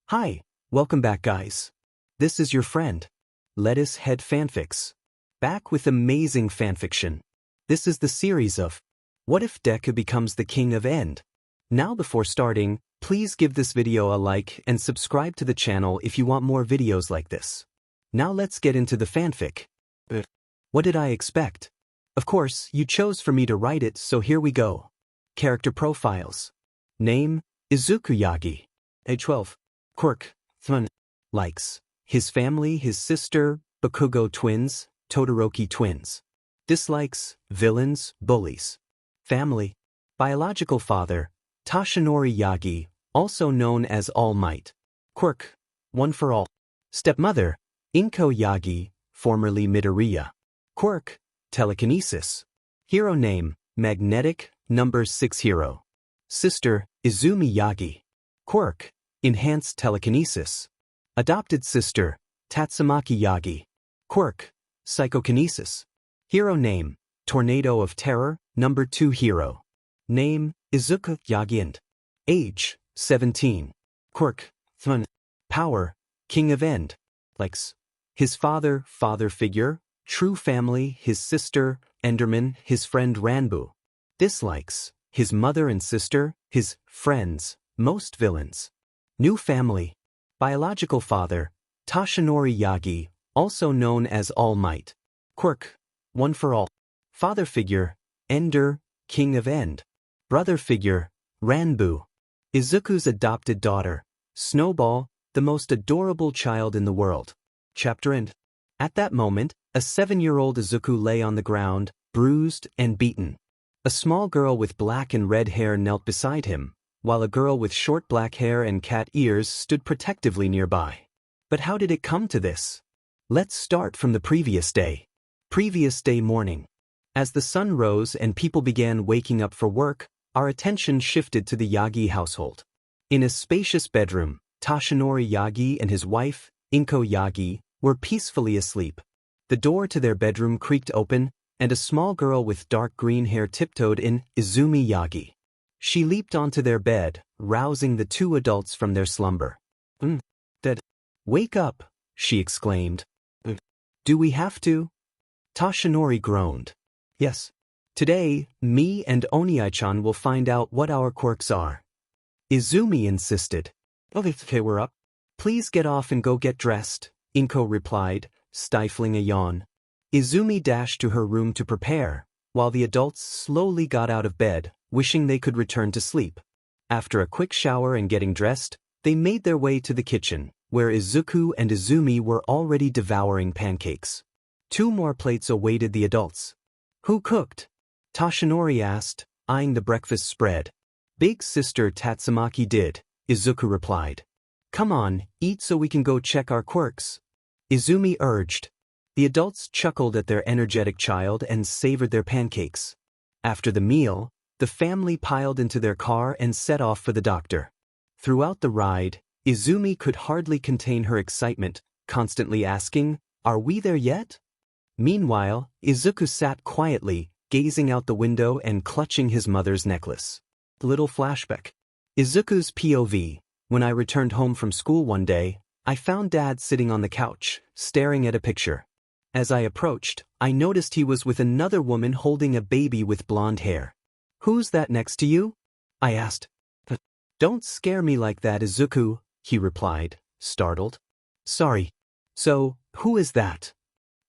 Hi, welcome back guys. This is your friend, Lettuce Head Fanfics. Back with amazing fanfiction. This is the series of What If Deku Becomes the King of End? Now before starting, please give this video a like and subscribe to the channel if you want more videos like this. Now let's get into the fanfic. What did I expect? Of course, you chose for me to write it, so here we go. Character profiles. Name, Izuku Yagi. Age 12. Quirk, fun. Likes. His family, his sister, Bakugo twins, Todoroki twins. Dislikes, villains, bullies. Family. Biological father, Toshinori Yagi, also known as All Might. Quirk, one for all. Stepmother, Izuku Yagi, formerly Midoriya. Quirk, telekinesis. Hero name, magnetic, number 6 hero. Sister, Izumi Yagi. Quirk, enhanced telekinesis. Adopted sister, Tatsumaki Yagi. Quirk, psychokinesis. Hero name, Tornado of Terror, number 2 hero. Name, Izuku Yagi and age, 17. Quirk, fun. Power, King of End. Likes. His father figure, true family, his sister, Enderman, his friend Ranbu. Dislikes. His mother and sister, his friends, most villains. New family. Biological father, Toshinori Yagi, also known as All Might. Quirk, one for all. Father figure, Ender, King of End. Brother figure, Ranbu. Izuku's adopted daughter, Snowball, the most adorable child in the world. Chapter end. At that moment, a 7-year-old Izuku lay on the ground, bruised and beaten. A small girl with black and red hair knelt beside him, while a girl with short black hair and cat ears stood protectively nearby. But how did it come to this? Let's start from the previous day. Previous day morning. As the sun rose and people began waking up for work, our attention shifted to the Yagi household. In a spacious bedroom, Toshinori Yagi and his wife, Izuku Yagi, were peacefully asleep. The door to their bedroom creaked open, and a small girl with dark green hair tiptoed in, Izumi Yagi. She leaped onto their bed, rousing the two adults from their slumber. Dead. Wake up, she exclaimed. Do we have to? Toshinori groaned. Yes. Today, me and Oniai-chan will find out what our quirks are. Izumi insisted. Okay, we're up. Please get off and go get dressed, Izuku replied, stifling a yawn. Izumi dashed to her room to prepare, while the adults slowly got out of bed, wishing they could return to sleep. After a quick shower and getting dressed, they made their way to the kitchen, where Izuku and Izumi were already devouring pancakes. 2 more plates awaited the adults. Who cooked? Toshinori asked, eyeing the breakfast spread. Big sister Tatsumaki did, Izuku replied. Come on, eat so we can go check our quirks. Izumi urged. The adults chuckled at their energetic child and savored their pancakes. After the meal, the family piled into their car and set off for the doctor. Throughout the ride, Izumi could hardly contain her excitement, constantly asking, "Are we there yet?" Meanwhile, Izuku sat quietly, gazing out the window and clutching his mother's necklace. Little flashback. Izuku's POV. When I returned home from school one day, I found Dad sitting on the couch, staring at a picture. As I approached, I noticed he was with another woman holding a baby with blonde hair. Who's that next to you? I asked. Don't scare me like that, Izuku, he replied, startled. Sorry. So, who is that?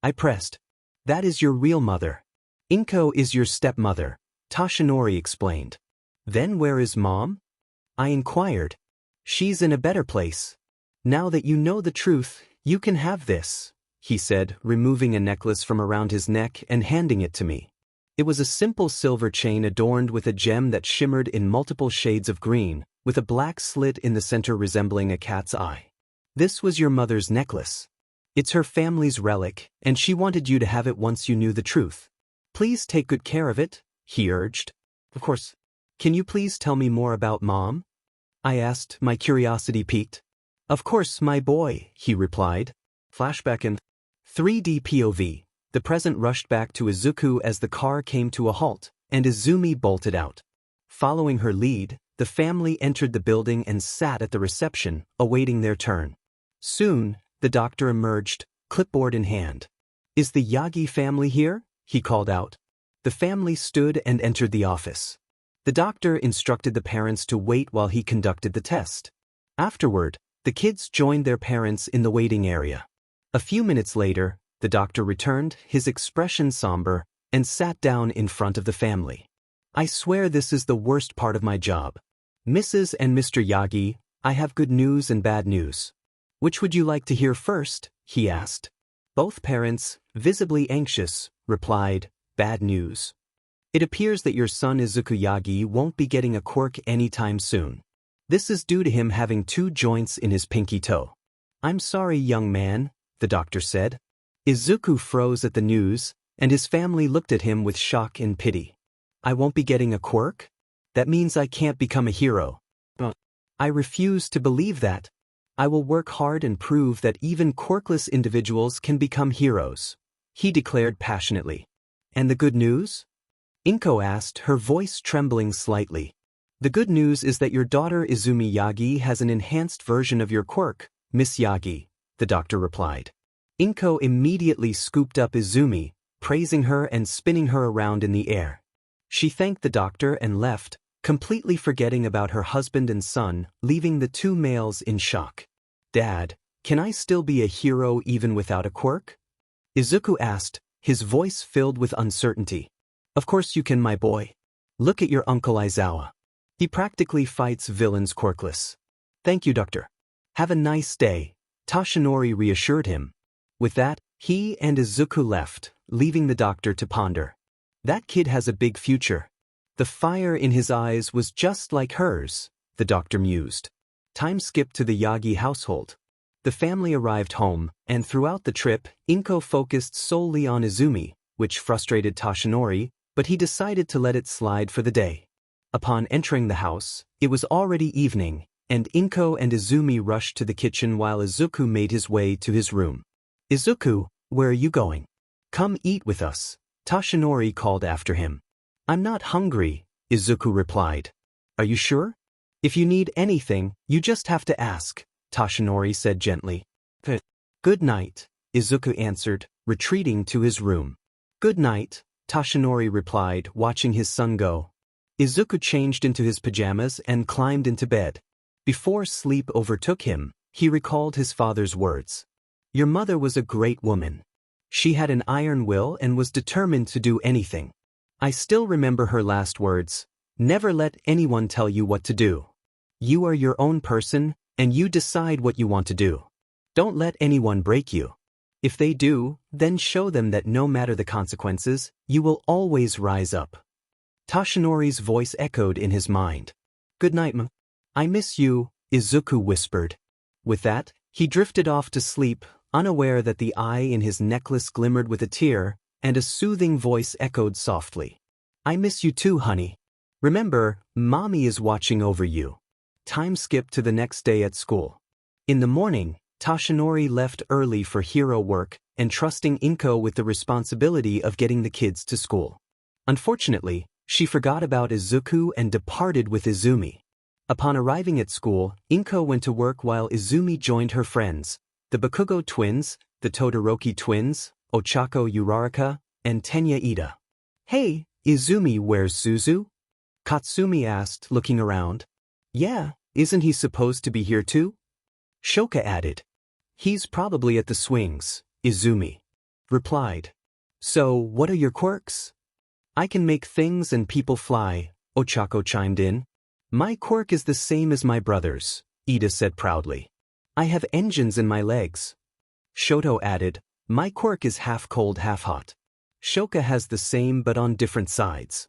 I pressed. That is your real mother. Izuku is your stepmother, Toshinori explained. Then where is Mom? I inquired. She's in a better place. Now that you know the truth, you can have this, he said, removing a necklace from around his neck and handing it to me. It was a simple silver chain adorned with a gem that shimmered in multiple shades of green, with a black slit in the center resembling a cat's eye. This was your mother's necklace. It's her family's relic, and she wanted you to have it once you knew the truth. Please take good care of it, he urged. Of course. Can you please tell me more about Mom? I asked, my curiosity piqued. Of course, my boy, he replied. Flashback and 3D POV. The present rushed back to Izuku as the car came to a halt, and Izumi bolted out. Following her lead, the family entered the building and sat at the reception, awaiting their turn. Soon, the doctor emerged, clipboard in hand. "Is the Yagi family here?" he called out. The family stood and entered the office. The doctor instructed the parents to wait while he conducted the test. Afterward, the kids joined their parents in the waiting area. A few minutes later, the doctor returned, his expression somber, and sat down in front of the family. "I swear this is the worst part of my job. Mrs. and Mr. Yagi, I have good news and bad news. Which would you like to hear first?" he asked. Both parents, visibly anxious, replied, "Bad news. It appears that your son Izuku Yagi won't be getting a quirk anytime soon. This is due to him having 2 joints in his pinky toe." "I'm sorry, young man," the doctor said. Izuku froze at the news, and his family looked at him with shock and pity. "I won't be getting a quirk? That means I can't become a hero." "I refuse to believe that. I will work hard and prove that even quirkless individuals can become heroes," he declared passionately. "And the good news?" Inko asked, her voice trembling slightly. "The good news is that your daughter Izumi Yagi has an enhanced version of your quirk, Miss Yagi," the doctor replied. Inko immediately scooped up Izumi, praising her and spinning her around in the air. She thanked the doctor and left, completely forgetting about her husband and son, leaving the 2 males in shock. "Dad, can I still be a hero even without a quirk?" Izuku asked, his voice filled with uncertainty. "Of course you can, my boy. Look at your uncle Aizawa. He practically fights villains quirkless." "Thank you, doctor. Have a nice day," Toshinori reassured him. With that, he and Izuku left, leaving the doctor to ponder. That kid has a big future. The fire in his eyes was just like hers, the doctor mused. Time skipped to the Yagi household. The family arrived home, and throughout the trip, Inko focused solely on Izumi, which frustrated Toshinori, but he decided to let it slide for the day. Upon entering the house, it was already evening, and Inko and Izumi rushed to the kitchen while Izuku made his way to his room. "Izuku, where are you going? Come eat with us," Toshinori called after him. "I'm not hungry," Izuku replied. "Are you sure? If you need anything, you just have to ask," Toshinori said gently. "Good night," Izuku answered, retreating to his room. "Good night," Toshinori replied, watching his son go. Izuku changed into his pajamas and climbed into bed. Before sleep overtook him, he recalled his father's words. "Your mother was a great woman. She had an iron will and was determined to do anything. I still remember her last words, 'Never let anyone tell you what to do. You are your own person, and you decide what you want to do. Don't let anyone break you. If they do, then show them that no matter the consequences, you will always rise up.'" Toshinori's voice echoed in his mind. "Good night, m. I miss you," Izuku whispered. With that, he drifted off to sleep, unaware that the eye in his necklace glimmered with a tear, and a soothing voice echoed softly. "I miss you too, honey. Remember, Mommy is watching over you." Time skipped to the next day at school. In the morning, Toshinori left early for hero work, entrusting Inko with the responsibility of getting the kids to school. Unfortunately, she forgot about Izuku and departed with Izumi. Upon arriving at school, Inko went to work while Izumi joined her friends, the Bakugo twins, the Todoroki twins, Ochako Uraraka, and Tenya Ida. "Hey, Izumi, where's Suzu?" Katsumi asked, looking around. "Yeah, isn't he supposed to be here too?" Shoka added. "He's probably at the swings," Izumi replied. "So, what are your quirks?" "I can make things and people fly," Ochako chimed in. "My quirk is the same as my brother's," Ida said proudly. "I have engines in my legs." Shoto added, "My quirk is half cold, half hot." "Shoka has the same but on different sides."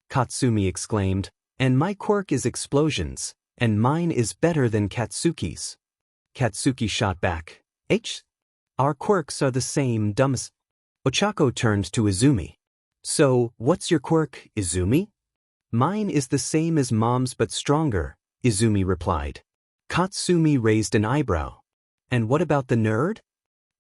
Katsumi exclaimed, "And my quirk is explosions, and mine is better than Katsuki's." Katsuki shot back, "Our quirks are the same, dumbass." Ochako turned to Izumi. "So, what's your quirk, Izumi?" "Mine is the same as Mom's but stronger," Izumi replied. Katsumi raised an eyebrow. "And what about the nerd?"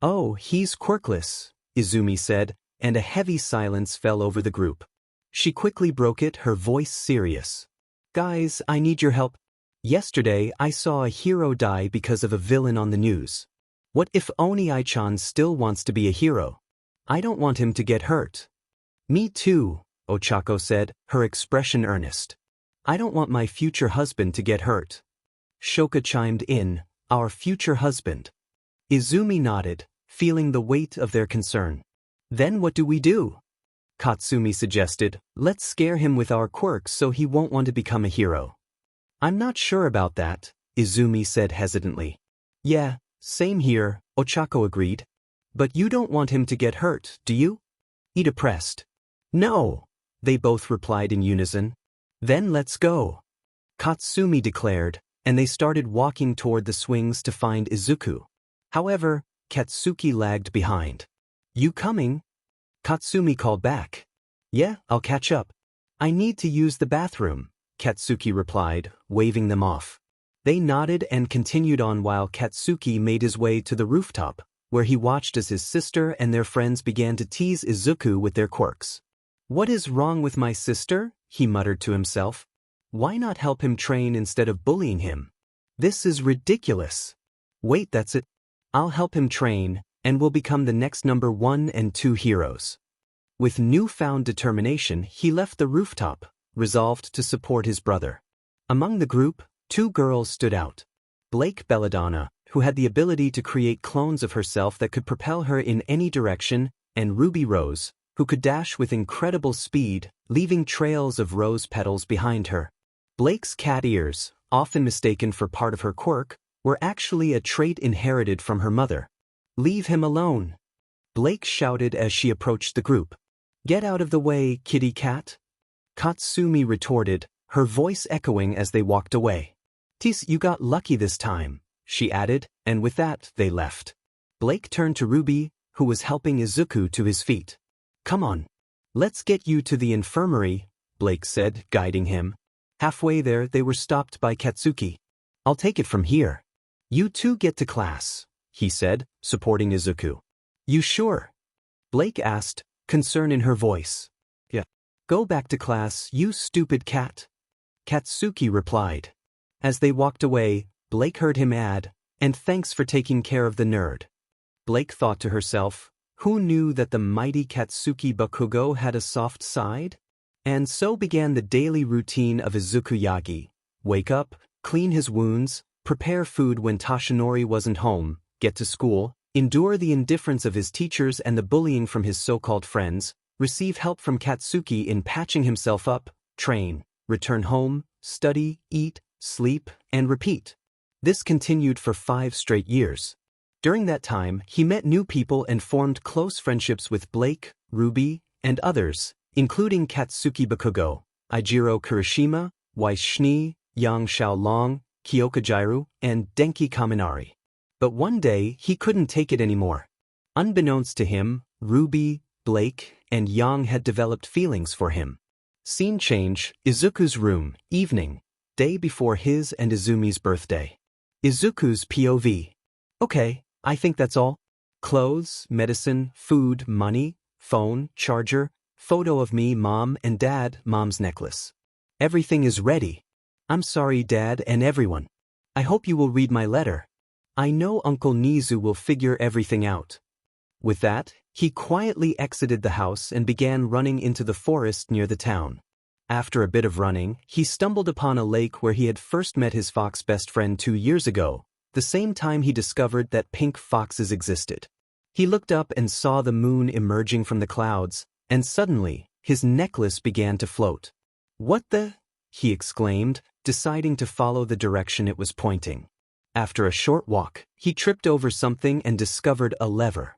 "Oh, he's quirkless," Izumi said, and a heavy silence fell over the group. She quickly broke it, her voice serious. Guys, I need your help. Yesterday I saw a hero die because of a villain on the news. What if Oni-chan still wants to be a hero? I don't want him to get hurt. Me too, Ochako said, her expression earnest. I don't want my future husband to get hurt. Shoka chimed in, our future husband. Izumi nodded, feeling the weight of their concern. Then what do we do? Katsumi suggested, let's scare him with our quirks so he won't want to become a hero. I'm not sure about that, Izumi said hesitantly. Yeah, same here, Ochako agreed. But you don't want him to get hurt, do you? Ida pressed. No, they both replied in unison. Then let's go. Katsumi declared, and they started walking toward the swings to find Izuku. However, Katsuki lagged behind. You coming? Katsumi called back. Yeah, I'll catch up. I need to use the bathroom, Katsuki replied, waving them off. They nodded and continued on while Katsuki made his way to the rooftop, where he watched as his sister and their friends began to tease Izuku with their quirks. What is wrong with my sister? He muttered to himself. Why not help him train instead of bullying him? This is ridiculous. Wait, that's it. I'll help him train, and will become the next number 1 and 2 heroes. With newfound determination, he left the rooftop, resolved to support his brother. Among the group, 2 girls stood out. Blake Belladonna, who had the ability to create clones of herself that could propel her in any direction, and Ruby Rose, who could dash with incredible speed, leaving trails of rose petals behind her. Blake's cat ears, often mistaken for part of her quirk, were actually a trait inherited from her mother. Leave him alone, Blake shouted as she approached the group. Get out of the way, kitty cat. Katsumi retorted, her voice echoing as they walked away. Tis, you got lucky this time, she added, and with that, they left. Blake turned to Ruby, who was helping Izuku to his feet. Come on. Let's get you to the infirmary, Blake said, guiding him. Halfway there, they were stopped by Katsuki. I'll take it from here. You two get to class, he said, supporting Izuku. You sure? Blake asked, concern in her voice. Yeah. Go back to class, you stupid cat. Katsuki replied. As they walked away, Blake heard him add, and thanks for taking care of the nerd. Blake thought to herself, who knew that the mighty Katsuki Bakugo had a soft side? And so began the daily routine of Izuku Yagi. Wake up, clean his wounds, prepare food when Toshinori wasn't home, get to school, endure the indifference of his teachers and the bullying from his so-called friends, receive help from Katsuki in patching himself up, train, return home, study, eat, sleep, and repeat. This continued for 5 straight years. During that time, he met new people and formed close friendships with Blake, Ruby, and others, including Katsuki Bakugo, Eijiro Kirishima, Weiss Schnee, Yang Xiaolong, Kyoka Jiru, and Denki Kaminari. But one day, he couldn't take it anymore. Unbeknownst to him, Ruby, Blake, and Yang had developed feelings for him. Scene change, Izuku's room, evening, day before his and Izumi's birthday. Izuku's POV. Okay, I think that's all. Clothes, medicine, food, money, phone, charger, photo of me, mom, and dad, mom's necklace. Everything is ready. I'm sorry, Dad and everyone. I hope you will read my letter. I know Uncle Nizu will figure everything out. With that, he quietly exited the house and began running into the forest near the town. After a bit of running, he stumbled upon a lake where he had first met his fox best friend 2 years ago, the same time he discovered that pink foxes existed. He looked up and saw the moon emerging from the clouds, and suddenly, his necklace began to float. What the? He exclaimed, deciding to follow the direction it was pointing. After a short walk, he tripped over something and discovered a lever.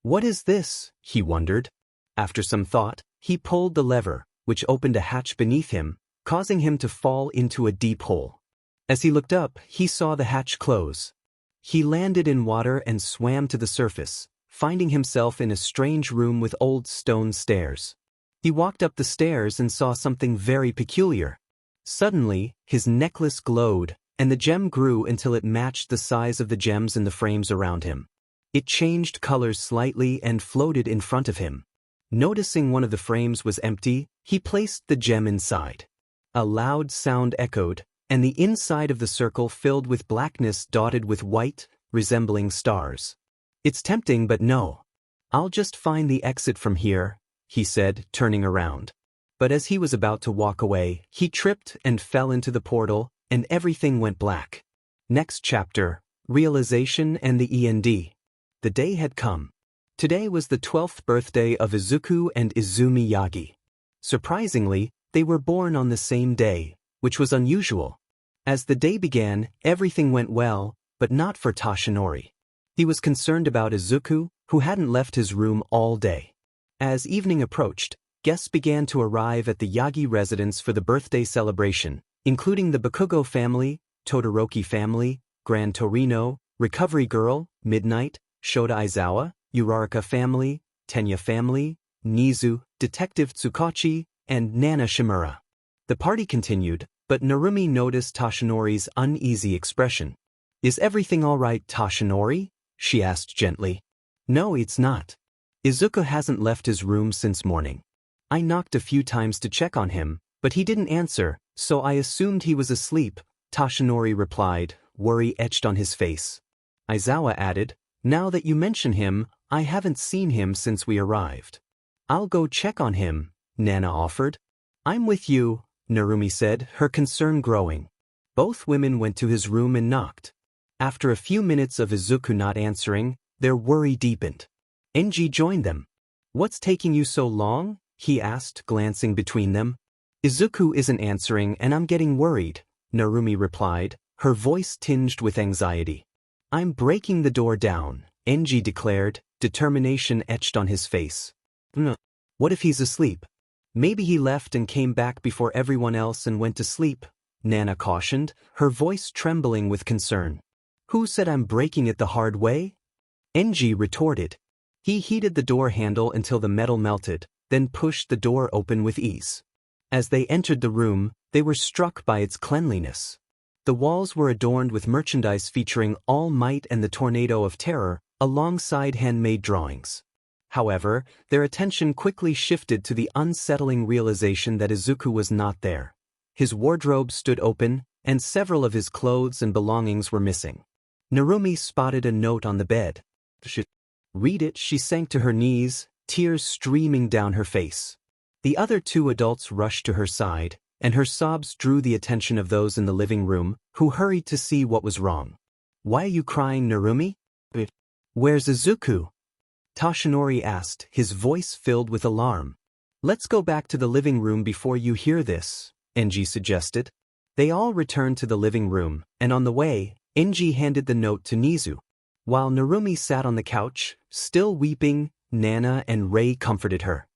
What is this? He wondered. After some thought, he pulled the lever, which opened a hatch beneath him, causing him to fall into a deep hole. As he looked up, he saw the hatch close. He landed in water and swam to the surface, finding himself in a strange room with old stone stairs. He walked up the stairs and saw something very peculiar. Suddenly, his necklace glowed, and the gem grew until it matched the size of the gems in the frames around him. It changed colors slightly and floated in front of him. Noticing one of the frames was empty, he placed the gem inside. A loud sound echoed, and the inside of the circle filled with blackness dotted with white, resembling stars. It's tempting, but no. I'll just find the exit from here, he said, turning around. But as he was about to walk away, he tripped and fell into the portal, and everything went black. Next chapter, Realization and the END. The day had come. Today was the 12th birthday of Izuku and Izumi Yagi. Surprisingly, they were born on the same day, which was unusual. As the day began, everything went well, but not for Toshinori. He was concerned about Izuku, who hadn't left his room all day. As evening approached, guests began to arrive at the Yagi residence for the birthday celebration, including the Bakugo family, Todoroki family, Gran Torino, Recovery Girl, Midnight, Shota Aizawa, Uraraka family, Tenya family, Nizu, Detective Tsukachi, and Nana Shimura. The party continued, but Narumi noticed Toshinori's uneasy expression. "Is everything all right, Toshinori?" she asked gently. "No, it's not. Izuku hasn't left his room since morning. I knocked a few times to check on him, but he didn't answer, so I assumed he was asleep," Toshinori replied, worry etched on his face. Aizawa added, "Now that you mention him, I haven't seen him since we arrived." "I'll go check on him," Nana offered. "I'm with you," Narumi said, her concern growing. Both women went to his room and knocked. After a few minutes of Izuku not answering, their worry deepened. Enji joined them. "What's taking you so long?" he asked, glancing between them. "Izuku isn't answering and I'm getting worried," Narumi replied, her voice tinged with anxiety. "I'm breaking the door down," Enji declared, determination etched on his face. "What if he's asleep? Maybe he left and came back before everyone else and went to sleep," Nana cautioned, her voice trembling with concern. "Who said I'm breaking it the hard way?" Enji retorted. He heated the door handle until the metal melted, then pushed the door open with ease. As they entered the room, they were struck by its cleanliness. The walls were adorned with merchandise featuring All Might and the Tornado of Terror, alongside handmade drawings. However, their attention quickly shifted to the unsettling realization that Izuku was not there. His wardrobe stood open, and several of his clothes and belongings were missing. Narumi spotted a note on the bed. Read it, she sank to her knees, tears streaming down her face. The other two adults rushed to her side, and her sobs drew the attention of those in the living room, who hurried to see what was wrong. "Why are you crying, Narumi?" "Where's Izuku?" Toshinori asked, his voice filled with alarm. "Let's go back to the living room before you hear this," Enji suggested. They all returned to the living room, and on the way, Enji handed the note to Nizu. While Narumi sat on the couch, still weeping, Nana and Rei comforted her.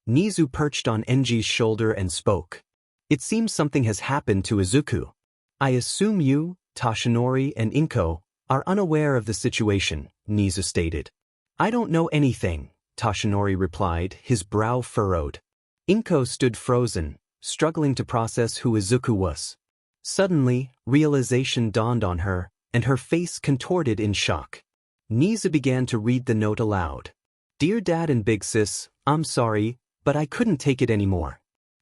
Nizu perched on Enji's shoulder and spoke. "It seems something has happened to Izuku. I assume you, Toshinori and Inko, are unaware of the situation," Nizu stated. "I don't know anything," Toshinori replied, his brow furrowed. Inko stood frozen, struggling to process who Izuku was. Suddenly, realization dawned on her, and her face contorted in shock. Nizu began to read the note aloud. "Dear Dad and Big Sis, I'm sorry, but I couldn't take it anymore.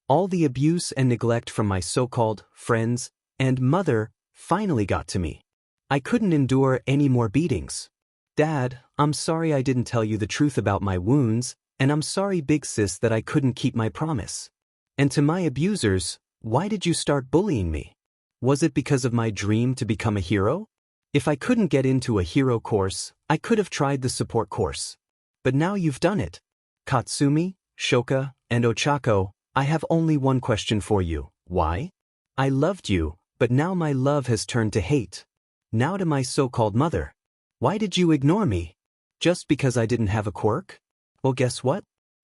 All the abuse and neglect from my so-called friends and mother finally got to me. I couldn't endure any more beatings. Dad, I'm sorry I didn't tell you the truth about my wounds, and I'm sorry, Big Sis, that I couldn't keep my promise. And to my abusers, why did you start bullying me? Was it because of my dream to become a hero? If I couldn't get into a hero course, I could have tried the support course. But now you've done it. Katsumi, Shoka, and Ochako, I have only one question for you. Why? I loved you, but now my love has turned to hate. Now to my so-called mother. Why did you ignore me? Just because I didn't have a quirk? Well, guess what?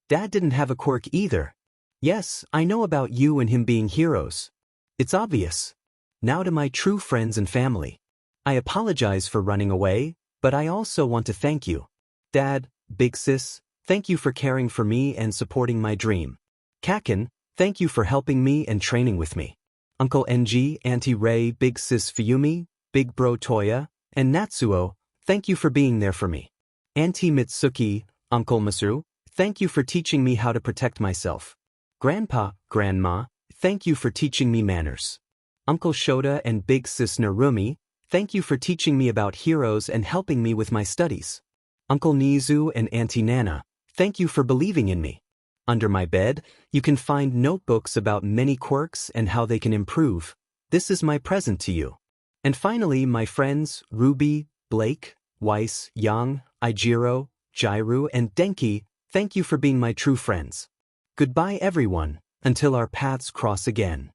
Dad didn't have a quirk either. Yes, I know about you and him being heroes. It's obvious. Now to my true friends and family. I apologize for running away, but I also want to thank you. Dad, Big Sis, thank you for caring for me and supporting my dream. Kaken, thank you for helping me and training with me. Uncle Enji, Auntie Rei, Big Sis Fuyumi, Big Bro Toya, and Natsuo, thank you for being there for me. Auntie Mitsuki, Uncle Masaru, thank you for teaching me how to protect myself. Grandpa, Grandma, thank you for teaching me manners. Uncle Shota and Big Sis Narumi, thank you for teaching me about heroes and helping me with my studies. Uncle Nizu and Auntie Nana, thank you for believing in me. Under my bed, you can find notebooks about many quirks and how they can improve. This is my present to you. And finally, my friends, Ruby, Blake, Weiss, Yang, Ijiro, Jairu, and Denki, thank you for being my true friends. Goodbye everyone, until our paths cross again.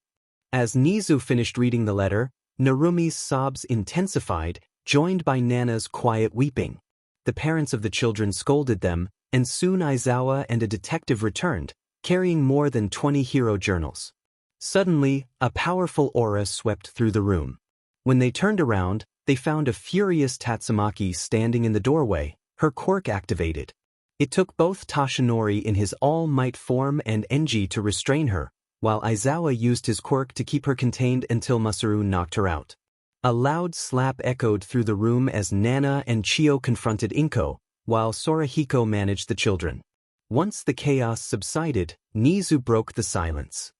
As Nizu finished reading the letter, Narumi's sobs intensified, joined by Nana's quiet weeping. The parents of the children scolded them, and soon Aizawa and a detective returned, carrying more than 20 hero journals. Suddenly, a powerful aura swept through the room. When they turned around, they found a furious Tatsumaki standing in the doorway, her quirk activated. It took both Toshinori in his all-might form and Enji to restrain her, while Aizawa used his quirk to keep her contained until Masaru knocked her out. A loud slap echoed through the room as Nana and Chio confronted Inko, while Sorahiko managed the children. Once the chaos subsided, Nizu broke the silence.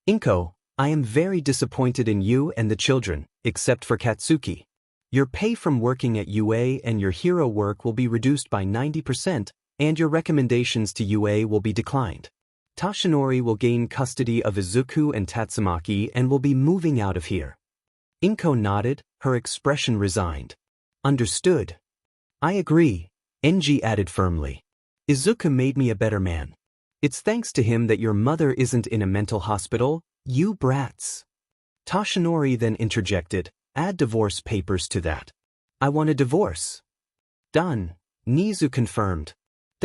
Inko, I am very disappointed in you and the children, except for Katsuki. Your pay from working at UA and your hero work will be reduced by 90%, and your recommendations to UA will be declined. Toshinori will gain custody of Izuku and Tatsumaki and will be moving out of here. Inko nodded, her expression resigned. Understood. I agree, Enji added firmly. Izuku made me a better man. It's thanks to him that your mother isn't in a mental hospital, you brats. Toshinori then interjected, add divorce papers to that. I want a divorce. Done, Nizu confirmed.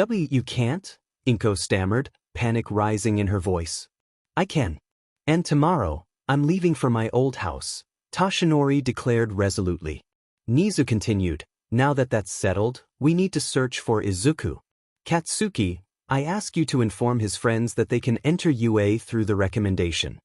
You can't? Inko stammered, panic rising in her voice. I can. And tomorrow, I'm leaving for my old house, Toshinori declared resolutely. Nizu continued, now that that's settled, we need to search for Izuku. Katsuki, I ask you to inform his friends that they can enter UA through the recommendation.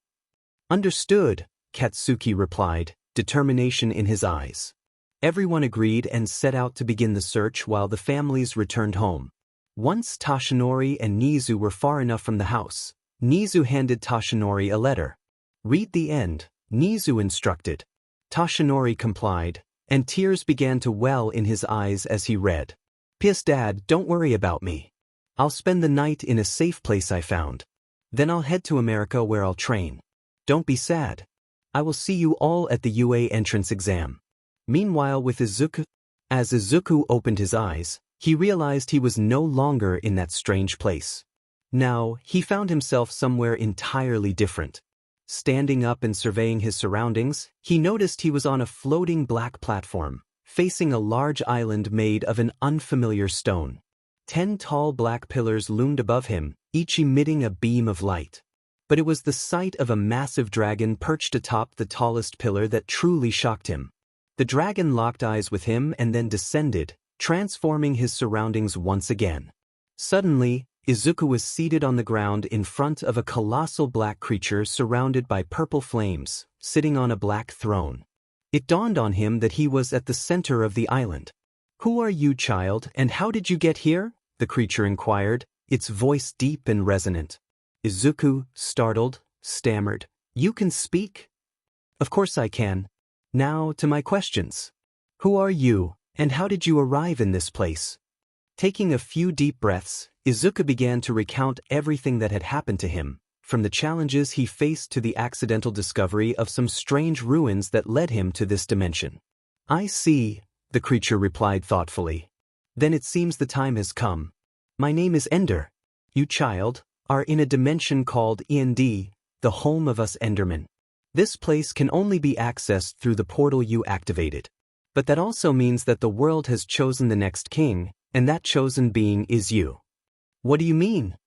Understood, Katsuki replied, determination in his eyes. Everyone agreed and set out to begin the search while the families returned home. Once Toshinori and Nizu were far enough from the house, Nizu handed Toshinori a letter. Read the end, Nizu instructed. Toshinori complied, and tears began to well in his eyes as he read. P.S. Dad, don't worry about me. I'll spend the night in a safe place I found. Then I'll head to America where I'll train. Don't be sad. I will see you all at the UA entrance exam. Meanwhile with Izuku, as Izuku opened his eyes, he realized he was no longer in that strange place. Now, he found himself somewhere entirely different. Standing up and surveying his surroundings, he noticed he was on a floating black platform, facing a large island made of an unfamiliar stone. 10 tall black pillars loomed above him, each emitting a beam of light. But it was the sight of a massive dragon perched atop the tallest pillar that truly shocked him. The dragon locked eyes with him and then descended, transforming his surroundings once again. Suddenly, Izuku was seated on the ground in front of a colossal black creature surrounded by purple flames, sitting on a black throne. It dawned on him that he was at the center of the island. Who are you, child, and how did you get here? The creature inquired, its voice deep and resonant. Izuku, startled, stammered, You can speak? Of course I can. Now to my questions. Who are you, and how did you arrive in this place? Taking a few deep breaths, Izuku began to recount everything that had happened to him, from the challenges he faced to the accidental discovery of some strange ruins that led him to this dimension. I see, the creature replied thoughtfully. Then it seems the time has come. My name is Ender. You, child, are in a dimension called END, the home of us Endermen. This place can only be accessed through the portal you activated. But that also means that the world has chosen the next king, and that chosen being is you. What do you mean?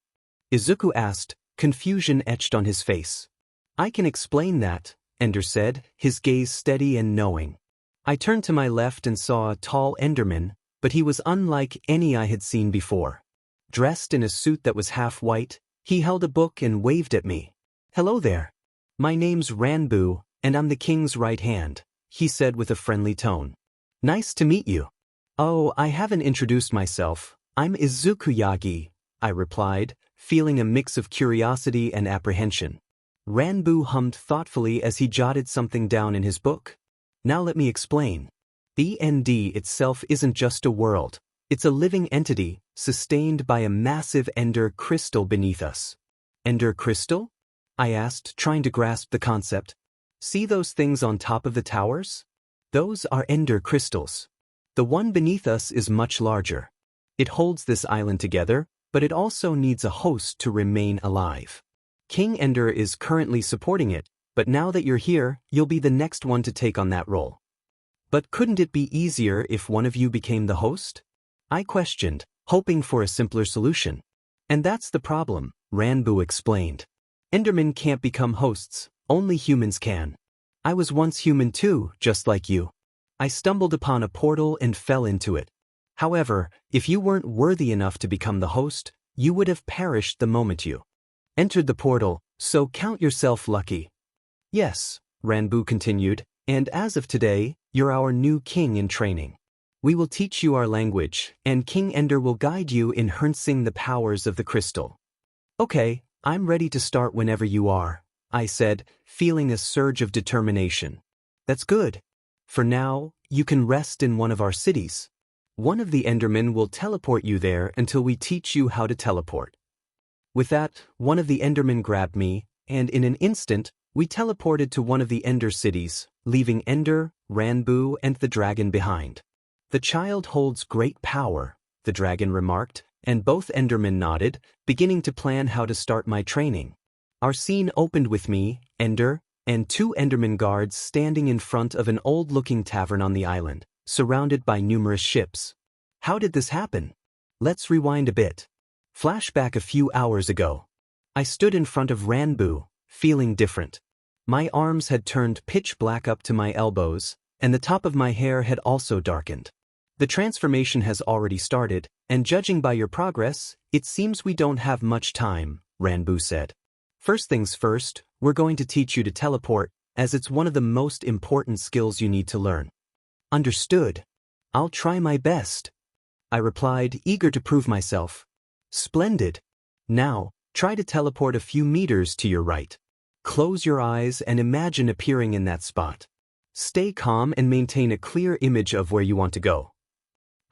Izuku asked, confusion etched on his face. I can explain that, Ender said, his gaze steady and knowing. I turned to my left and saw a tall Enderman, but he was unlike any I had seen before. Dressed in a suit that was half white, he held a book and waved at me. Hello there. My name's Ranbu, and I'm the king's right hand, he said with a friendly tone. Nice to meet you. Oh, I haven't introduced myself. I'm Izuku Yagi, I replied, feeling a mix of curiosity and apprehension. Ranbu hummed thoughtfully as he jotted something down in his book. Now let me explain. BND itself isn't just a world. It's a living entity, sustained by a massive ender crystal beneath us. Ender crystal? I asked, trying to grasp the concept. See those things on top of the towers? Those are ender crystals. The one beneath us is much larger. It holds this island together, but it also needs a host to remain alive. King Ender is currently supporting it, but now that you're here, you'll be the next one to take on that role. But couldn't it be easier if one of you became the host? I questioned, hoping for a simpler solution. And that's the problem, Ranbu explained. Endermen can't become hosts, only humans can. I was once human too, just like you. I stumbled upon a portal and fell into it. However, if you weren't worthy enough to become the host, you would have perished the moment you entered the portal, so count yourself lucky. Yes, Ranbu continued, and as of today, you're our new king in training. We will teach you our language, and King Ender will guide you in harnessing the powers of the crystal. Okay, I'm ready to start whenever you are, I said, feeling a surge of determination. That's good. For now, you can rest in one of our cities. One of the Endermen will teleport you there until we teach you how to teleport. With that, one of the Endermen grabbed me, and in an instant, we teleported to one of the Ender cities, leaving Ender, Ranbu, and the dragon behind. The child holds great power, the dragon remarked, and both Endermen nodded, beginning to plan how to start my training. Our scene opened with me, Ender, and two Enderman guards standing in front of an old-looking tavern on the island, surrounded by numerous ships. How did this happen? Let's rewind a bit. Flashback a few hours ago. I stood in front of Ranbu, feeling different. My arms had turned pitch black up to my elbows, and the top of my hair had also darkened. The transformation has already started, and judging by your progress, it seems we don't have much time, Ranbu said. First things first, we're going to teach you to teleport, as it's one of the most important skills you need to learn. Understood. I'll try my best, I replied, eager to prove myself. Splendid. Now, try to teleport a few meters to your right. Close your eyes and imagine appearing in that spot. Stay calm and maintain a clear image of where you want to go.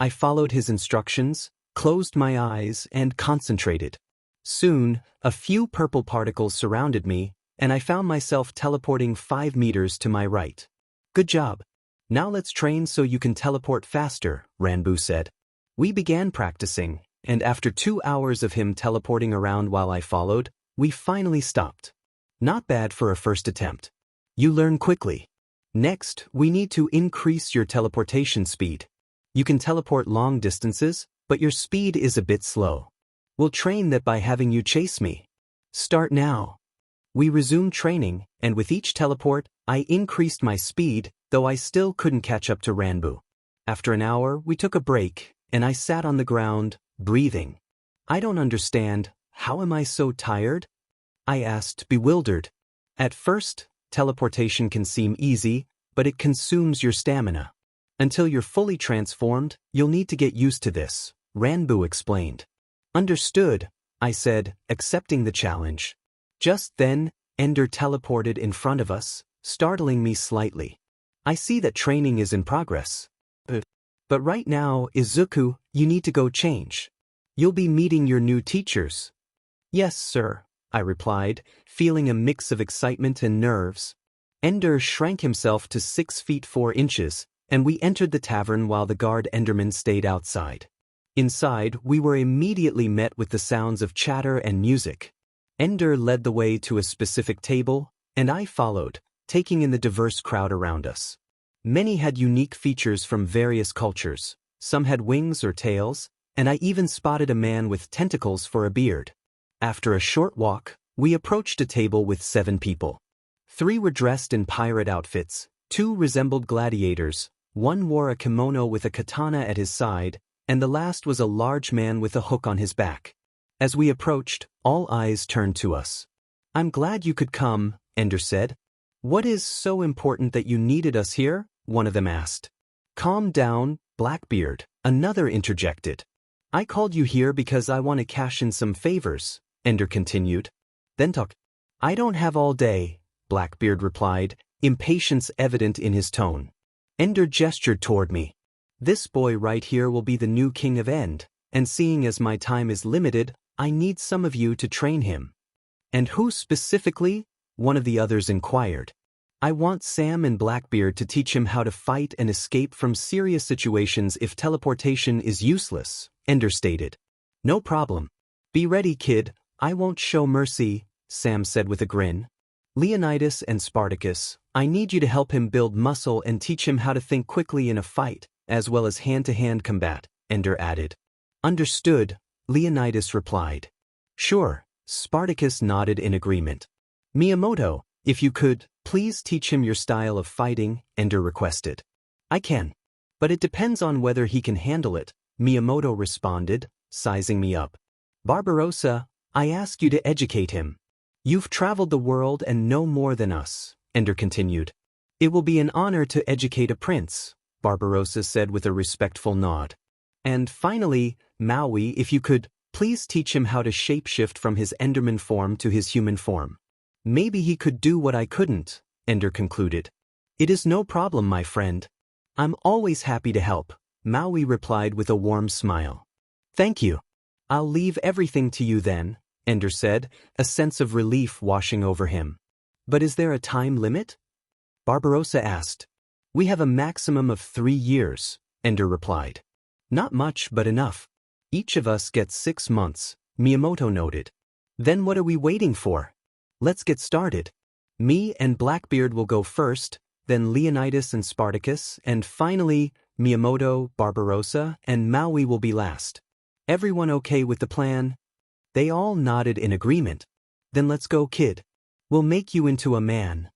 I followed his instructions, closed my eyes, and concentrated. Soon, a few purple particles surrounded me, and I found myself teleporting 5 meters to my right. Good job. Now let's train so you can teleport faster, Ranbu said. We began practicing, and after 2 hours of him teleporting around while I followed, we finally stopped. Not bad for a first attempt. You learn quickly. Next, we need to increase your teleportation speed. You can teleport long distances, but your speed is a bit slow. We'll train that by having you chase me. Start now. We resumed training, and with each teleport, I increased my speed, though I still couldn't catch up to Ranbu. After an hour, we took a break, and I sat on the ground, breathing. I don't understand. How am I so tired? I asked, bewildered. At first, teleportation can seem easy, but it consumes your stamina. Until you're fully transformed, you'll need to get used to this, Ranbu explained. Understood, I said, accepting the challenge. Just then, Ender teleported in front of us, startling me slightly. I see that training is in progress. But right now, Izuku, you need to go change. You'll be meeting your new teachers. Yes, sir, I replied, feeling a mix of excitement and nerves. Ender shrank himself to 6 feet 4 inches, and we entered the tavern while the guard Enderman stayed outside. Inside, we were immediately met with the sounds of chatter and music. Ender led the way to a specific table, and I followed, taking in the diverse crowd around us. Many had unique features from various cultures. Some had wings or tails, and I even spotted a man with tentacles for a beard. After a short walk, we approached a table with 7 people. 3 were dressed in pirate outfits, 2 resembled gladiators, 1 wore a kimono with a katana at his side, and the last was a large man with a hook on his back. As we approached, all eyes turned to us. I'm glad you could come, Ender said. What is so important that you needed us here? One of them asked. Calm down, Blackbeard, another interjected. I called you here because I want to cash in some favors, Ender continued. Then talk. I don't have all day, Blackbeard replied, impatience evident in his tone. Ender gestured toward me. This boy right here will be the new king of End, and seeing as my time is limited, I need some of you to train him. And who specifically? One of the others inquired. I want Sam and Blackbeard to teach him how to fight and escape from serious situations if teleportation is useless, Ender stated. No problem. Be ready, kid, I won't show mercy, Sam said with a grin. Leonidas and Spartacus, I need you to help him build muscle and teach him how to think quickly in a fight, as well as hand-to-hand combat, Ender added. Understood, Leonidas replied. Sure, Spartacus nodded in agreement. Miyamoto, if you could, please teach him your style of fighting, Ender requested. I can. But it depends on whether he can handle it, Miyamoto responded, sizing me up. Barbarossa, I ask you to educate him. You've traveled the world and know more than us, Ender continued. It will be an honor to educate a prince, Barbarossa said with a respectful nod. And finally, Maui, if you could, please teach him how to shapeshift from his Enderman form to his human form. Maybe he could do what I couldn't, Ender concluded. It is no problem, my friend. I'm always happy to help, Maui replied with a warm smile. Thank you. I'll leave everything to you then, Ender said, a sense of relief washing over him. But is there a time limit? Barbarossa asked. We have a maximum of 3 years, Ender replied. Not much, but enough. Each of us gets 6 months, Miyamoto noted. Then what are we waiting for? Let's get started. Me and Blackbeard will go first, then Leonidas and Spartacus, and finally, Miyamoto, Barbarossa, and Maui will be last. Everyone okay with the plan? They all nodded in agreement. Then let's go, kid. We'll make you into a man.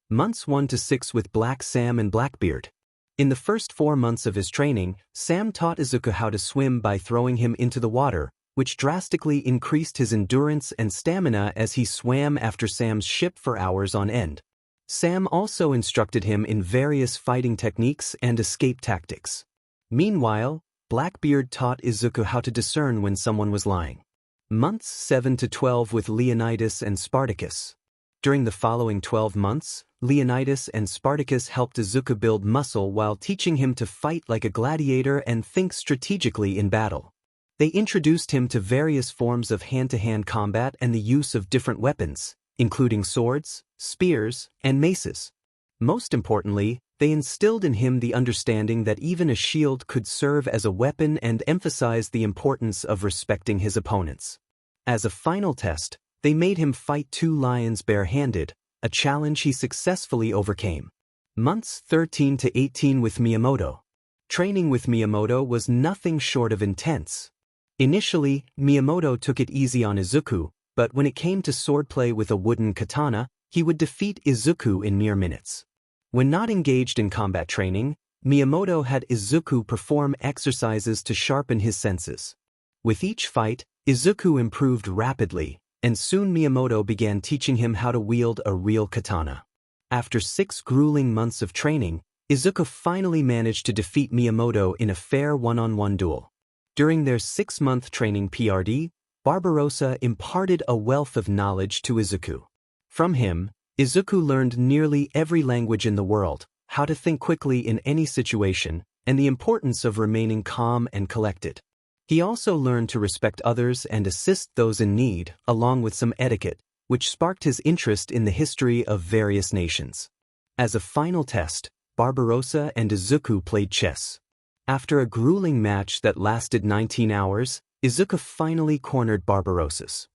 Months 1 to 6 with Black Sam and Blackbeard. In the first 4 months of his training, Sam taught Izuku how to swim by throwing him into the water, which drastically increased his endurance and stamina as he swam after Sam's ship for hours on end. Sam also instructed him in various fighting techniques and escape tactics. Meanwhile, Blackbeard taught Izuku how to discern when someone was lying. Months 7 to 12 with Leonidas and Spartacus. During the following 12 months, Leonidas and Spartacus helped Izuku build muscle while teaching him to fight like a gladiator and think strategically in battle. They introduced him to various forms of hand-to-hand combat and the use of different weapons, including swords, spears, and maces. Most importantly, they instilled in him the understanding that even a shield could serve as a weapon and emphasized the importance of respecting his opponents. As a final test, they made him fight 2 lions bare-handed, a challenge he successfully overcame. Months 13 to 18 with Miyamoto. Training with Miyamoto was nothing short of intense. Initially, Miyamoto took it easy on Izuku, but when it came to swordplay with a wooden katana, he would defeat Izuku in mere minutes. When not engaged in combat training, Miyamoto had Izuku perform exercises to sharpen his senses. With each fight, Izuku improved rapidly, and soon Miyamoto began teaching him how to wield a real katana. After 6 grueling months of training, Izuku finally managed to defeat Miyamoto in a fair one-on-one duel. During their 6-month training PRD, Barbarossa imparted a wealth of knowledge to Izuku. From him, Izuku learned nearly every language in the world, how to think quickly in any situation, and the importance of remaining calm and collected. He also learned to respect others and assist those in need, along with some etiquette, which sparked his interest in the history of various nations. As a final test, Barbarossa and Izuku played chess. After a grueling match that lasted 19 hours, Izuku finally cornered Barbarossa's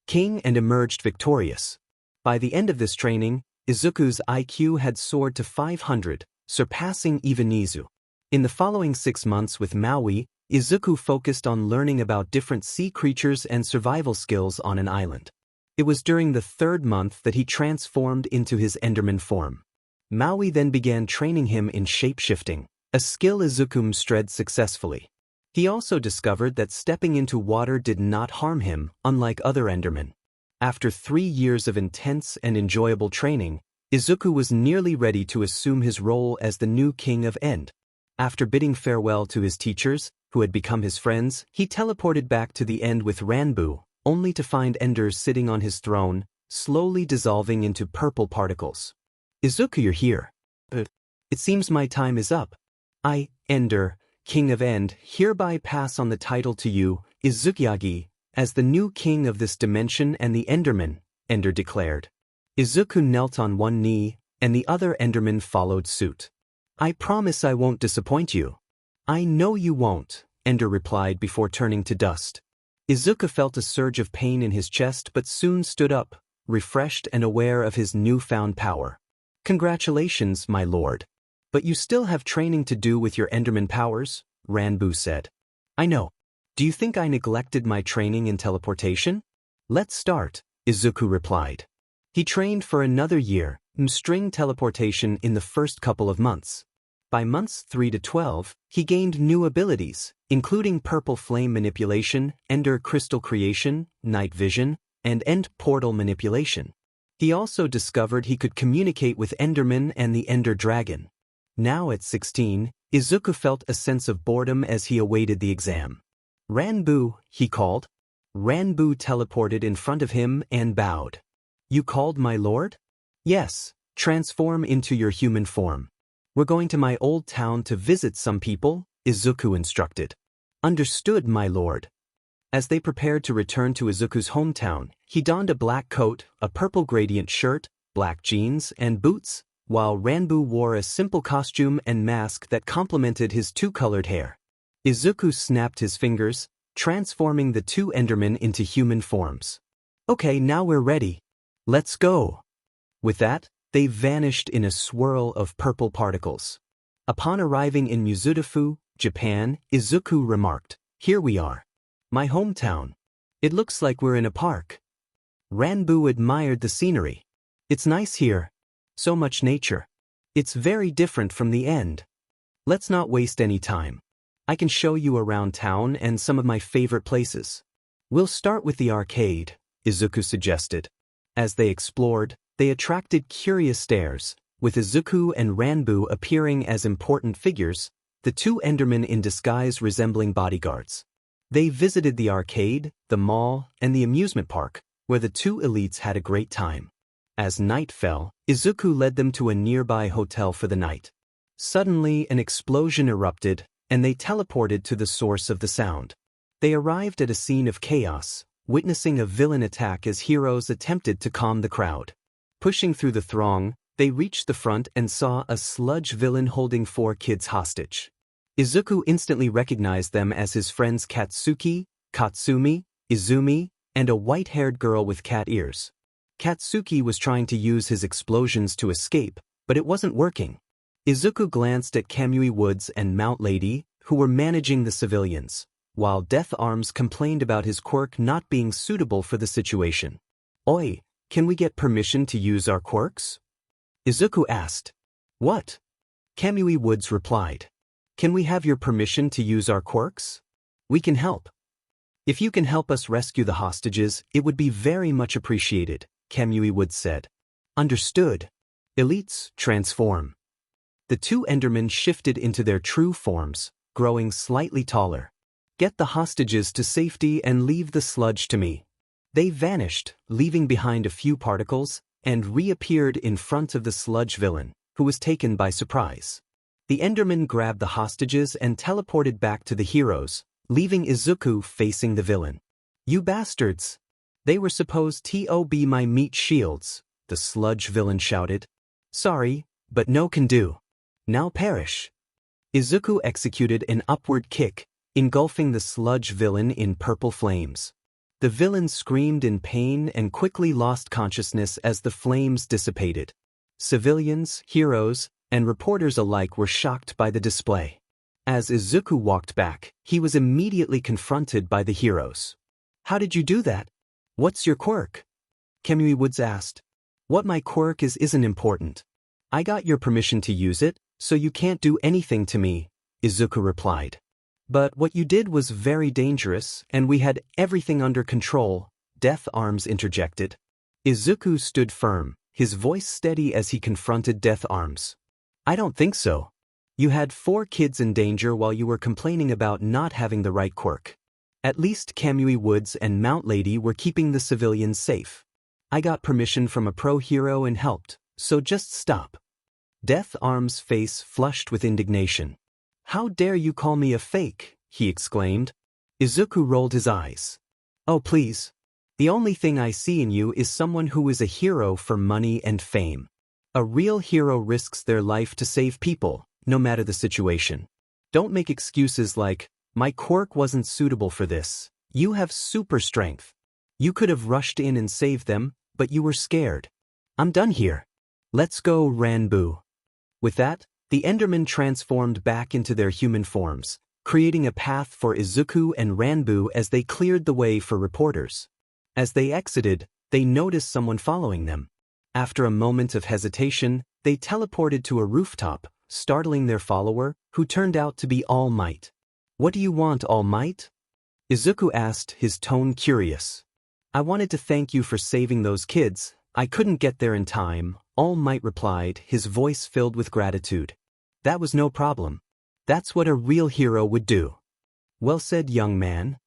king and emerged victorious. By the end of this training, Izuku's IQ had soared to 500, surpassing even Izu. In the following 6 months with Maui, Izuku focused on learning about different sea creatures and survival skills on an island. It was during the 3rd month that he transformed into his Enderman form. Maui then began training him in shape-shifting, a skill Izuku mastered successfully. He also discovered that stepping into water did not harm him, unlike other Endermen. After 3 years of intense and enjoyable training, Izuku was nearly ready to assume his role as the new king of End. After bidding farewell to his teachers, who had become his friends, he teleported back to the End with Ranbu, only to find Ender sitting on his throne, slowly dissolving into purple particles. Izuku, you're here. It seems my time is up. I, Ender, King of End, hereby pass on the title to you, Izuku Yagi, as the new king of this dimension and the Enderman, Ender declared. Izuku knelt on one knee, and the other Enderman followed suit. I promise I won't disappoint you. I know you won't, Ender replied before turning to dust. Izuku felt a surge of pain in his chest but soon stood up, refreshed and aware of his newfound power. Congratulations, my lord. But you still have training to do with your Enderman powers, Ranbu said. I know. Do you think I neglected my training in teleportation? Let's start, Izuku replied. He trained for another year, string teleportation in the first couple of months. By months 3 to 12, he gained new abilities, including purple flame manipulation, ender crystal creation, night vision, and end portal manipulation. He also discovered he could communicate with Enderman and the Ender Dragon. Now at 16, Izuku felt a sense of boredom as he awaited the exam. Ranbu, he called. Ranbu teleported in front of him and bowed. You called my lord? Yes, transform into your human form. We're going to my old town to visit some people, Izuku instructed. Understood, my lord. As they prepared to return to Izuku's hometown, he donned a black coat, a purple gradient shirt, black jeans, and boots, while Ranbu wore a simple costume and mask that complemented his two-colored hair. Izuku snapped his fingers, transforming the two Endermen into human forms. Okay, now we're ready. Let's go. With that, they vanished in a swirl of purple particles. Upon arriving in Mizudafu, Japan, Izuku remarked, Here we are. My hometown. It looks like we're in a park. Ranbu admired the scenery. It's nice here. So much nature. It's very different from the end. Let's not waste any time. I can show you around town and some of my favorite places. We'll start with the arcade, Izuku suggested. As they explored, they attracted curious stares, with Izuku and Ranbu appearing as important figures, the two Endermen in disguise resembling bodyguards. They visited the arcade, the mall, and the amusement park, where the two elites had a great time. As night fell, Izuku led them to a nearby hotel for the night. Suddenly, an explosion erupted, and they teleported to the source of the sound. They arrived at a scene of chaos, witnessing a villain attack as heroes attempted to calm the crowd. Pushing through the throng, they reached the front and saw a sludge villain holding 4 kids hostage. Izuku instantly recognized them as his friends Katsuki, Katsumi, Izumi, and a white-haired girl with cat ears. Katsuki was trying to use his explosions to escape, but it wasn't working. Izuku glanced at Kamui Woods and Mount Lady, who were managing the civilians, while Death Arms complained about his quirk not being suitable for the situation. Oi, can we get permission to use our quirks? Izuku asked. What? Kamui Woods replied. Can we have your permission to use our quirks? We can help. If you can help us rescue the hostages, it would be very much appreciated, Kamui Woods said. Understood. Elites, transform. The two Endermen shifted into their true forms, growing slightly taller. Get the hostages to safety and leave the sludge to me. They vanished, leaving behind a few particles, and reappeared in front of the sludge villain, who was taken by surprise. The Enderman grabbed the hostages and teleported back to the heroes, leaving Izuku facing the villain. You bastards! They were supposed to be my meat shields, the sludge villain shouted. Sorry, but no can do. Now perish. Izuku executed an upward kick, engulfing the sludge villain in purple flames. The villain screamed in pain and quickly lost consciousness as the flames dissipated. Civilians, heroes, and reporters alike were shocked by the display. As Izuku walked back, he was immediately confronted by the heroes. How did you do that? What's your quirk? Kamui Woods asked. What my quirk is isn't important. I got your permission to use it, so you can't do anything to me, Izuku replied. But what you did was very dangerous, and we had everything under control, Death Arms interjected. Izuku stood firm, his voice steady as he confronted Death Arms. I don't think so. You had 4 kids in danger while you were complaining about not having the right quirk. At least Kamui Woods and Mount Lady were keeping the civilians safe. I got permission from a pro hero and helped, so just stop. Death Arm's face flushed with indignation. How dare you call me a fake, he exclaimed. Izuku rolled his eyes. Oh please. The only thing I see in you is someone who is a hero for money and fame. A real hero risks their life to save people, no matter the situation. Don't make excuses like, my quirk wasn't suitable for this. You have super strength. You could have rushed in and saved them, but you were scared. I'm done here. Let's go, Ranbu. With that, the Endermen transformed back into their human forms, creating a path for Izuku and Ranbu as they cleared the way for reporters. As they exited, they noticed someone following them. After a moment of hesitation, they teleported to a rooftop, startling their follower, who turned out to be All Might. What do you want, All Might? Izuku asked, his tone curious. I wanted to thank you for saving those kids. I couldn't get there in time, All Might replied, his voice filled with gratitude. That was no problem. That's what a real hero would do. Well said, young man.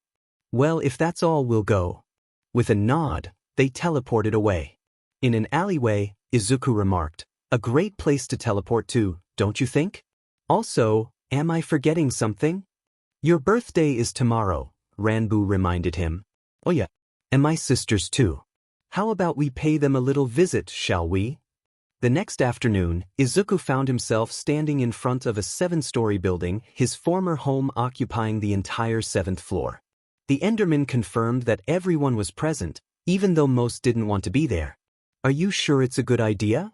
Well, if that's all, we'll go. With a nod, they teleported away. In an alleyway, Izuku remarked, a great place to teleport to, don't you think? Also, am I forgetting something? Your birthday is tomorrow, Ranbu reminded him. Oh yeah, and my sister's too. How about we pay them a little visit, shall we? The next afternoon, Izuku found himself standing in front of a 7-story building, his former home occupying the entire 7th floor. The Enderman confirmed that everyone was present, even though most didn't want to be there. Are you sure it's a good idea?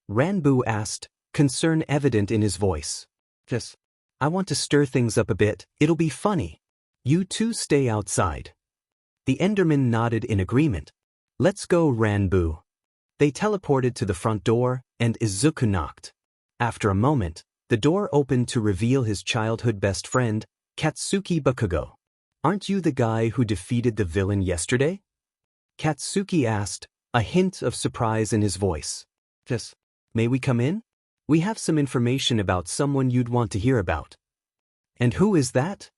Ranbu asked, concern evident in his voice. Yes. I want to stir things up a bit, it'll be funny. You two stay outside. The Enderman nodded in agreement. Let's go, Ranbu. They teleported to the front door, and Izuku knocked. After a moment, the door opened to reveal his childhood best friend, Katsuki Bakugo. Aren't you the guy who defeated the villain yesterday? Katsuki asked, a hint of surprise in his voice. Yes. May we come in? We have some information about someone you'd want to hear about. And who is that?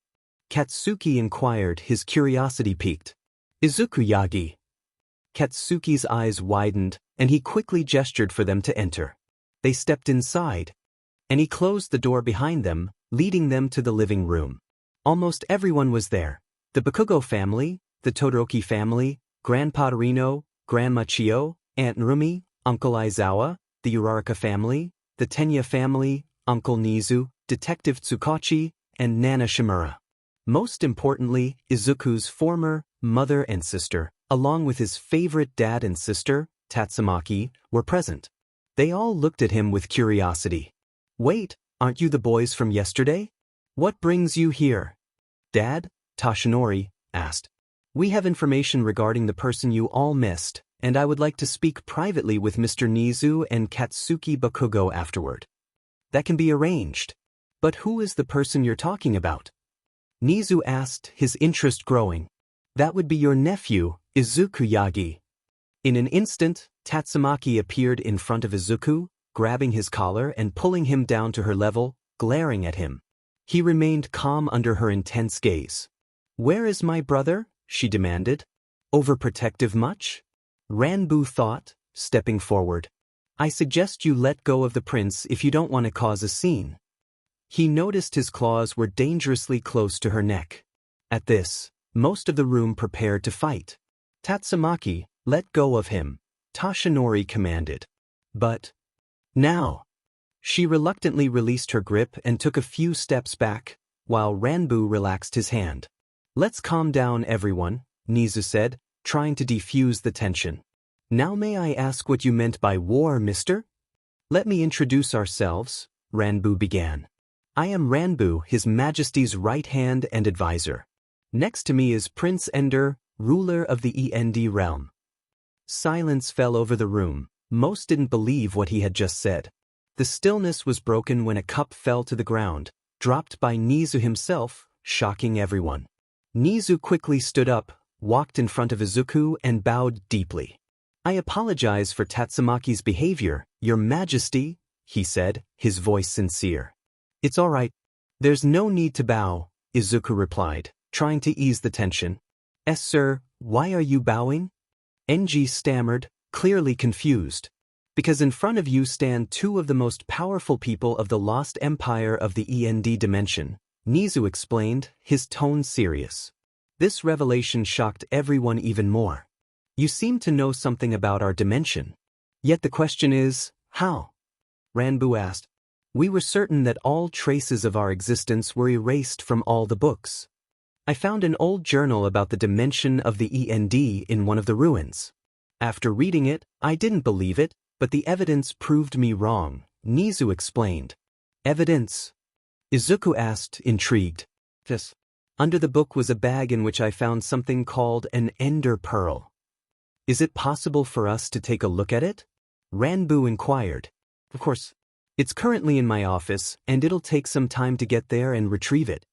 Katsuki inquired, his curiosity piqued. Izuku Yagi. Katsuki's eyes widened, and he quickly gestured for them to enter. They stepped inside, and he closed the door behind them, leading them to the living room. Almost everyone was there. The Bakugo family, the Todoroki family, Grandpa Rino, Grandma Chio, Aunt Rumi, Uncle Aizawa, the Uraraka family, the Tenya family, Uncle Nizu, Detective Tsukachi, and Nana Shimura. Most importantly, Izuku's former mother and sister, along with his favorite dad and sister, Tatsumaki, were present. They all looked at him with curiosity. Wait, aren't you the boys from yesterday? What brings you here? Dad, Toshinori asked. We have information regarding the person you all missed, and I would like to speak privately with Mr. Nizu and Katsuki Bakugo afterward. That can be arranged. But who is the person you're talking about? Nizu asked, his interest growing. That would be your nephew, Izuku Yagi. In an instant, Tatsumaki appeared in front of Izuku, grabbing his collar and pulling him down to her level, glaring at him. He remained calm under her intense gaze. Where is my brother? She demanded. Overprotective much? Ranbu thought, stepping forward. I suggest you let go of the prince if you don't want to cause a scene. He noticed his claws were dangerously close to her neck. At this, most of the room prepared to fight. Tatsumaki, let go of him, Toshinori commanded. But now. She reluctantly released her grip and took a few steps back, while Ranbu relaxed his hand. Let's calm down, everyone, Nizu said, trying to defuse the tension. Now may I ask what you meant by war, mister? Let me introduce ourselves, Ranbu began. I am Ranbu, His Majesty's right hand and advisor. Next to me is Prince Ender, ruler of the End realm. Silence fell over the room. Most didn't believe what he had just said. The stillness was broken when a cup fell to the ground, dropped by Nizu himself, shocking everyone. Nizu quickly stood up, walked in front of Izuku and bowed deeply. I apologize for Tatsumaki's behavior, Your Majesty, he said, his voice sincere. It's all right. There's no need to bow, Izuku replied, trying to ease the tension. Sir, why are you bowing? NG stammered, clearly confused. Because in front of you stand two of the most powerful people of the lost empire of the END dimension, Nizu explained, his tone serious. This revelation shocked everyone even more. You seem to know something about our dimension. Yet the question is, how? Ranbu asked. We were certain that all traces of our existence were erased from all the books. I found an old journal about the dimension of the END in one of the ruins. After reading it, I didn't believe it, but the evidence proved me wrong, Nizu explained. Evidence? Izuku asked, intrigued. Yes. Under the book was a bag in which I found something called an ender pearl. Is it possible for us to take a look at it? Ranbu inquired. Of course. It's currently in my office, and it'll take some time to get there and retrieve it.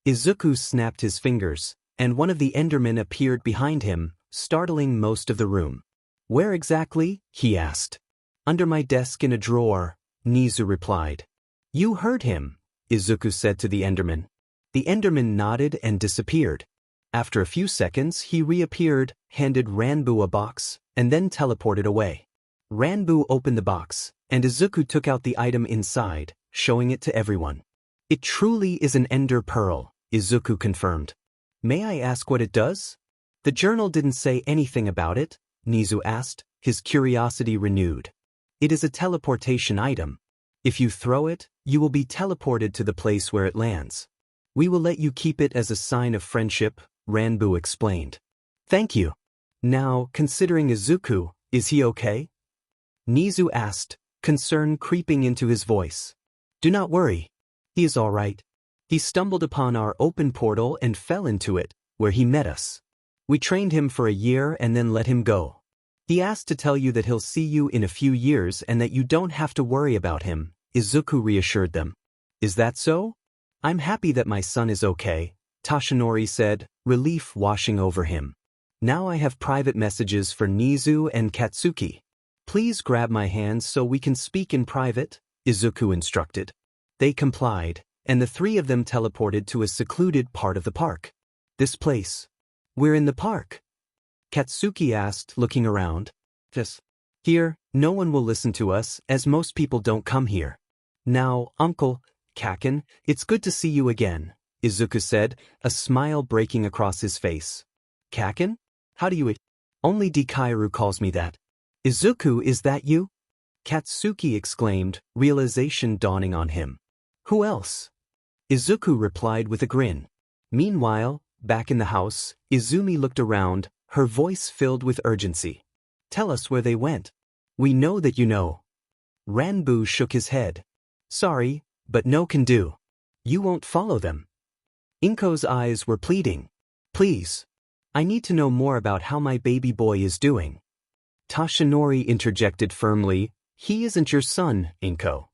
Izuku snapped his fingers, and one of the Endermen appeared behind him, startling most of the room. Where exactly? He asked. Under my desk in a drawer, Nizu replied. You heard him, Izuku said to the Enderman. The Enderman nodded and disappeared. After a few seconds, he reappeared, handed Ranbu a box, and then teleported away. Ranbu opened the box, and Izuku took out the item inside, showing it to everyone. It truly is an ender pearl, Izuku confirmed. May I ask what it does? The journal didn't say anything about it, Nizu asked, his curiosity renewed. It is a teleportation item. If you throw it, you will be teleported to the place where it lands. We will let you keep it as a sign of friendship, Ranbu explained. Thank you. Now, considering Izuku, is he okay? Nizu asked, concern creeping into his voice. Do not worry. He is all right. He stumbled upon our open portal and fell into it, where he met us. We trained him for a year and then let him go. He asked to tell you that he'll see you in a few years and that you don't have to worry about him, Izuku reassured them. Is that so? I'm happy that my son is okay, Toshinori said, relief washing over him. Now I have private messages for Nizu and Katsuki. Please grab my hands so we can speak in private, Izuku instructed. They complied, and the three of them teleported to a secluded part of the park. This place. We're in the park? Katsuki asked, looking around. Yes. Here, no one will listen to us, as most people don't come here. Now, Uncle Kaken, it's good to see you again, Izuku said, a smile breaking across his face. Kaken? How do you... Only Dikairu calls me that. Izuku, is that you? Katsuki exclaimed, realization dawning on him. Who else? Izuku replied with a grin. Meanwhile, back in the house, Izumi looked around, her voice filled with urgency. Tell us where they went. We know that you know. Ranbu shook his head. Sorry, but no can do. You won't follow them. Inko's eyes were pleading. Please. I need to know more about how my baby boy is doing. Toshinori interjected firmly, he isn't your son, Inko.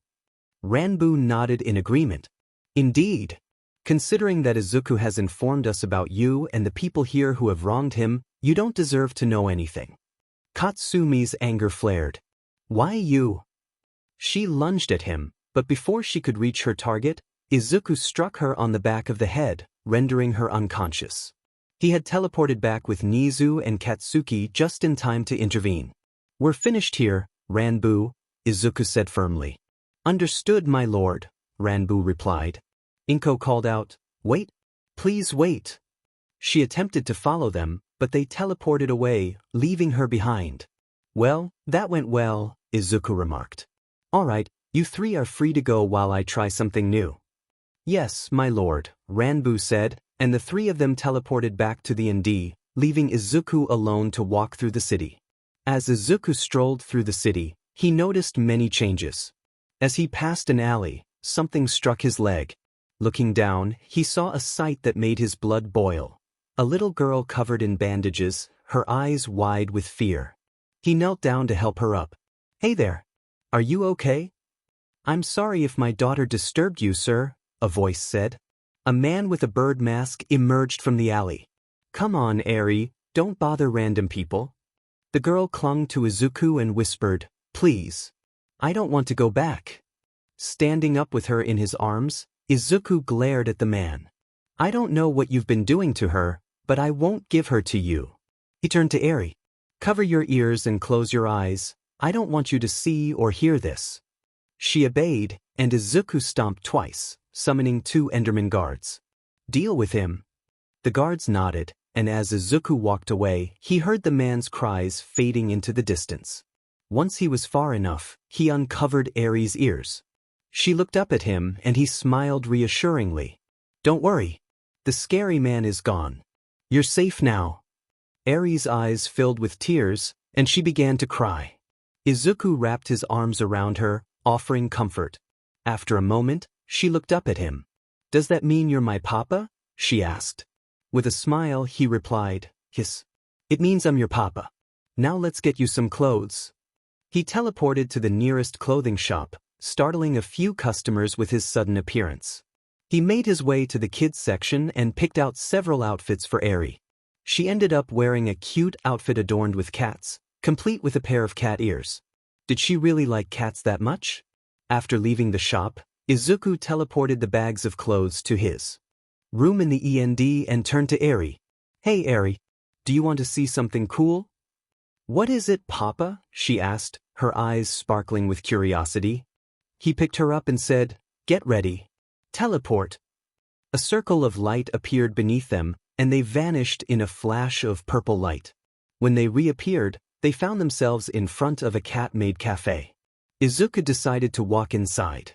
Ranbu nodded in agreement. Indeed. Considering that Izuku has informed us about you and the people here who have wronged him, you don't deserve to know anything. Katsumi's anger flared. Why you? She lunged at him, but before she could reach her target, Izuku struck her on the back of the head, rendering her unconscious. He had teleported back with Nizu and Katsuki just in time to intervene. We're finished here, Ranbu, Izuku said firmly. Understood, my lord, Ranbu replied. Inko called out, Wait, please wait. She attempted to follow them, but they teleported away, leaving her behind. Well, that went well, Izuku remarked. All right, you three are free to go while I try something new. Yes, my lord, Ranbu said, and the three of them teleported back to the ND, leaving Izuku alone to walk through the city. As Izuku strolled through the city, he noticed many changes. As he passed an alley, something struck his leg. Looking down, he saw a sight that made his blood boil. A little girl covered in bandages, her eyes wide with fear. He knelt down to help her up. Hey there. Are you okay? I'm sorry if my daughter disturbed you, sir, a voice said. A man with a bird mask emerged from the alley. Come on, Eri, don't bother random people. The girl clung to Izuku and whispered, Please. I don't want to go back. Standing up with her in his arms, Izuku glared at the man. I don't know what you've been doing to her, but I won't give her to you. He turned to Eri. Cover your ears and close your eyes, I don't want you to see or hear this. She obeyed, and Izuku stomped twice, summoning 2 Enderman guards. Deal with him. The guards nodded, and as Izuku walked away, he heard the man's cries fading into the distance. Once he was far enough, he uncovered Eri's ears. She looked up at him and he smiled reassuringly. Don't worry. The scary man is gone. You're safe now. Eri's eyes filled with tears, and she began to cry. Izuku wrapped his arms around her, offering comfort. After a moment, she looked up at him. Does that mean you're my papa? She asked. With a smile, he replied, Yes. It means I'm your papa. Now let's get you some clothes. He teleported to the nearest clothing shop, startling a few customers with his sudden appearance. He made his way to the kids section and picked out several outfits for Eri. She ended up wearing a cute outfit adorned with cats, complete with a pair of cat ears. Did she really like cats that much? After leaving the shop, Izuku teleported the bags of clothes to his room in the END and turned to Eri. Hey Eri, do you want to see something cool? What is it, Papa? She asked, her eyes sparkling with curiosity. He picked her up and said, Get ready. Teleport. A circle of light appeared beneath them, and they vanished in a flash of purple light. When they reappeared, they found themselves in front of a cat-made cafe. Izuku decided to walk inside.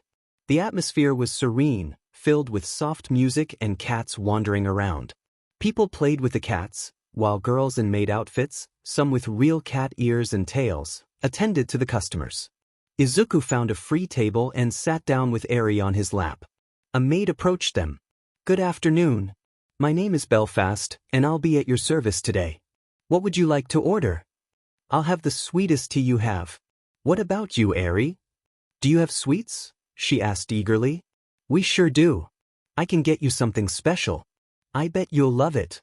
The atmosphere was serene, filled with soft music and cats wandering around. People played with the cats, while girls in maid outfits, some with real cat ears and tails, attended to the customers. Izuku found a free table and sat down with Eri on his lap. A maid approached them. Good afternoon. My name is Belfast, and I'll be at your service today. What would you like to order? I'll have the sweetest tea you have. What about you, Eri? Do you have sweets? She asked eagerly. We sure do. I can get you something special. I bet you'll love it.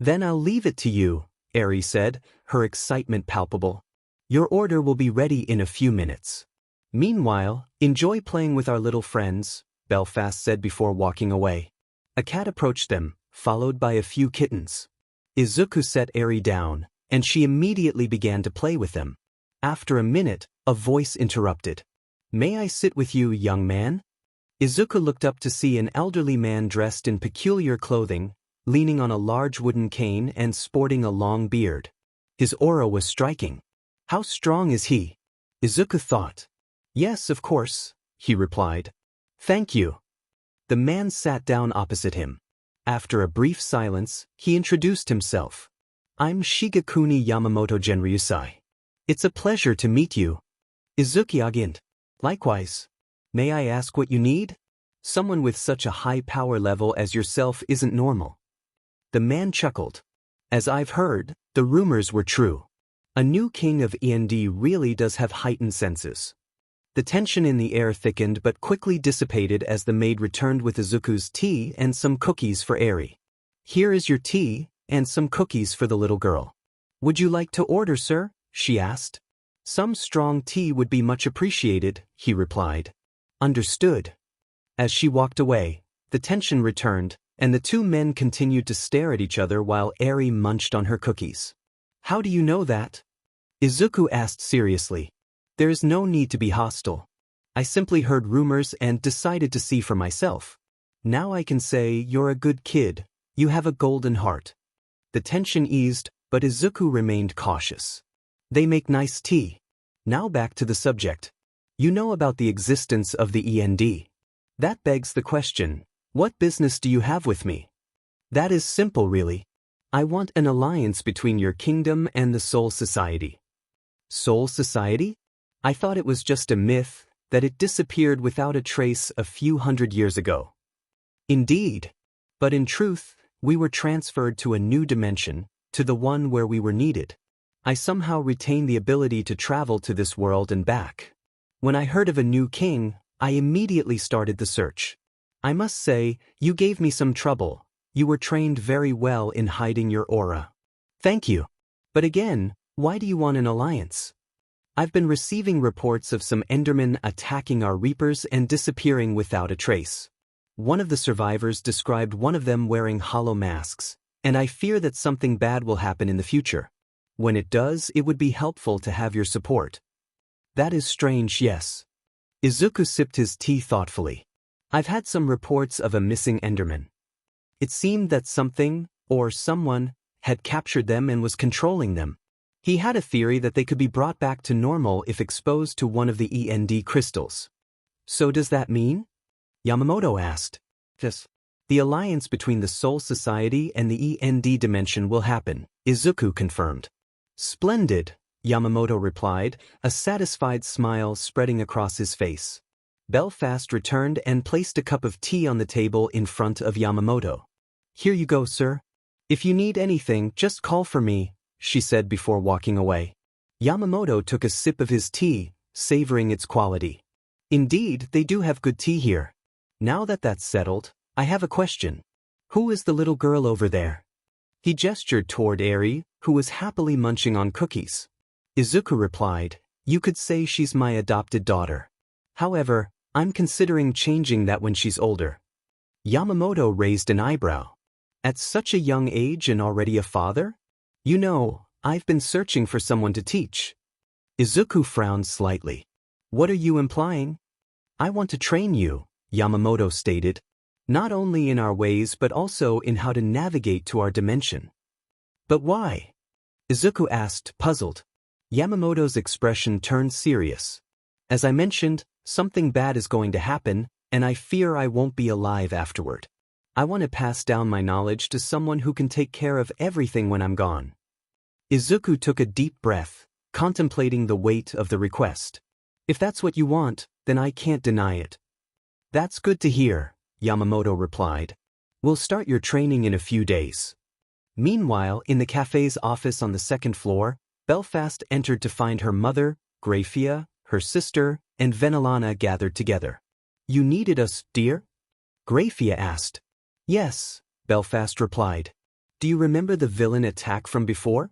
Then I'll leave it to you, Eri said, her excitement palpable. Your order will be ready in a few minutes. Meanwhile, enjoy playing with our little friends, Belfast said before walking away. A cat approached them, followed by a few kittens. Izuku set Eri down, and she immediately began to play with them. After a minute, a voice interrupted. May I sit with you, young man? Izuku looked up to see an elderly man dressed in peculiar clothing, leaning on a large wooden cane and sporting a long beard. His aura was striking. How strong is he? Izuku thought. Yes, of course, he replied. Thank you. The man sat down opposite him. After a brief silence, he introduced himself. I'm Shigekuni Yamamoto Genryusai. It's a pleasure to meet you. Izuku Yagi. Likewise. May I ask what you need? Someone with such a high power level as yourself isn't normal. The man chuckled. As I've heard, the rumors were true. A new king of END really does have heightened senses. The tension in the air thickened but quickly dissipated as the maid returned with Izuku's tea and some cookies for Eri. Here is your tea, and some cookies for the little girl. Would you like to order, sir? She asked. Some strong tea would be much appreciated, he replied. Understood. As she walked away, the tension returned, and the 2 men continued to stare at each other while Eri munched on her cookies. How do you know that? Izuku asked seriously. There is no need to be hostile. I simply heard rumors and decided to see for myself. Now I can say you're a good kid, you have a golden heart. The tension eased, but Izuku remained cautious. They make nice tea. Now back to the subject. You know about the existence of the END. That begs the question, what business do you have with me? That is simple, really. I want an alliance between your kingdom and the Soul Society. Soul Society? I thought it was just a myth, that it disappeared without a trace a few hundred years ago. Indeed. But in truth, we were transferred to a new dimension, to the one where we were needed. I somehow retained the ability to travel to this world and back. When I heard of a new king, I immediately started the search. I must say, you gave me some trouble. You were trained very well in hiding your aura. Thank you. But again, why do you want an alliance? I've been receiving reports of some Endermen attacking our Reapers and disappearing without a trace. One of the survivors described one of them wearing hollow masks, and I fear that something bad will happen in the future. When it does, it would be helpful to have your support. That is strange, yes. Izuku sipped his tea thoughtfully. I've had some reports of a missing Enderman. It seemed that something, or someone, had captured them and was controlling them. He had a theory that they could be brought back to normal if exposed to one of the END crystals. So does that mean? Yamamoto asked. Yes. The alliance between the Soul Society and the END dimension will happen, Izuku confirmed. Splendid, Yamamoto replied, a satisfied smile spreading across his face. Belfast returned and placed a cup of tea on the table in front of Yamamoto. Here you go, sir. If you need anything, just call for me, she said before walking away. Yamamoto took a sip of his tea, savoring its quality. Indeed, they do have good tea here. Now that that's settled, I have a question. Who is the little girl over there? He gestured toward Eri, who was happily munching on cookies. Izuku replied, You could say she's my adopted daughter. However, I'm considering changing that when she's older. Yamamoto raised an eyebrow. At such a young age and already a father? You know, I've been searching for someone to teach. Izuku frowned slightly. What are you implying? I want to train you, Yamamoto stated. Not only in our ways but also in how to navigate to our dimension. But why? Izuku asked, puzzled. Yamamoto's expression turned serious. As I mentioned, something bad is going to happen, and I fear I won't be alive afterward. I want to pass down my knowledge to someone who can take care of everything when I'm gone. Izuku took a deep breath, contemplating the weight of the request. If that's what you want, then I can't deny it. That's good to hear, Yamamoto replied. We'll start your training in a few days. Meanwhile, in the cafe's office on the second floor, Belfast entered to find her mother, Graphia, her sister, and Venelana gathered together. You needed us, dear? Graphia asked. Yes, Belfast replied. Do you remember the villain attack from before?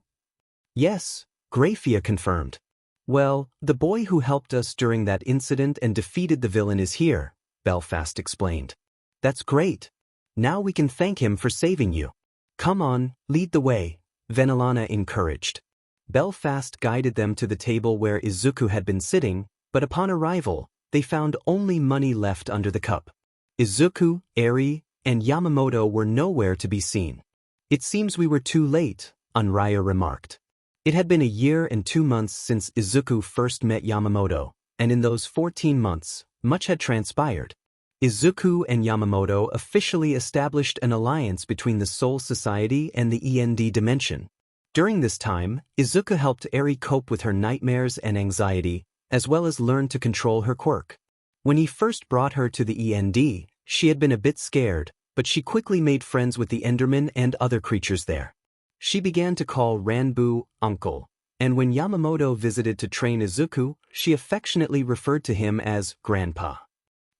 Yes, Graphia confirmed. Well, the boy who helped us during that incident and defeated the villain is here, Belfast explained. That's great. Now we can thank him for saving you. Come on, lead the way, Venelana encouraged. Belfast guided them to the table where Izuku had been sitting, but upon arrival, they found only money left under the cup. Izuku, Eri, and Yamamoto were nowhere to be seen. It seems we were too late, Unraya remarked. It had been a year and 2 months since Izuku first met Yamamoto, and in those 14 months, much had transpired. Izuku and Yamamoto officially established an alliance between the Soul Society and the END dimension. During this time, Izuku helped Eri cope with her nightmares and anxiety, as well as learn to control her quirk. When he first brought her to the END, she had been a bit scared, but she quickly made friends with the Enderman and other creatures there. She began to call Ranbu uncle, and when Yamamoto visited to train Izuku, she affectionately referred to him as Grandpa.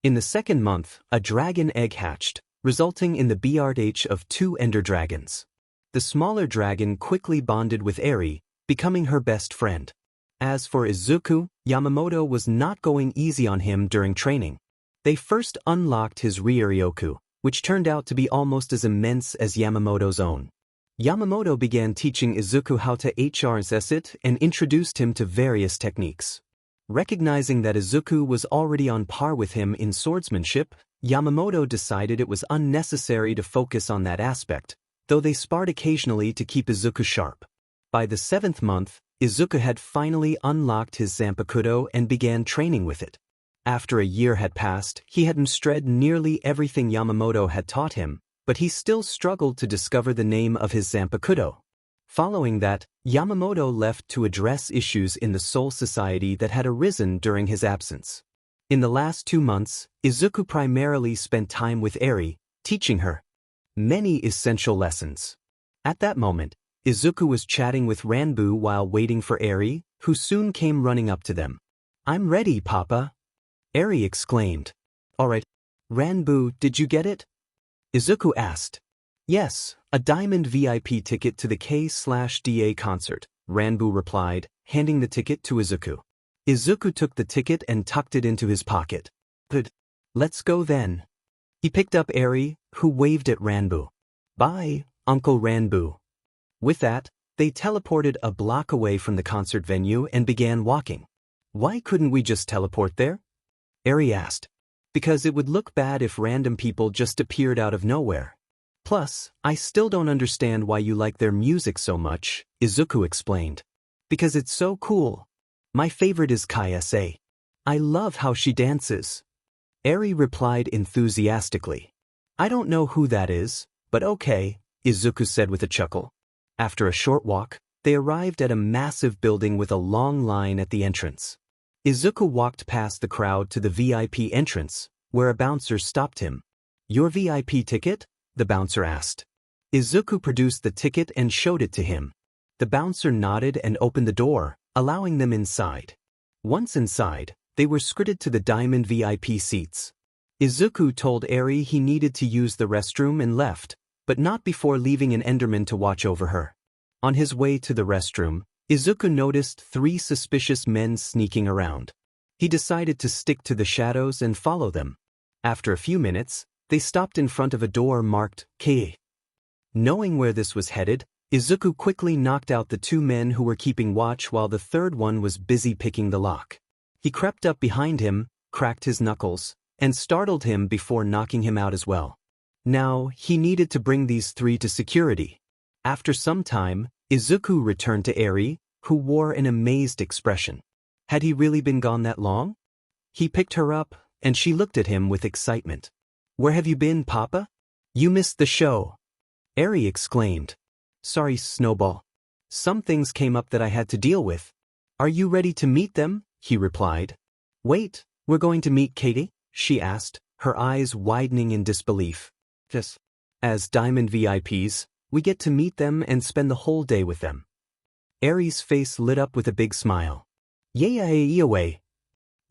In the second month, a dragon egg hatched, resulting in the birth of 2 ender dragons. The smaller dragon quickly bonded with Eri, becoming her best friend. As for Izuku, Yamamoto was not going easy on him during training. They first unlocked his Ryoryoku, which turned out to be almost as immense as Yamamoto's own. Yamamoto began teaching Izuku how to HRSS it and introduced him to various techniques. Recognizing that Izuku was already on par with him in swordsmanship, Yamamoto decided it was unnecessary to focus on that aspect, though they sparred occasionally to keep Izuku sharp. By the 7th month, Izuku had finally unlocked his Zanpakuto and began training with it. After a year had passed, he had mastered nearly everything Yamamoto had taught him, but he still struggled to discover the name of his Zanpakuto. Following that, Yamamoto left to address issues in the Soul Society that had arisen during his absence. In the last 2 months, Izuku primarily spent time with Eri, teaching her many essential lessons. At that moment, Izuku was chatting with Ranbu while waiting for Eri, who soon came running up to them. I'm ready, Papa, Eri exclaimed. All right, Ranbu, did you get it? Izuku asked. Yes, a diamond VIP ticket to the K/DA concert, Ranbu replied, handing the ticket to Izuku. Izuku took the ticket and tucked it into his pocket. Good. Let's go then. He picked up Eri, who waved at Ranbu. Bye, Uncle Ranbu. With that, They teleported a block away from the concert venue and began walking. Why couldn't we just teleport there? Eri asked. Because it would look bad if random people just appeared out of nowhere. Plus, I still don't understand why you like their music so much, Izuku explained. Because it's so cool. My favorite is Kaisa. I love how she dances. Eri replied enthusiastically. I don't know who that is, but okay, Izuku said with a chuckle. After a short walk, they arrived at a massive building with a long line at the entrance. Izuku walked past the crowd to the VIP entrance, where a bouncer stopped him. Your VIP ticket? The bouncer asked. Izuku produced the ticket and showed it to him. The bouncer nodded and opened the door, allowing them inside. Once inside, they were escorted to the diamond VIP seats. Izuku told Eri he needed to use the restroom and left, but not before leaving an Enderman to watch over her. On his way to the restroom, Izuku noticed 3 suspicious men sneaking around. He decided to stick to the shadows and follow them. After a few minutes, they stopped in front of a door marked K. Knowing where this was headed, Izuku quickly knocked out the 2 men who were keeping watch while the third one was busy picking the lock. He crept up behind him, cracked his knuckles, and startled him before knocking him out as well. Now, he needed to bring these 3 to security. After some time, Izuku returned to Eri, who wore an amazed expression. Had he really been gone that long? He picked her up, and she looked at him with excitement. Where have you been, Papa? You missed the show. Eri exclaimed. Sorry, Snowball. Some things came up that I had to deal with. Are you ready to meet them? He replied. Wait, we're going to meet Katie? She asked, her eyes widening in disbelief. Yes. As Diamond VIPs, we get to meet them and spend the whole day with them. Eri's face lit up with a big smile. Yay.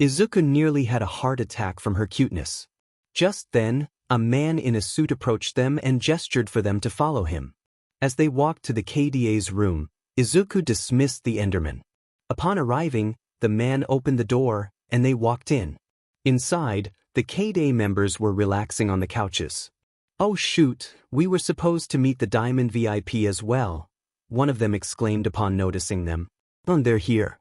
Izuku nearly had a heart attack from her cuteness. Just then, a man in a suit approached them and gestured for them to follow him. As they walked to the KDA's room, Izuku dismissed the Enderman. Upon arriving, the man opened the door, and they walked in. Inside, the KDA members were relaxing on the couches. Oh shoot, we were supposed to meet the Diamond VIP as well, one of them exclaimed upon noticing them. Oh, they're here.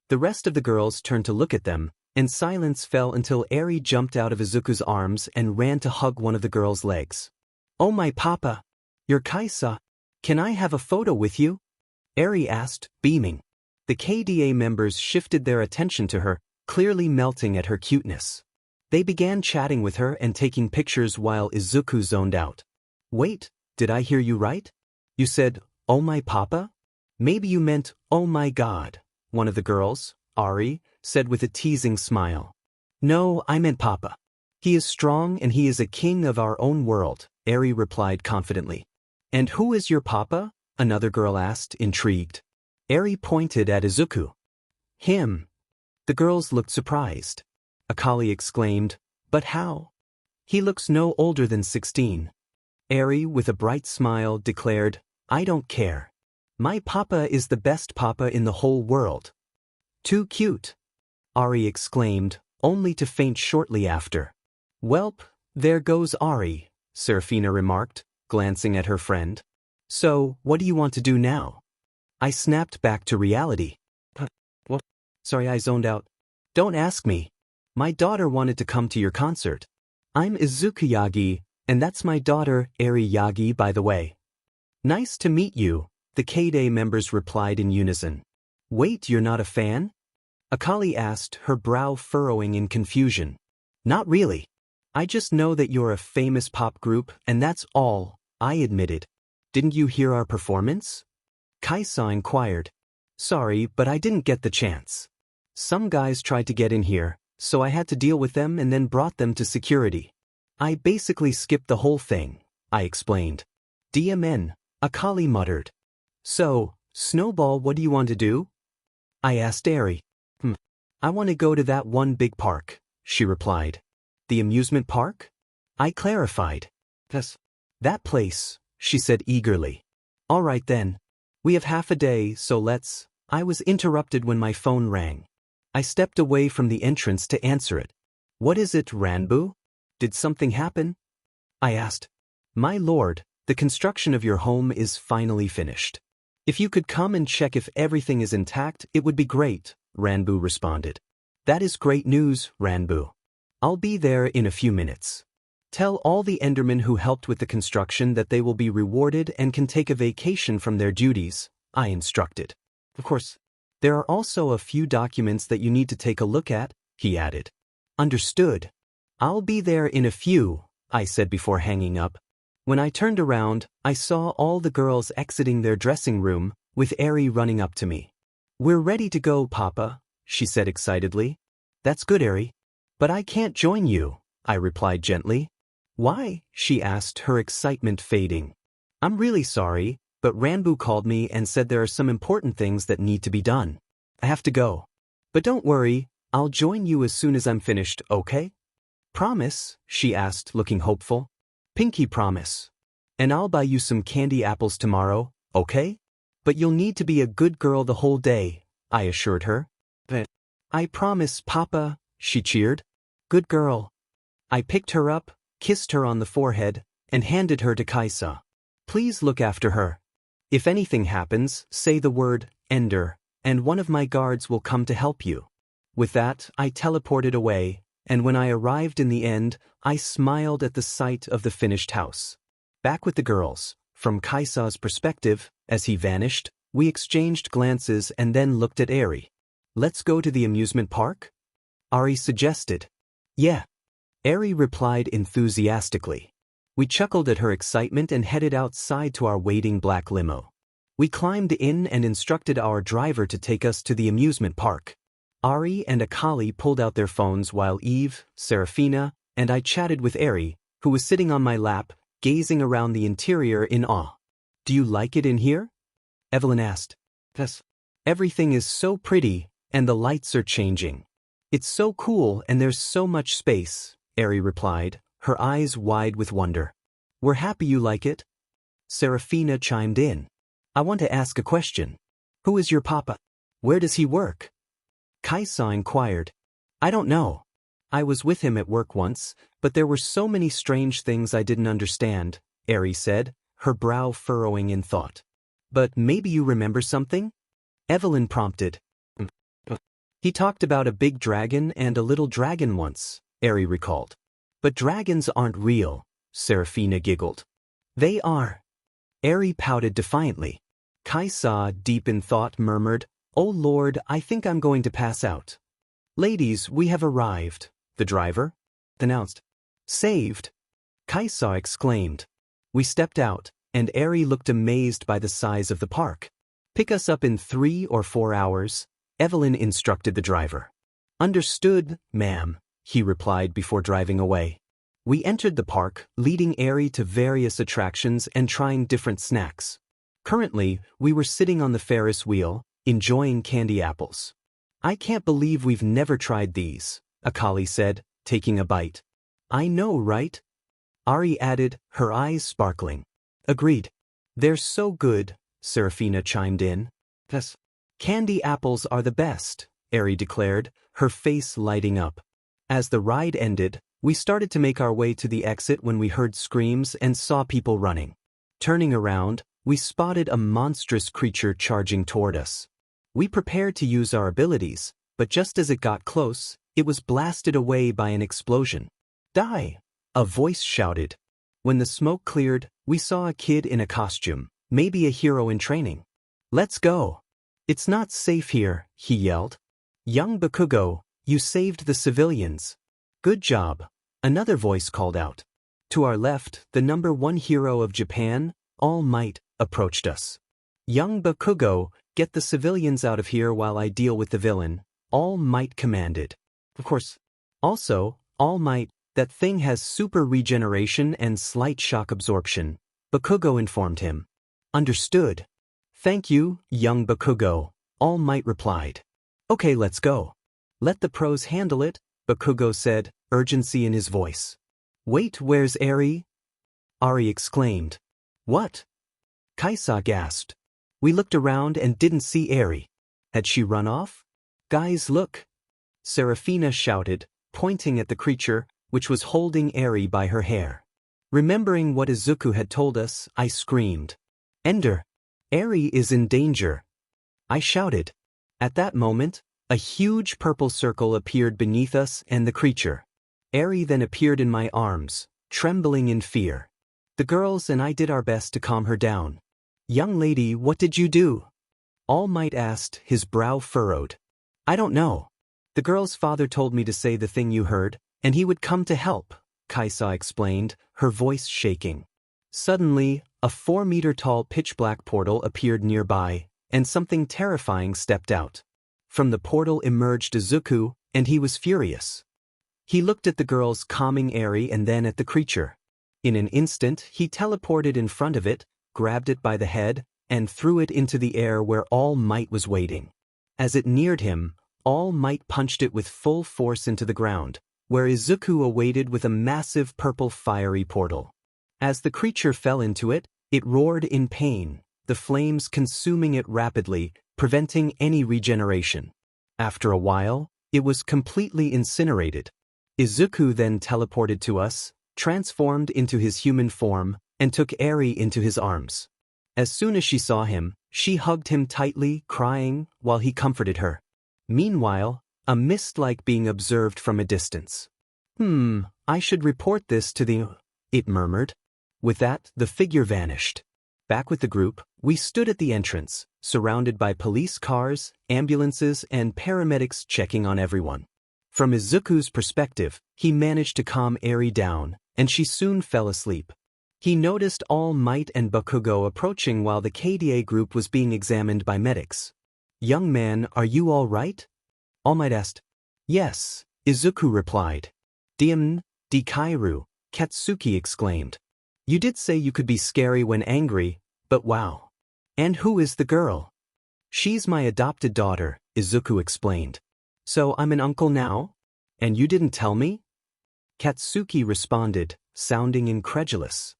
The rest of the girls turned to look at them, and silence fell until Eri jumped out of Izuku's arms and ran to hug one of the girls' legs. Oh my Papa! You're Kaisa. Can I have a photo with you? Eri asked, beaming. The KDA members shifted their attention to her, clearly melting at her cuteness. They began chatting with her and taking pictures while Izuku zoned out. Wait, did I hear you right? You said, oh my Papa? Maybe you meant, oh my God, one of the girls, Ari, said with a teasing smile. No, I meant Papa. He is strong and he is a king of our own world, Eri replied confidently. And who is your Papa? Another girl asked, intrigued. Eri pointed at Izuku. Him. The girls looked surprised. Akali exclaimed, but how? He looks no older than 16. Eri, with a bright smile, declared, I don't care. My Papa is the best Papa in the whole world. Too cute. Ari exclaimed, only to faint shortly after. Welp, there goes Ari, Serafina remarked, glancing at her friend. So, what do you want to do now? I snapped back to reality. What? Sorry, I zoned out. Don't ask me. My daughter wanted to come to your concert. I'm Izuku Yagi, and that's my daughter, Eri Yagi, by the way. Nice to meet you, the KDA members replied in unison. Wait, you're not a fan? Akali asked, her brow furrowing in confusion. Not really. I just know that you're a famous pop group, and that's all, I admitted. Didn't you hear our performance? Kaisa inquired. Sorry, but I didn't get the chance. Some guys tried to get in here, so I had to deal with them and then brought them to security. I basically skipped the whole thing, I explained. DMN, Akali muttered. So, Snowball, what do you want to do? I asked Eri. I want to go to that one big park, she replied. The amusement park? I clarified. Yes. That place, she said eagerly. All right then. We have half a day, so let's. I was interrupted when my phone rang. I stepped away from the entrance to answer it. What is it, Ranbu? Did something happen? I asked. My lord, the construction of your home is finally finished. If you could come and check if everything is intact, it would be great, Ranbu responded. That is great news, Ranbu. I'll be there in a few minutes. Tell all the Endermen who helped with the construction that they will be rewarded and can take a vacation from their duties, I instructed. Of course, there are also a few documents that you need to take a look at, he added. Understood. I'll be there in a few, I said before hanging up. When I turned around, I saw all the girls exiting their dressing room, with Eri running up to me. We're ready to go, Papa, she said excitedly. That's good, Eri. But I can't join you, I replied gently. Why? She asked, her excitement fading. I'm really sorry, but Ranbu called me and said there are some important things that need to be done. I have to go. But don't worry, I'll join you as soon as I'm finished, okay? Promise? She asked, looking hopeful. Pinky promise. And I'll buy you some candy apples tomorrow, okay? But you'll need to be a good girl the whole day, I assured her. But I promise, Papa, she cheered. Good girl. I picked her up, kissed her on the forehead, and handed her to Kaisa. Please look after her. If anything happens, say the word, Ender, and one of my guards will come to help you. With that, I teleported away, and when I arrived in the end, I smiled at the sight of the finished house. Back with the girls, from Kaisa's perspective, as he vanished, we exchanged glances and then looked at Eri. Let's go to the amusement park? Ari suggested. Yeah. Eri replied enthusiastically. We chuckled at her excitement and headed outside to our waiting black limo. We climbed in and instructed our driver to take us to the amusement park. Ari and Akali pulled out their phones while Eve, Serafina, and I chatted with Eri, who was sitting on my lap, gazing around the interior in awe. Do you like it in here? Evelyn asked. Yes. Everything is so pretty, and the lights are changing. It's so cool and there's so much space, Eri replied, her eyes wide with wonder. We're happy you like it. Serafina chimed in. I want to ask a question. Who is your papa? Where does he work? Kaisa inquired. I don't know. I was with him at work once, but there were so many strange things I didn't understand, Eri said, her brow furrowing in thought. But maybe you remember something? Evelyn prompted. He talked about a big dragon and a little dragon once, Eri recalled. But dragons aren't real, Serafina giggled. They are. Eri pouted defiantly. Kaisa, deep in thought, murmured, Oh Lord, I think I'm going to pass out. Ladies, we have arrived, the driver announced. Saved? Kaisa exclaimed. We stepped out, and Eri looked amazed by the size of the park. Pick us up in 3 or 4 hours, Evelyn instructed the driver. Understood, ma'am, he replied before driving away. We entered the park, leading Eri to various attractions and trying different snacks. Currently, we were sitting on the Ferris wheel, enjoying candy apples. I can't believe we've never tried these, Akali said, taking a bite. I know, right? Ari added, her eyes sparkling. Agreed. They're so good, Serafina chimed in. Yes. Candy apples are the best, Eri declared, her face lighting up. As the ride ended, we started to make our way to the exit when we heard screams and saw people running. Turning around, we spotted a monstrous creature charging toward us. We prepared to use our abilities, but just as it got close, it was blasted away by an explosion. Die! A voice shouted. When the smoke cleared, we saw a kid in a costume, maybe a hero in training. Let's go! It's not safe here, he yelled. Young Bakugo, you saved the civilians. Good job, another voice called out. To our left, the #1 hero of Japan, All Might, approached us. Young Bakugo, get the civilians out of here while I deal with the villain, All Might commanded. Of course. Also, All Might, that thing has super regeneration and slight shock absorption, Bakugo informed him. Understood. Thank you, young Bakugo, All Might replied. Okay, let's go. Let the pros handle it, Bakugo said, urgency in his voice. Wait, where's Eri? Ari exclaimed. What? Kaisa gasped. We looked around and didn't see Eri. Had she run off? Guys, look. Serafina shouted, pointing at the creature, which was holding Eri by her hair. Remembering what Izuku had told us, I screamed. Ender! Eri is in danger, I shouted. At that moment, a huge purple circle appeared beneath us and the creature. Eri then appeared in my arms, trembling in fear. The girls and I did our best to calm her down. Young lady, what did you do? All Might asked, his brow furrowed. I don't know. The girl's father told me to say the thing you heard, and he would come to help, Kaisa explained, her voice shaking. Suddenly, a 4-meter-tall pitch-black portal appeared nearby, and something terrifying stepped out. From the portal emerged Izuku, and he was furious. He looked at the girls calming Eri and then at the creature. In an instant, he teleported in front of it, grabbed it by the head, and threw it into the air where All Might was waiting. As it neared him, All Might punched it with full force into the ground, where Izuku awaited with a massive purple fiery portal. As the creature fell into it, it roared in pain, the flames consuming it rapidly, preventing any regeneration. After a while, it was completely incinerated. Izuku then teleported to us, transformed into his human form, and took Eri into his arms. As soon as she saw him, she hugged him tightly, crying, while he comforted her. Meanwhile, a mist-like being observed from a distance. I should report this to the... it murmured. With that, the figure vanished. Back with the group, we stood at the entrance, surrounded by police cars, ambulances, and paramedics checking on everyone. From Izuku's perspective, he managed to calm Eri down, and she soon fell asleep. He noticed All Might and Bakugo approaching while the KDA group was being examined by medics. Young man, are you all right? All Might asked. Yes, Izuku replied. Dikairu, Katsuki exclaimed. You did say you could be scary when angry, but wow. And who is the girl? She's my adopted daughter, Izuku explained. So I'm an uncle now? And you didn't tell me? Katsuki responded, sounding incredulous.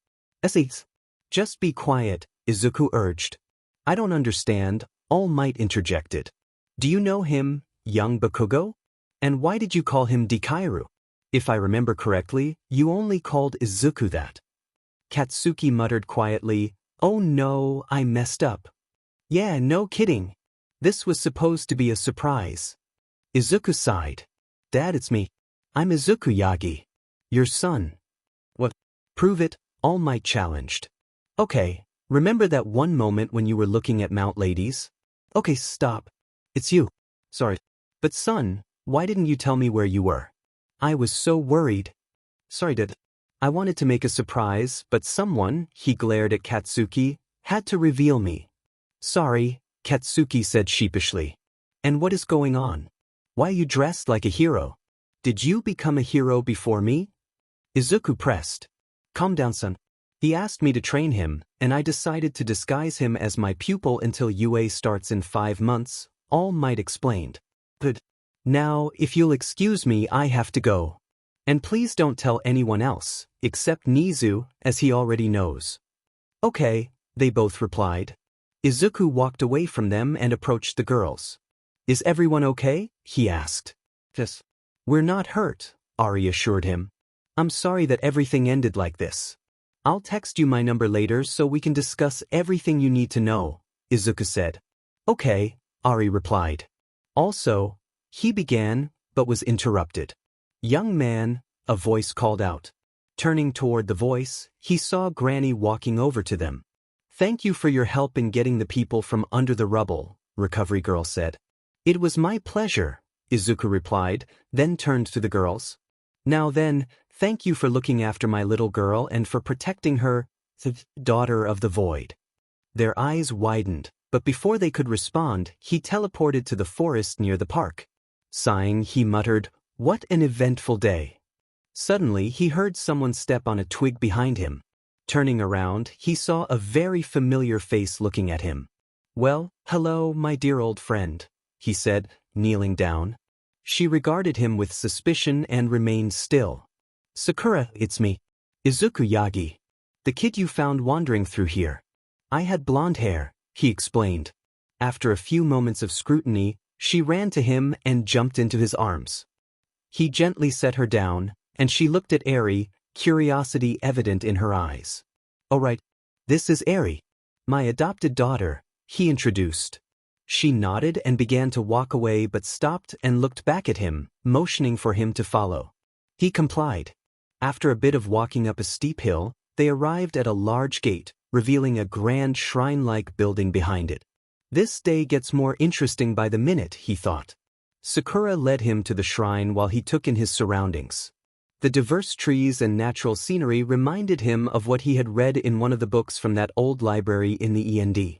Just be quiet, Izuku urged. I don't understand, All Might interjected. Do you know him, young Bakugo? And why did you call him Dikairu? If I remember correctly, you only called Izuku that. Katsuki muttered quietly, oh no, I messed up. Yeah, no kidding. This was supposed to be a surprise. Izuku sighed. Dad, it's me. I'm Izuku Yagi. Your son. What? Prove it, All Might challenged. Okay, remember that one moment when you were looking at Mount Ladies? Okay, stop. It's you. Sorry. But son, why didn't you tell me where you were? I was so worried. Sorry, Dad. I wanted to make a surprise, but someone, he glared at Katsuki, had to reveal me. Sorry, Katsuki said sheepishly. And what is going on? Why are you dressed like a hero? Did you become a hero before me? Izuku pressed. Calm down, son. He asked me to train him, and I decided to disguise him as my pupil until UA starts in 5 months, All Might explained. Good. Now, if you'll excuse me, I have to go. And please don't tell anyone else, except Nizu, as he already knows. Okay, they both replied. Izuku walked away from them and approached the girls. Is everyone okay? He asked. Yes. We're not hurt, Ari assured him. I'm sorry that everything ended like this. I'll text you my number later so we can discuss everything you need to know, Izuku said. Okay, Ari replied. Also, he began, but was interrupted. Young man, a voice called out. Turning toward the voice, he saw Granny walking over to them. Thank you for your help in getting the people from under the rubble, Recovery Girl said. It was my pleasure, Izuku replied, then turned to the girls. Now then, thank you for looking after my little girl and for protecting her, the daughter of the void. Their eyes widened, but before they could respond, he teleported to the forest near the park. Sighing, he muttered, what an eventful day. Suddenly, he heard someone step on a twig behind him. Turning around, he saw a very familiar face looking at him. Well, hello, my dear old friend, he said, kneeling down. She regarded him with suspicion and remained still. Sakura, it's me. Izuku Yagi. The kid you found wandering through here. I had blonde hair, he explained. After a few moments of scrutiny, she ran to him and jumped into his arms. He gently set her down, and she looked at Eri, curiosity evident in her eyes. All right, this is Eri, my adopted daughter, he introduced. She nodded and began to walk away but stopped and looked back at him, motioning for him to follow. He complied. After a bit of walking up a steep hill, they arrived at a large gate, revealing a grand shrine-like building behind it. This day gets more interesting by the minute, he thought. Sakura led him to the shrine while he took in his surroundings. The diverse trees and natural scenery reminded him of what he had read in one of the books from that old library in the END.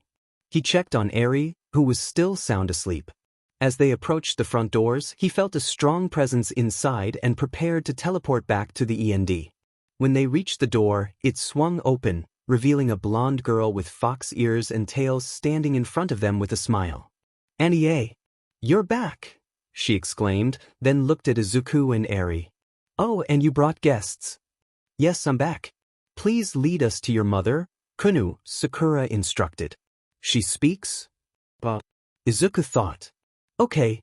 He checked on Eri, who was still sound asleep. As they approached the front doors, he felt a strong presence inside and prepared to teleport back to the END. When they reached the door, it swung open, revealing a blonde girl with fox ears and tails standing in front of them with a smile. "Annie, you're back," she exclaimed, then looked at Izuku and Eri. "Oh, and you brought guests." "Yes, I'm back. Please lead us to your mother, Kunu," Sakura instructed. "She speaks?" Izuku thought. "Okay."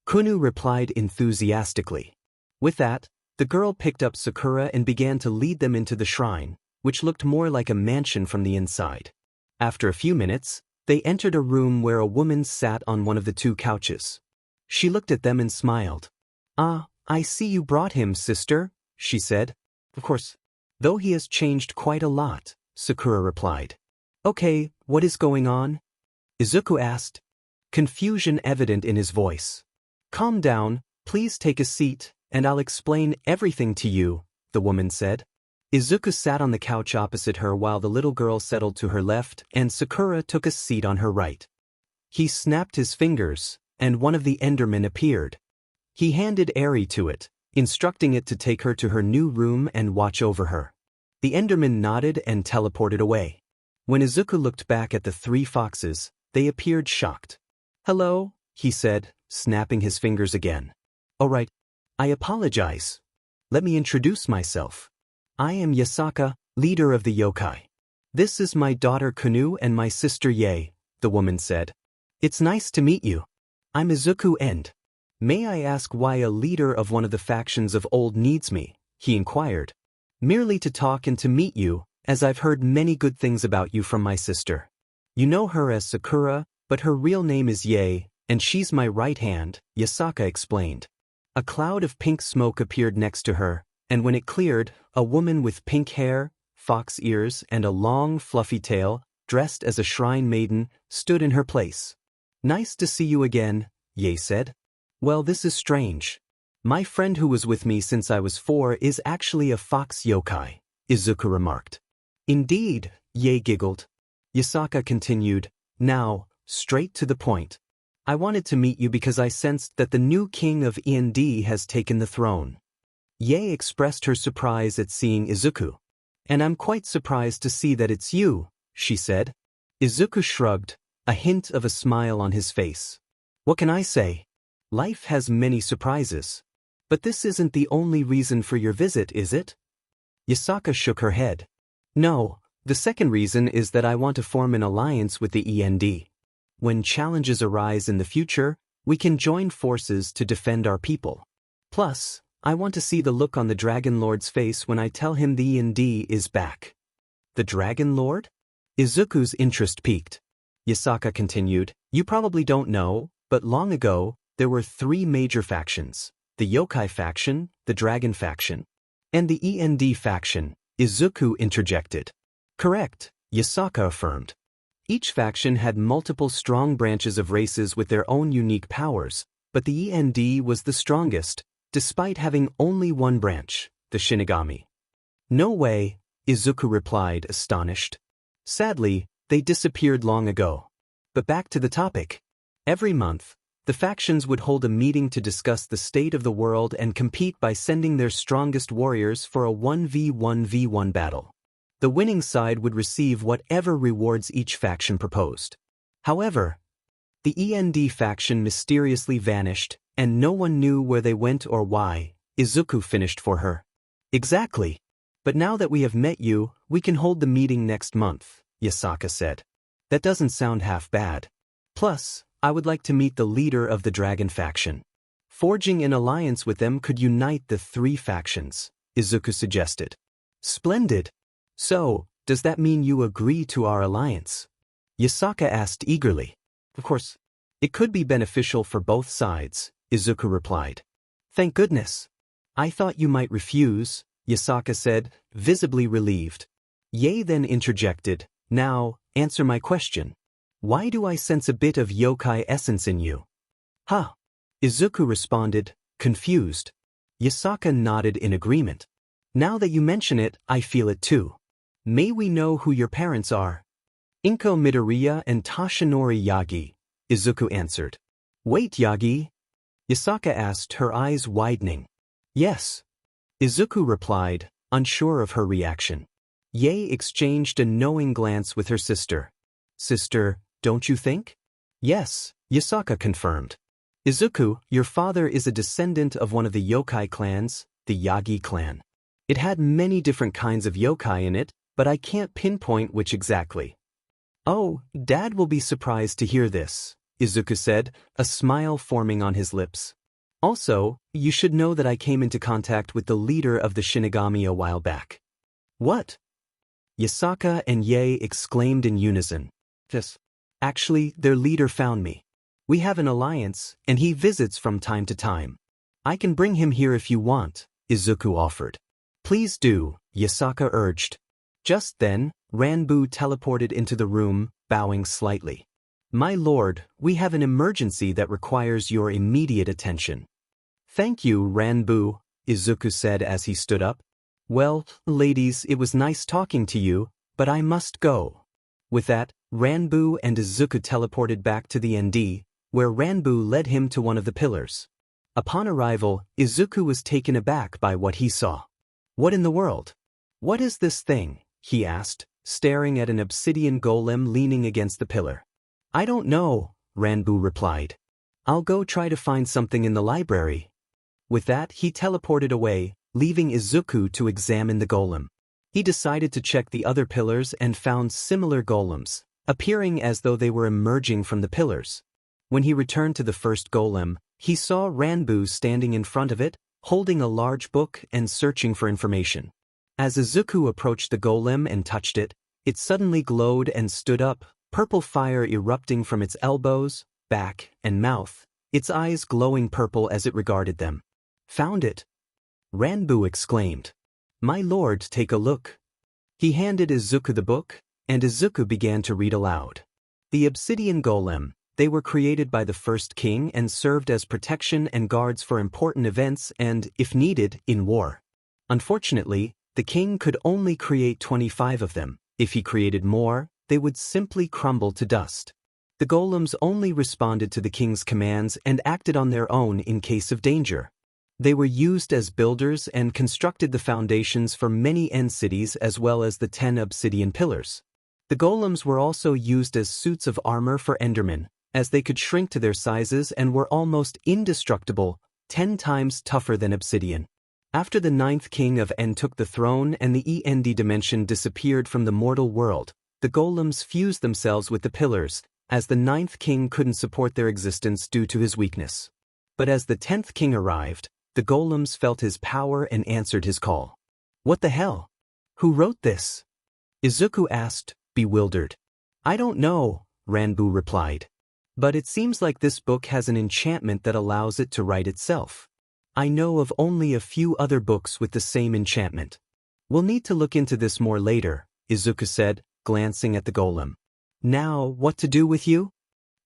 Kunu replied enthusiastically. With that, the girl picked up Sakura and began to lead them into the shrine, which looked more like a mansion from the inside. After a few minutes, they entered a room where a woman sat on one of the two couches. She looked at them and smiled. "Ah, I see you brought him, sister," she said. "Of course. Though he has changed quite a lot," Sakura replied. "Okay, what is going on?" Izuku asked, confusion evident in his voice. "Calm down, please take a seat, and I'll explain everything to you," the woman said. Izuku sat on the couch opposite her while the little girl settled to her left and Sakura took a seat on her right. He snapped his fingers, and one of the Endermen appeared. He handed Eri to it, instructing it to take her to her new room and watch over her. The Enderman nodded and teleported away. When Izuku looked back at the three foxes, they appeared shocked. "Hello," he said, snapping his fingers again. "All right, I apologize. Let me introduce myself. I am Yasaka, leader of the yokai. This is my daughter Kunu and my sister Yae," the woman said. "It's nice to meet you. I'm Izuku and may I ask why a leader of one of the factions of old needs me?" he inquired. "Merely to talk and to meet you, as I've heard many good things about you from my sister. You know her as Sakura, but her real name is Yae, and she's my right hand," Yasaka explained. A cloud of pink smoke appeared next to her, and when it cleared, a woman with pink hair, fox ears, and a long, fluffy tail, dressed as a shrine maiden, stood in her place. "Nice to see you again," Yae said. "Well, this is strange. My friend who was with me since I was 4 is actually a fox yokai," Izuku remarked. "Indeed," Yae giggled. Yasaka continued, "Now, straight to the point. I wanted to meet you because I sensed that the new king of END has taken the throne." Yae expressed her surprise at seeing Izuku. "And I'm quite surprised to see that it's you," she said. Izuku shrugged, a hint of a smile on his face. "What can I say? Life has many surprises. But this isn't the only reason for your visit, is it?" Yasaka shook her head. "No, the second reason is that I want to form an alliance with the END. When challenges arise in the future, we can join forces to defend our people. Plus, I want to see the look on the Dragon Lord's face when I tell him the END is back." "The Dragon Lord?" Izuku's interest piqued. Yasaka continued, "You probably don't know, but long ago, there were 3 major factions: the Yokai faction, the Dragon faction, and the END faction," Izuku interjected. "Correct," Yasaka affirmed. Each faction had multiple strong branches of races with their own unique powers, but the END was the strongest, despite having only one branch, the Shinigami. "No way," Izuku replied, astonished. "Sadly, they disappeared long ago. But back to the topic. Every month, the factions would hold a meeting to discuss the state of the world and compete by sending their strongest warriors for a 1v1v1 battle. The winning side would receive whatever rewards each faction proposed. However, the END faction mysteriously vanished, and no one knew where they went or why," Izuku finished for her. "Exactly. But now that we have met you, we can hold the meeting next month," Yasaka said. "That doesn't sound half bad. Plus, I would like to meet the leader of the Dragon faction. Forging an alliance with them could unite the 3 factions," Izuku suggested. "Splendid. So, does that mean you agree to our alliance?" Yasaka asked eagerly. Of course. It could be beneficial for both sides, Izuku replied. Thank goodness. I thought you might refuse, Yasaka said, visibly relieved. Yae then interjected, now, answer my question. Why do I sense a bit of yokai essence in you? Huh? Izuku responded, confused. Yasaka nodded in agreement. Now that you mention it, I feel it too. May we know who your parents are? Inko Midoriya and Toshinori Yagi, Izuku answered. Wait, Yagi? Yasaka asked, her eyes widening. Yes. Izuku replied, unsure of her reaction. Yae exchanged a knowing glance with her sister. Sister, don't you think? Yes, Yasaka confirmed. Izuku, your father is a descendant of one of the yokai clans, the Yagi clan. It had many different kinds of yokai in it, but I can't pinpoint which exactly. Oh, Dad will be surprised to hear this, Izuku said, a smile forming on his lips. Also, you should know that I came into contact with the leader of the Shinigami a while back. What? Yasaka and Yae exclaimed in unison. Yes. Actually, their leader found me. We have an alliance, and he visits from time to time. I can bring him here if you want, Izuku offered. Please do, Yasaka urged. Just then, Ranbu teleported into the room, bowing slightly. My lord, we have an emergency that requires your immediate attention. Thank you, Ranbu, Izuku said as he stood up. Well, ladies, it was nice talking to you, but I must go. With that, Ranbu and Izuku teleported back to the ND, where Ranbu led him to one of the pillars. Upon arrival, Izuku was taken aback by what he saw. What in the world? What is this thing? He asked, staring at an obsidian golem leaning against the pillar. I don't know, Ranbu replied. I'll go try to find something in the library. With that, he teleported away, leaving Izuku to examine the golem. He decided to check the other pillars and found similar golems, appearing as though they were emerging from the pillars. When he returned to the first golem, he saw Ranbu standing in front of it, holding a large book and searching for information. As Izuku approached the golem and touched it, it suddenly glowed and stood up, purple fire erupting from its elbows, back, and mouth, its eyes glowing purple as it regarded them. Found it! Ranbu exclaimed. My lord, take a look. He handed Izuku the book, and Izuku began to read aloud. The obsidian golem, they were created by the first king and served as protection and guards for important events and, if needed, in war. Unfortunately, the king could only create 25 of them. If he created more, they would simply crumble to dust. The golems only responded to the king's commands and acted on their own in case of danger. They were used as builders and constructed the foundations for many end cities as well as the 10 obsidian pillars. The golems were also used as suits of armor for Endermen, as they could shrink to their sizes and were almost indestructible, 10 times tougher than obsidian. After the 9th king of End took the throne and the END dimension disappeared from the mortal world, the golems fused themselves with the pillars, as the 9th king couldn't support their existence due to his weakness. But as the 10th king arrived, the golems felt his power and answered his call. What the hell? Who wrote this? Izuku asked, bewildered. I don't know, Ranbu replied. But it seems like this book has an enchantment that allows it to write itself. I know of only a few other books with the same enchantment. We'll need to look into this more later, Izuku said, glancing at the golem. Now, what to do with you?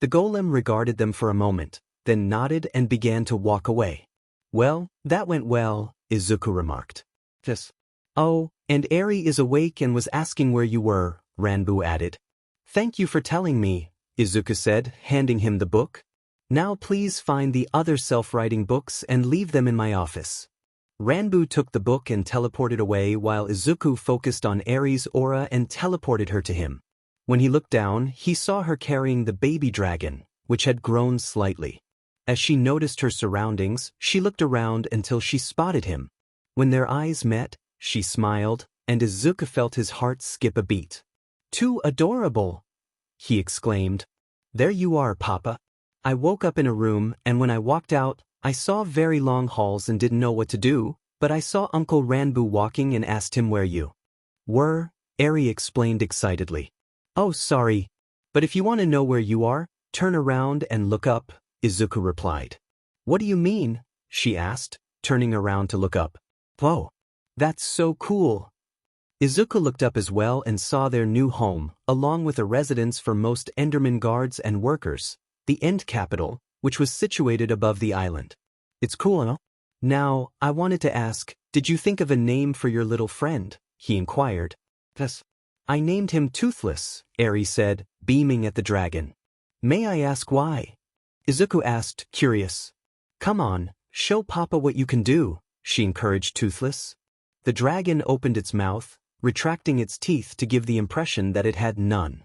The golem regarded them for a moment, then nodded and began to walk away. Well, that went well, Izuku remarked. Yes. Oh, and Eri is awake and was asking where you were, Ranbu added. Thank you for telling me, Izuku said, handing him the book. Now please find the other self-writing books and leave them in my office. Ranbu took the book and teleported away while Izuku focused on Eri's aura and teleported her to him. When he looked down, he saw her carrying the baby dragon, which had grown slightly. As she noticed her surroundings, she looked around until she spotted him. When their eyes met, she smiled, and Izuku felt his heart skip a beat. Too adorable! He exclaimed. There you are, Papa. I woke up in a room, and when I walked out, I saw very long halls and didn't know what to do, but I saw Uncle Ranbu walking and asked him where you were, Eri explained excitedly. Oh, sorry. But if you want to know where you are, turn around and look up, Izuku replied. What do you mean? She asked, turning around to look up. Whoa, that's so cool. Izuku looked up as well and saw their new home, along with a residence for most Enderman guards and workers, the End Capital, which was situated above the island. It's cool, huh? Now, I wanted to ask, did you think of a name for your little friend? He inquired. Yes. I named him Toothless, Eri said, beaming at the dragon. May I ask why? Izuku asked, curious. Come on, show Papa what you can do, she encouraged Toothless. The dragon opened its mouth, retracting its teeth to give the impression that it had none.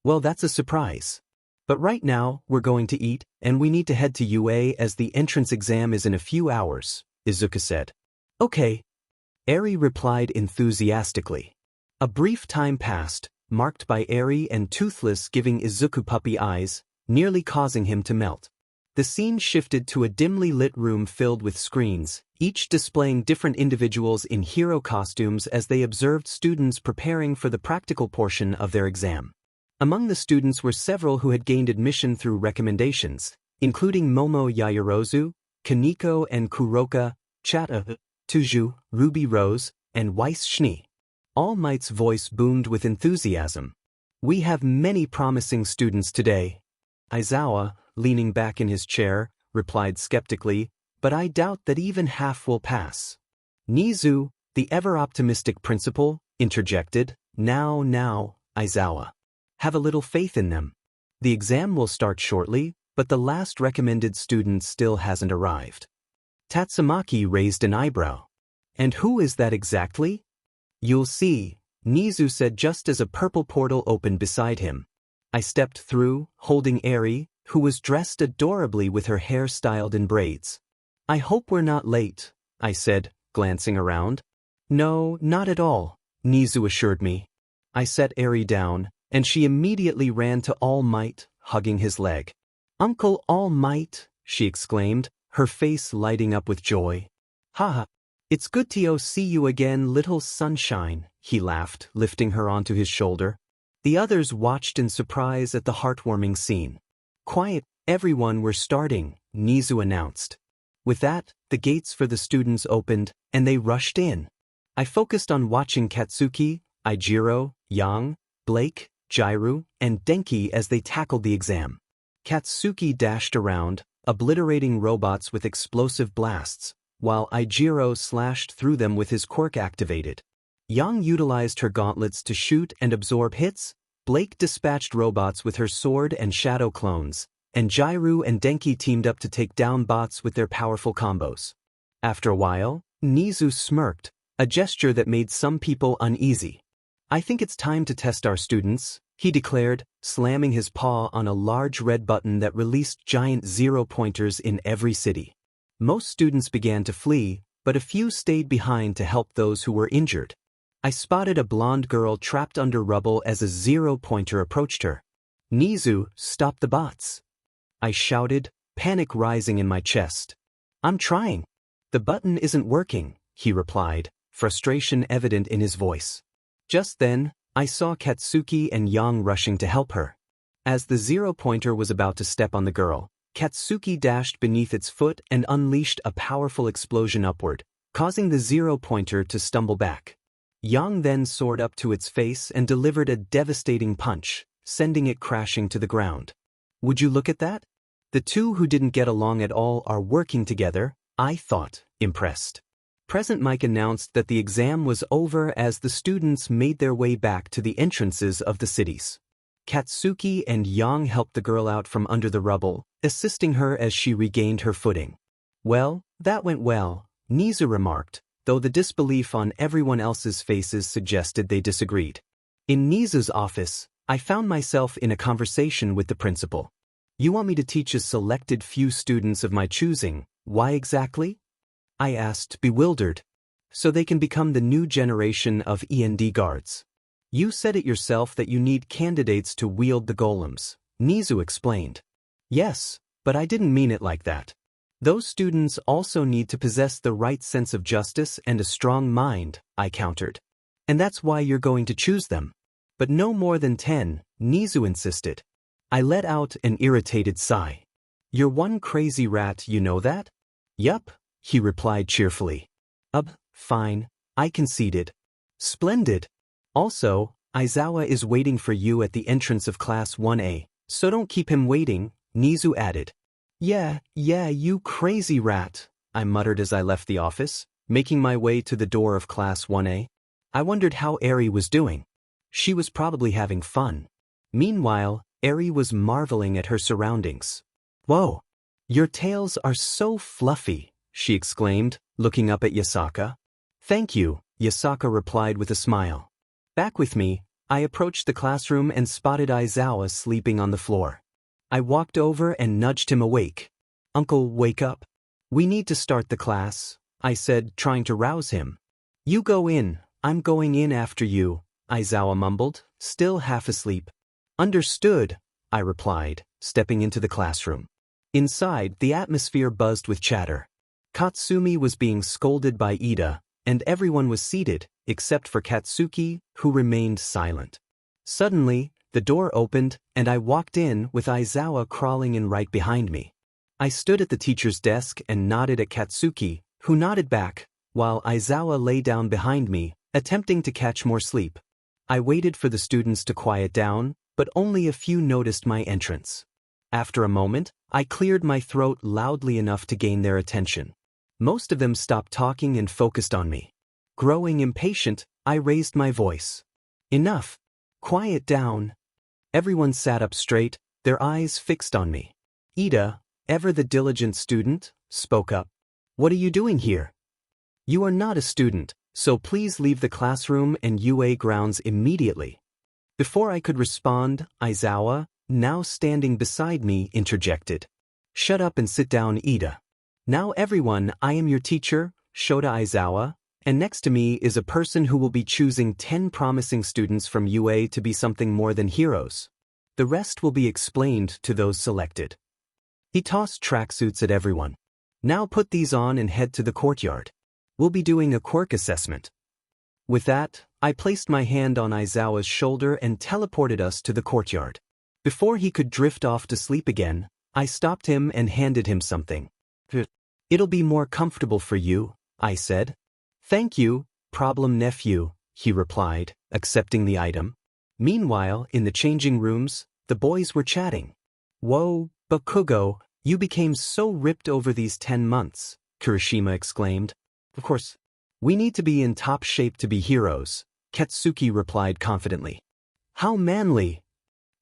Well, that's a surprise. But right now, we're going to eat, and we need to head to UA as the entrance exam is in a few hours, Izuku said. Okay. Eri replied enthusiastically. A brief time passed, marked by Eri and Toothless giving Izuku puppy eyes, nearly causing him to melt. The scene shifted to a dimly lit room filled with screens, each displaying different individuals in hero costumes as they observed students preparing for the practical portion of their exam. Among the students were several who had gained admission through recommendations, including Momo Yaoyorozu, Kaneko and Kuroka, Chata, Tuju, Ruby Rose, and Weiss Schnee. All Might's voice boomed with enthusiasm. We have many promising students today. Aizawa, leaning back in his chair, replied skeptically, but I doubt that even half will pass. Nizu, the ever-optimistic principal, interjected, Now, Aizawa. Have a little faith in them. The exam will start shortly, but the last recommended student still hasn't arrived. Tatsumaki raised an eyebrow. And who is that exactly? You'll see, Nizu said just as a purple portal opened beside him. I stepped through, holding Eri, who was dressed adorably with her hair styled in braids. I hope we're not late, I said, glancing around. No, not at all, Nizu assured me. I set Eri down, and she immediately ran to All Might, hugging his leg. Uncle All Might, she exclaimed, her face lighting up with joy. Haha, it's good to see you again, little sunshine, he laughed, lifting her onto his shoulder. The others watched in surprise at the heartwarming scene. Quiet, everyone, we're starting, Nizu announced. With that, the gates for the students opened, and they rushed in. I focused on watching Katsuki, Eijiro, Yang, Blake, Jairu, and Denki as they tackled the exam. Katsuki dashed around, obliterating robots with explosive blasts, while Eijiro slashed through them with his quirk activated. Yang utilized her gauntlets to shoot and absorb hits, Blake dispatched robots with her sword and shadow clones, and Jairu and Denki teamed up to take down bots with their powerful combos. After a while, Nizu smirked, a gesture that made some people uneasy. I think it's time to test our students, he declared, slamming his paw on a large red button that released giant zero-pointers in every city. Most students began to flee, but a few stayed behind to help those who were injured. I spotted a blonde girl trapped under rubble as a zero-pointer approached her. Nizu, stop the bots. I shouted, panic rising in my chest. I'm trying. The button isn't working, he replied, frustration evident in his voice. Just then, I saw Katsuki and Yang rushing to help her. As the zero-pointer was about to step on the girl, Katsuki dashed beneath its foot and unleashed a powerful explosion upward, causing the zero-pointer to stumble back. Yang then soared up to its face and delivered a devastating punch, sending it crashing to the ground. Would you look at that? The two who didn't get along at all are working together, I thought, impressed. Present Mike announced that the exam was over as the students made their way back to the entrances of the cities. Katsuki and Yang helped the girl out from under the rubble, assisting her as she regained her footing. Well, that went well, Nizu remarked, though the disbelief on everyone else's faces suggested they disagreed. In Nizu's office, I found myself in a conversation with the principal. You want me to teach a selected few students of my choosing, why exactly? I asked, bewildered. So they can become the new generation of END guards. You said it yourself that you need candidates to wield the golems, Nizu explained. Yes, but I didn't mean it like that. Those students also need to possess the right sense of justice and a strong mind, I countered. And that's why you're going to choose them. But no more than 10, Nizu insisted. I let out an irritated sigh. You're one crazy rat, you know that? Yup, he replied cheerfully. Fine, I conceded. Splendid. Also, Aizawa is waiting for you at the entrance of Class 1A, so don't keep him waiting, Nizu added. Yeah, you crazy rat, I muttered as I left the office, making my way to the door of Class 1A. I wondered how Eri was doing. She was probably having fun. Meanwhile, Eri was marveling at her surroundings. Whoa, your tails are so fluffy, she exclaimed, looking up at Yasaka. Thank you, Yasaka replied with a smile. Back with me, I approached the classroom and spotted Aizawa sleeping on the floor. I walked over and nudged him awake. Uncle, wake up. We need to start the class, I said, trying to rouse him. You go in, I'm going in after you, Aizawa mumbled, still half asleep. Understood, I replied, stepping into the classroom. Inside, the atmosphere buzzed with chatter. Katsumi was being scolded by Ida, and everyone was seated, except for Katsuki, who remained silent. Suddenly, the door opened, and I walked in with Aizawa crawling in right behind me. I stood at the teacher's desk and nodded at Katsuki, who nodded back, while Aizawa lay down behind me, attempting to catch more sleep. I waited for the students to quiet down, but only a few noticed my entrance. After a moment, I cleared my throat loudly enough to gain their attention. Most of them stopped talking and focused on me. Growing impatient, I raised my voice. Enough. Quiet down. Everyone sat up straight, their eyes fixed on me. Ida, ever the diligent student, spoke up. What are you doing here? You are not a student, so please leave the classroom and UA grounds immediately. Before I could respond, Aizawa, now standing beside me, interjected. Shut up and sit down, Ida. Now everyone, I am your teacher, Shota Aizawa, and next to me is a person who will be choosing 10 promising students from UA to be something more than heroes. The rest will be explained to those selected. He tossed tracksuits at everyone. Now put these on and head to the courtyard. We'll be doing a quirk assessment. With that, I placed my hand on Aizawa's shoulder and teleported us to the courtyard. Before he could drift off to sleep again, I stopped him and handed him something. It'll be more comfortable for you, I said. Thank you, problem nephew, he replied, accepting the item. Meanwhile, in the changing rooms, the boys were chatting. Whoa, Bakugo, you became so ripped over these 10 months, Kirishima exclaimed. Of course, we need to be in top shape to be heroes, Katsuki replied confidently. How manly!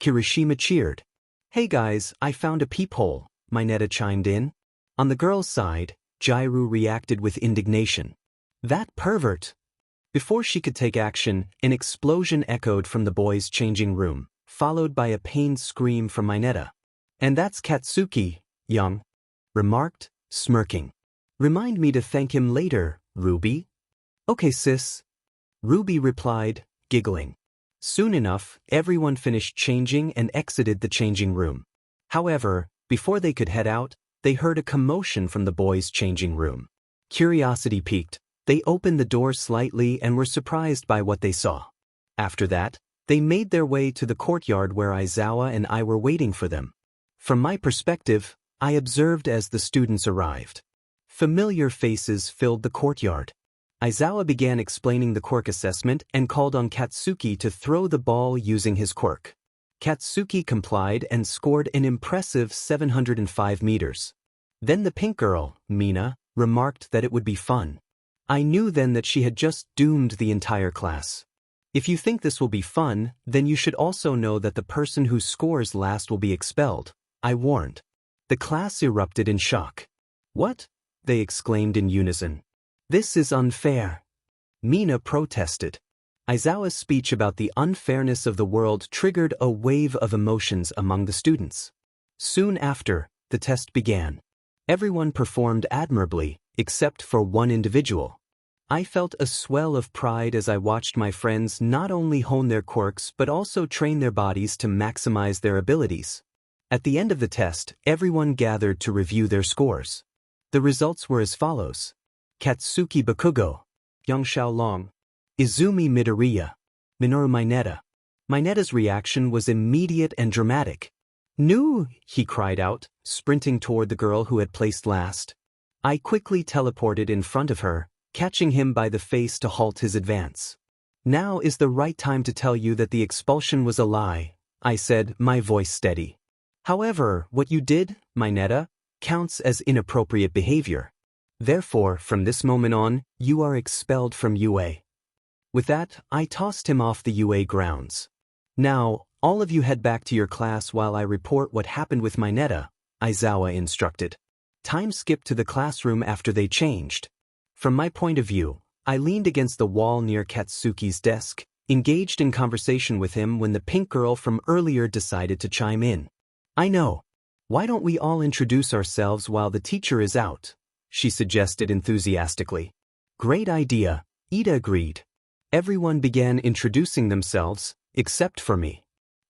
Kirishima cheered. Hey guys, I found a peephole, Mineta chimed in. On the girls' side, Jairu reacted with indignation. That pervert! Before she could take action, an explosion echoed from the boys' changing room, followed by a pained scream from Mineta. And that's Katsuki, young, remarked, smirking. Remind me to thank him later, Ruby. Okay, sis. Ruby replied, giggling. Soon enough, everyone finished changing and exited the changing room. However, before they could head out, they heard a commotion from the boys' changing room. Curiosity piqued. They opened the door slightly and were surprised by what they saw. After that, they made their way to the courtyard where Aizawa and I were waiting for them. From my perspective, I observed as the students arrived. Familiar faces filled the courtyard. Aizawa began explaining the quirk assessment and called on Katsuki to throw the ball using his quirk. Katsuki complied and scored an impressive 705 meters. Then the pink girl, Mina, remarked that it would be fun. I knew then that she had just doomed the entire class. If you think this will be fun, then you should also know that the person who scores last will be expelled, I warned. The class erupted in shock. What? They exclaimed in unison. This is unfair. Mina protested. Aizawa's speech about the unfairness of the world triggered a wave of emotions among the students. Soon after, the test began. Everyone performed admirably, except for one individual. I felt a swell of pride as I watched my friends not only hone their quirks but also train their bodies to maximize their abilities. At the end of the test, everyone gathered to review their scores. The results were as follows. Katsuki Bakugo, Yang Xiaolong, Izumi Midoriya, Minoru Mineta, Minetta's reaction was immediate and dramatic. "No!" he cried out, sprinting toward the girl who had placed last. I quickly teleported in front of her, catching him by the face to halt his advance. "Now is the right time to tell you that the expulsion was a lie," I said, my voice steady. "However, what you did, Minetta, counts as inappropriate behavior. Therefore, from this moment on, you are expelled from UA." With that, I tossed him off the UA grounds. "Now, all of you head back to your class while I report what happened with Minetta," Aizawa instructed. Time skipped to the classroom after they changed. From my point of view, I leaned against the wall near Katsuki's desk, engaged in conversation with him when the pink girl from earlier decided to chime in. "I know. Why don't we all introduce ourselves while the teacher is out?" she suggested enthusiastically. "Great idea," Ida agreed. Everyone began introducing themselves, except for me.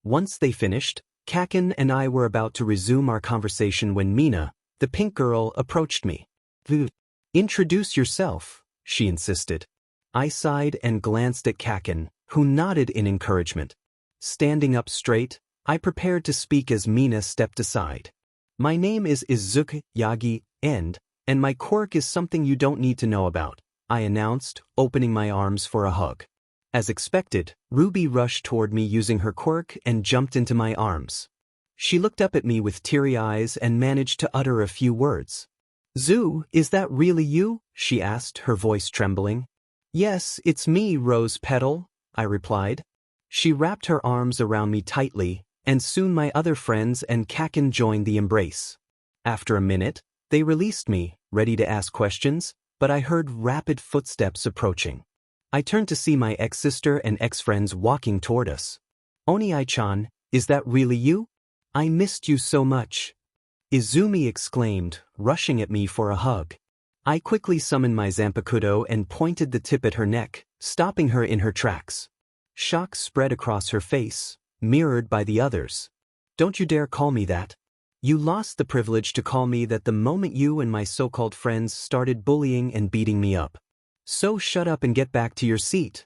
Once they finished, Kaken and I were about to resume our conversation when Mina, the pink girl, approached me. "Introduce yourself," she insisted. I sighed and glanced at Kaken, who nodded in encouragement. Standing up straight, I prepared to speak as Mina stepped aside. "My name is Izuku Yagi, and my quirk is something you don't need to know about," I announced, opening my arms for a hug. As expected, Ruby rushed toward me using her quirk and jumped into my arms. She looked up at me with teary eyes and managed to utter a few words. "Zoo, is that really you?" she asked, her voice trembling. "Yes, it's me, Rose Petal," I replied. She wrapped her arms around me tightly, and soon my other friends and Kaken joined the embrace. After a minute, they released me, ready to ask questions, but I heard rapid footsteps approaching. I turned to see my ex-sister and ex-friends walking toward us. "Oni-chan, is that really you? I missed you so much," Izumi exclaimed, rushing at me for a hug. I quickly summoned my Zanpakuto and pointed the tip at her neck, stopping her in her tracks. Shock spread across her face, mirrored by the others. "Don't you dare call me that. You lost the privilege to call me that the moment you and my so-called friends started bullying and beating me up. So shut up and get back to your seat,"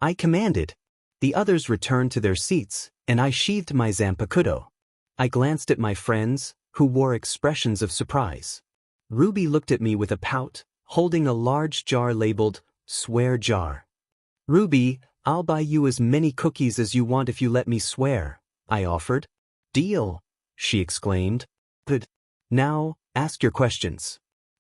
I commanded. The others returned to their seats, and I sheathed my Zanpakuto. I glanced at my friends, who wore expressions of surprise. Ruby looked at me with a pout, holding a large jar labeled, "Swear Jar." "Ruby, I'll buy you as many cookies as you want if you let me swear," I offered. "Deal," she exclaimed. "Good. Now, ask your questions."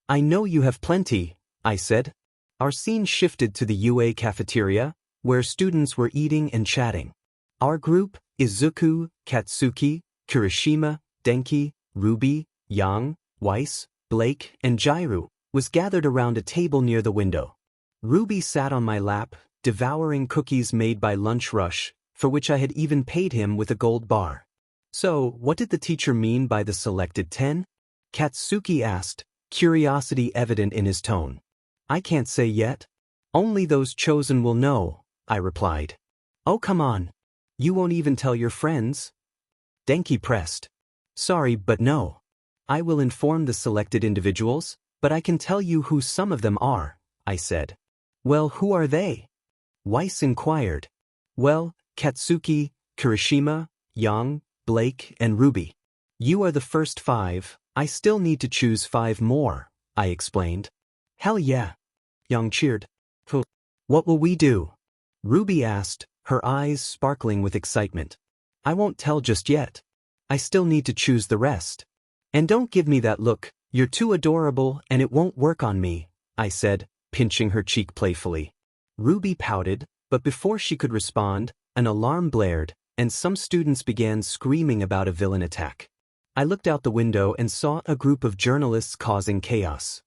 "I know you have plenty," I said. Our scene shifted to the UA cafeteria, where students were eating and chatting. Our group, Izuku, Katsuki, Kirishima, Denki, Ruby, Yang, Weiss, Blake, and Jairu, was gathered around a table near the window. Ruby sat on my lap, devouring cookies made by Lunch Rush, for which I had even paid him with a gold bar. "So, what did the teacher mean by the selected 10? Katsuki asked, curiosity evident in his tone. "I can't say yet. Only those chosen will know," I replied. "Oh, come on. You won't even tell your friends?" Denki pressed. "Sorry, but no. I will inform the selected individuals, but I can tell you who some of them are," I said. "Well, who are they?" Weiss inquired. "Well, Katsuki, Kirishima, Yang, Blake, and Ruby. You are the first 5, I still need to choose 5 more," I explained. "Hell yeah." Yang cheered. "What will we do?" Ruby asked, her eyes sparkling with excitement. "I won't tell just yet. I still need to choose the rest. And don't give me that look, you're too adorable and it won't work on me," I said, pinching her cheek playfully. Ruby pouted, but before she could respond, an alarm blared, and some students began screaming about a villain attack. I looked out the window and saw a group of journalists causing chaos.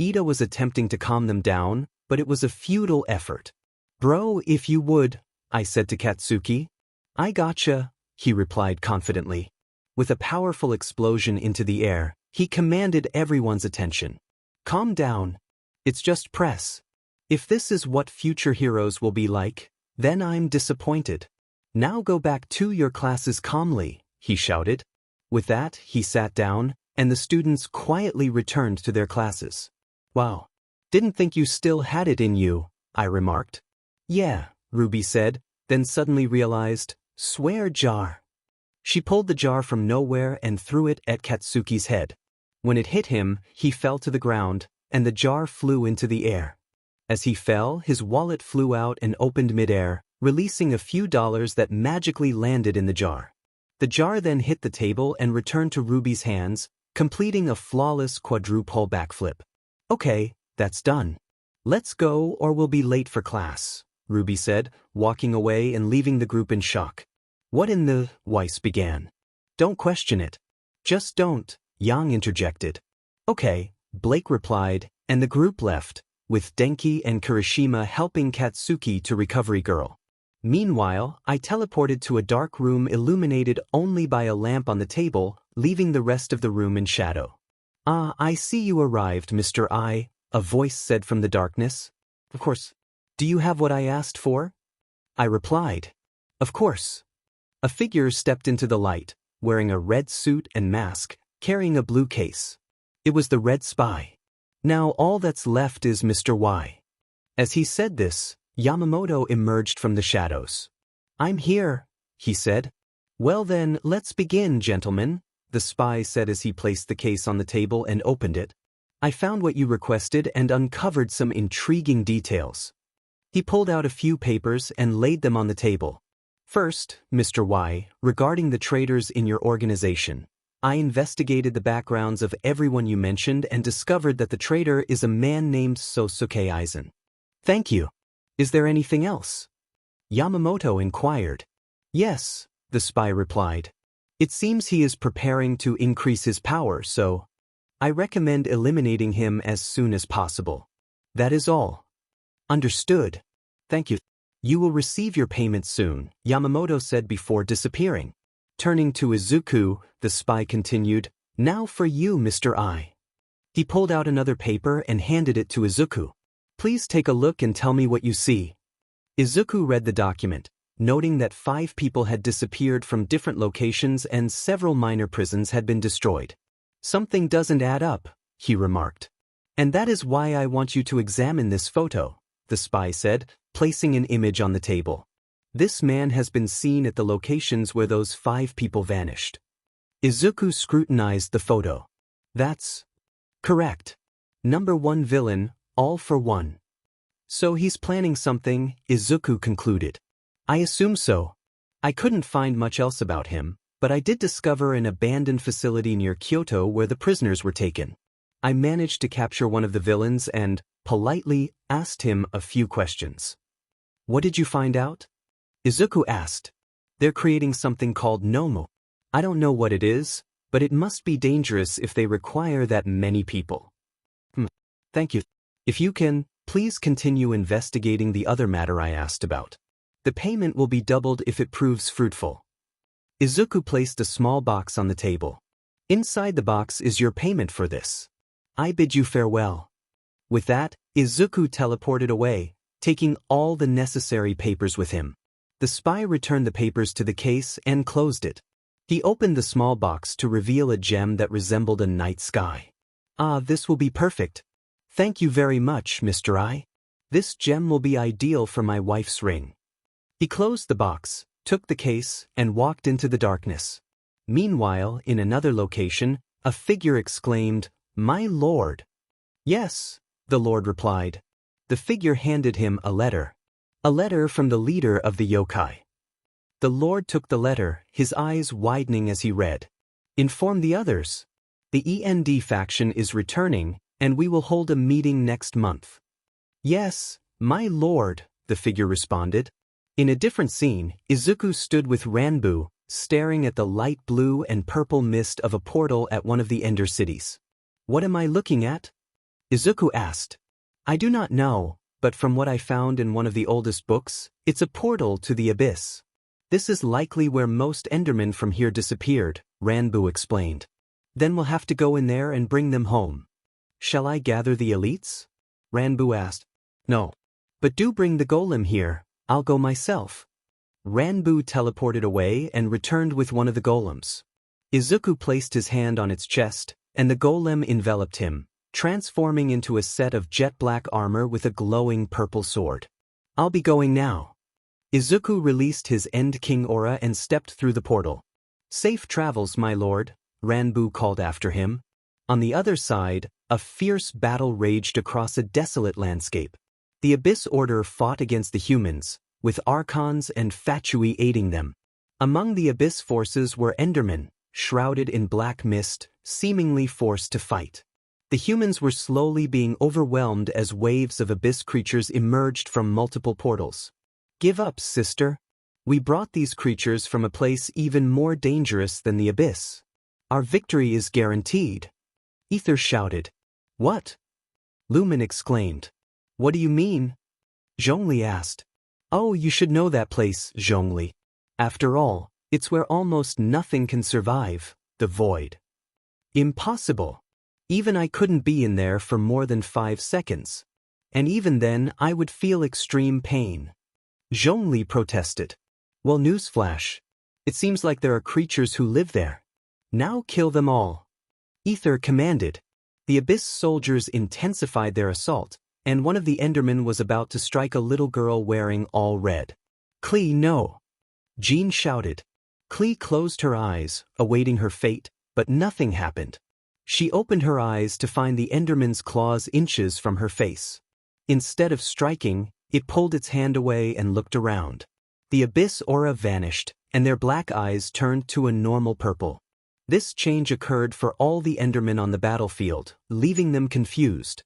Ida was attempting to calm them down, but it was a futile effort. "Bro, if you would," I said to Katsuki. "I gotcha," he replied confidently. With a powerful explosion into the air, he commanded everyone's attention. "Calm down. It's just press. If this is what future heroes will be like, then I'm disappointed. Now go back to your classes calmly," he shouted. With that, he sat down, and the students quietly returned to their classes. "Wow. Didn't think you still had it in you," I remarked. "Yeah," Ruby said, then suddenly realized, Swear jar. She pulled the jar from nowhere and threw it at Katsuki's head. When it hit him, he fell to the ground, and the jar flew into the air. As he fell, his wallet flew out and opened midair, releasing a few dollars that magically landed in the jar. The jar then hit the table and returned to Ruby's hands, completing a flawless quadruple backflip. Okay, that's done. Let's go or we'll be late for class, Ruby said, walking away and leaving the group in shock. What in the... Weiss began. Don't question it. Just don't, Yang interjected. Okay, Blake replied, and the group left, with Denki and Kirishima helping Katsuki to Recovery Girl. Meanwhile, I teleported to a dark room illuminated only by a lamp on the table, leaving the rest of the room in shadow. Ah, I see you arrived, Mr. I, a voice said from the darkness. Of course. Do you have what I asked for? I replied. Of course. A figure stepped into the light, wearing a red suit and mask, carrying a blue case. It was the Red Spy. Now all that's left is Mr. Y. As he said this, Yamamoto emerged from the shadows. I'm here, he said. Well then, let's begin, gentlemen, the spy said as he placed the case on the table and opened it. I found what you requested and uncovered some intriguing details. He pulled out a few papers and laid them on the table. First, Mr. Y, regarding the traitors in your organization. I investigated the backgrounds of everyone you mentioned and discovered that the traitor is a man named Sosuke Aizen. Thank you. Is there anything else? Yamamoto inquired. Yes, the spy replied. It seems he is preparing to increase his power, so I recommend eliminating him as soon as possible. That is all. Understood. Thank you. You will receive your payment soon, Yamamoto said before disappearing. Turning to Izuku, the spy continued, Now for you, Mr. I. He pulled out another paper and handed it to Izuku. Please take a look and tell me what you see. Izuku read the document, noting that 5 people had disappeared from different locations and several minor prisons had been destroyed. Something doesn't add up, he remarked. And that is why I want you to examine this photo, the spy said, placing an image on the table. This man has been seen at the locations where those 5 people vanished. Izuku scrutinized the photo. That's correct. Number 1 villain, all for one. So he's planning something, Izuku concluded. I assume so. I couldn't find much else about him, but I did discover an abandoned facility near Kyoto where the prisoners were taken. I managed to capture one of the villains and, politely, asked him a few questions. What did you find out? Izuku asked. They're creating something called Nomu. I don't know what it is, but it must be dangerous if they require that many people. Thank you. If you can, please continue investigating the other matter I asked about. The payment will be doubled if it proves fruitful. Izuku placed a small box on the table. Inside the box is your payment for this. I bid you farewell. With that, Izuku teleported away, taking all the necessary papers with him. The spy returned the papers to the case and closed it. He opened the small box to reveal a gem that resembled a night sky. Ah, this will be perfect. Thank you very much, Mr. I. This gem will be ideal for my wife's ring. He closed the box, took the case, and walked into the darkness. Meanwhile, in another location, a figure exclaimed, My lord! Yes, the lord replied. The figure handed him a letter. A letter from the leader of the yokai. The lord took the letter, his eyes widening as he read. Inform the others. The END faction is returning, and we will hold a meeting next month. Yes, my lord, the figure responded. In a different scene, Izuku stood with Ranbu, staring at the light blue and purple mist of a portal at one of the Ender cities. What am I looking at? Izuku asked. I do not know, but from what I found in one of the oldest books, it's a portal to the abyss. This is likely where most Endermen from here disappeared, Ranbu explained. Then we'll have to go in there and bring them home. Shall I gather the elites? Ranbu asked. No. But do bring the golem here, I'll go myself. Ranbu teleported away and returned with one of the golems. Izuku placed his hand on its chest, and the golem enveloped him, transforming into a set of jet black armor with a glowing purple sword. I'll be going now. Izuku released his End King aura and stepped through the portal. "Safe travels, my lord," Ranbu called after him. On the other side, a fierce battle raged across a desolate landscape. The Abyss Order fought against the humans, with Archons and Fatui aiding them. Among the Abyss forces were Endermen, shrouded in black mist, seemingly forced to fight. The humans were slowly being overwhelmed as waves of Abyss creatures emerged from multiple portals. "Give up, sister. We brought these creatures from a place even more dangerous than the Abyss. Our victory is guaranteed," Ether shouted. "What?" Lumen exclaimed. "What do you mean?" Zhongli asked. "Oh, you should know that place, Zhongli. After all, it's where almost nothing can survive, the void." "Impossible. Even I couldn't be in there for more than 5 seconds. And even then I would feel extreme pain," Zhongli protested. "Well, newsflash. It seems like there are creatures who live there. Now kill them all," Ether commanded. The Abyss soldiers intensified their assault, and one of the Endermen was about to strike a little girl wearing all red. "Klee, no!" Jean shouted. Klee closed her eyes, awaiting her fate, but nothing happened. She opened her eyes to find the Enderman's claws inches from her face. Instead of striking, it pulled its hand away and looked around. The Abyss aura vanished, and their black eyes turned to a normal purple. This change occurred for all the Endermen on the battlefield, leaving them confused.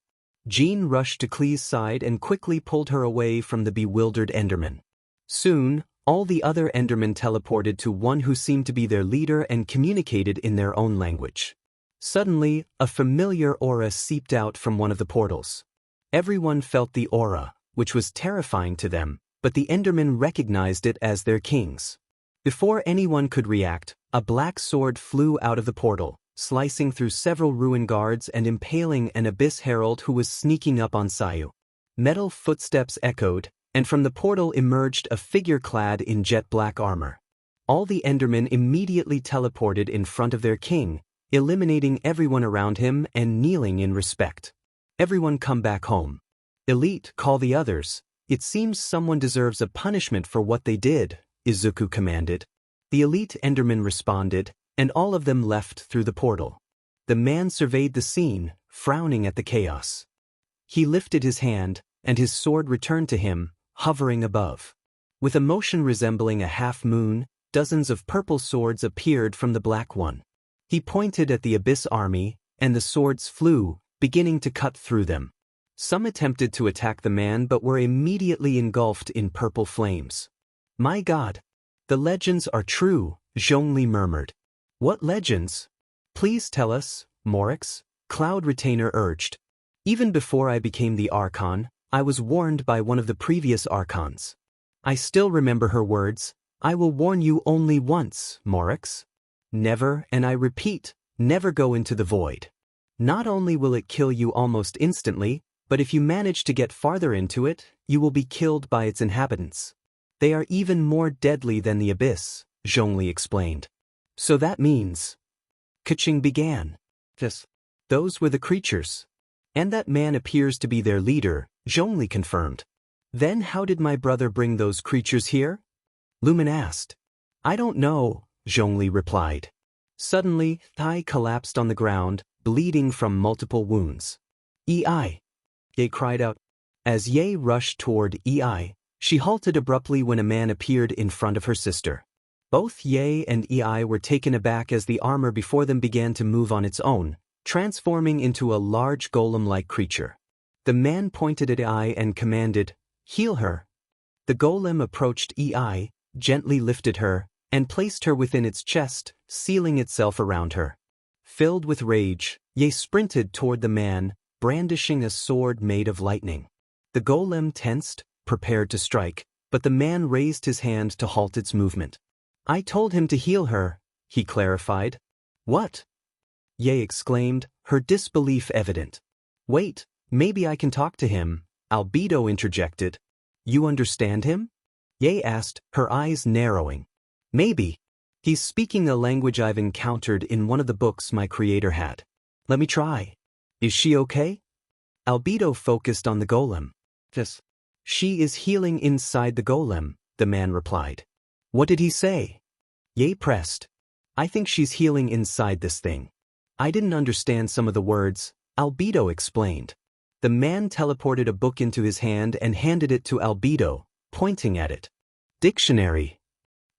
Jean rushed to Klee's side and quickly pulled her away from the bewildered Enderman. Soon, all the other Endermen teleported to one who seemed to be their leader and communicated in their own language. Suddenly, a familiar aura seeped out from one of the portals. Everyone felt the aura, which was terrifying to them, but the Endermen recognized it as their king's. Before anyone could react, a black sword flew out of the portal, slicing through several ruin guards and impaling an Abyss herald who was sneaking up on Sayu. Metal footsteps echoed, and from the portal emerged a figure clad in jet black armor. All the Endermen immediately teleported in front of their king, eliminating everyone around him and kneeling in respect. "Everyone come back home. Elite, call the others. It seems someone deserves a punishment for what they did," Izuku commanded. The elite Endermen responded, and all of them left through the portal. The man surveyed the scene, frowning at the chaos. He lifted his hand, and his sword returned to him, hovering above. With a motion resembling a half-moon, dozens of purple swords appeared from the black one. He pointed at the Abyss army, and the swords flew, beginning to cut through them. Some attempted to attack the man but were immediately engulfed in purple flames. "My God! The legends are true," Zhongli murmured. "What legends? Please tell us, Morix," Cloud Retainer urged. "Even before I became the Archon, I was warned by one of the previous Archons. I still remember her words, 'I will warn you only once, Morix. Never, and I repeat, never go into the void. Not only will it kill you almost instantly, but if you manage to get farther into it, you will be killed by its inhabitants. They are even more deadly than the Abyss," Zhongli explained. "So that means..." Keqing began. "Yes. Those were the creatures. And that man appears to be their leader," Zhongli confirmed. "Then how did my brother bring those creatures here?" Lumen asked. "I don't know," Zhongli replied. Suddenly, Thai collapsed on the ground, bleeding from multiple wounds. "Ei!" Ye cried out. As Ye rushed toward Ei, she halted abruptly when a man appeared in front of her sister. Both Ye and Ei were taken aback as the armor before them began to move on its own, transforming into a large golem-like creature. The man pointed at Ei and commanded, "Heal her." The golem approached Ei, gently lifted her, and placed her within its chest, sealing itself around her. Filled with rage, Ye sprinted toward the man, brandishing a sword made of lightning. The golem tensed, prepared to strike, but the man raised his hand to halt its movement. "I told him to heal her," he clarified. "What?" Ye exclaimed, her disbelief evident. "Wait, maybe I can talk to him," Albedo interjected. "You understand him?" Ye asked, her eyes narrowing. "Maybe. He's speaking a language I've encountered in one of the books my creator had. Let me try. Is she okay?" Albedo focused on the golem. "Yes. She is healing inside the golem," the man replied. What did he say? Ye pressed. I think she's healing inside this thing. I didn't understand some of the words, Albedo explained. The man teleported a book into his hand and handed it to Albedo, pointing at it. Dictionary.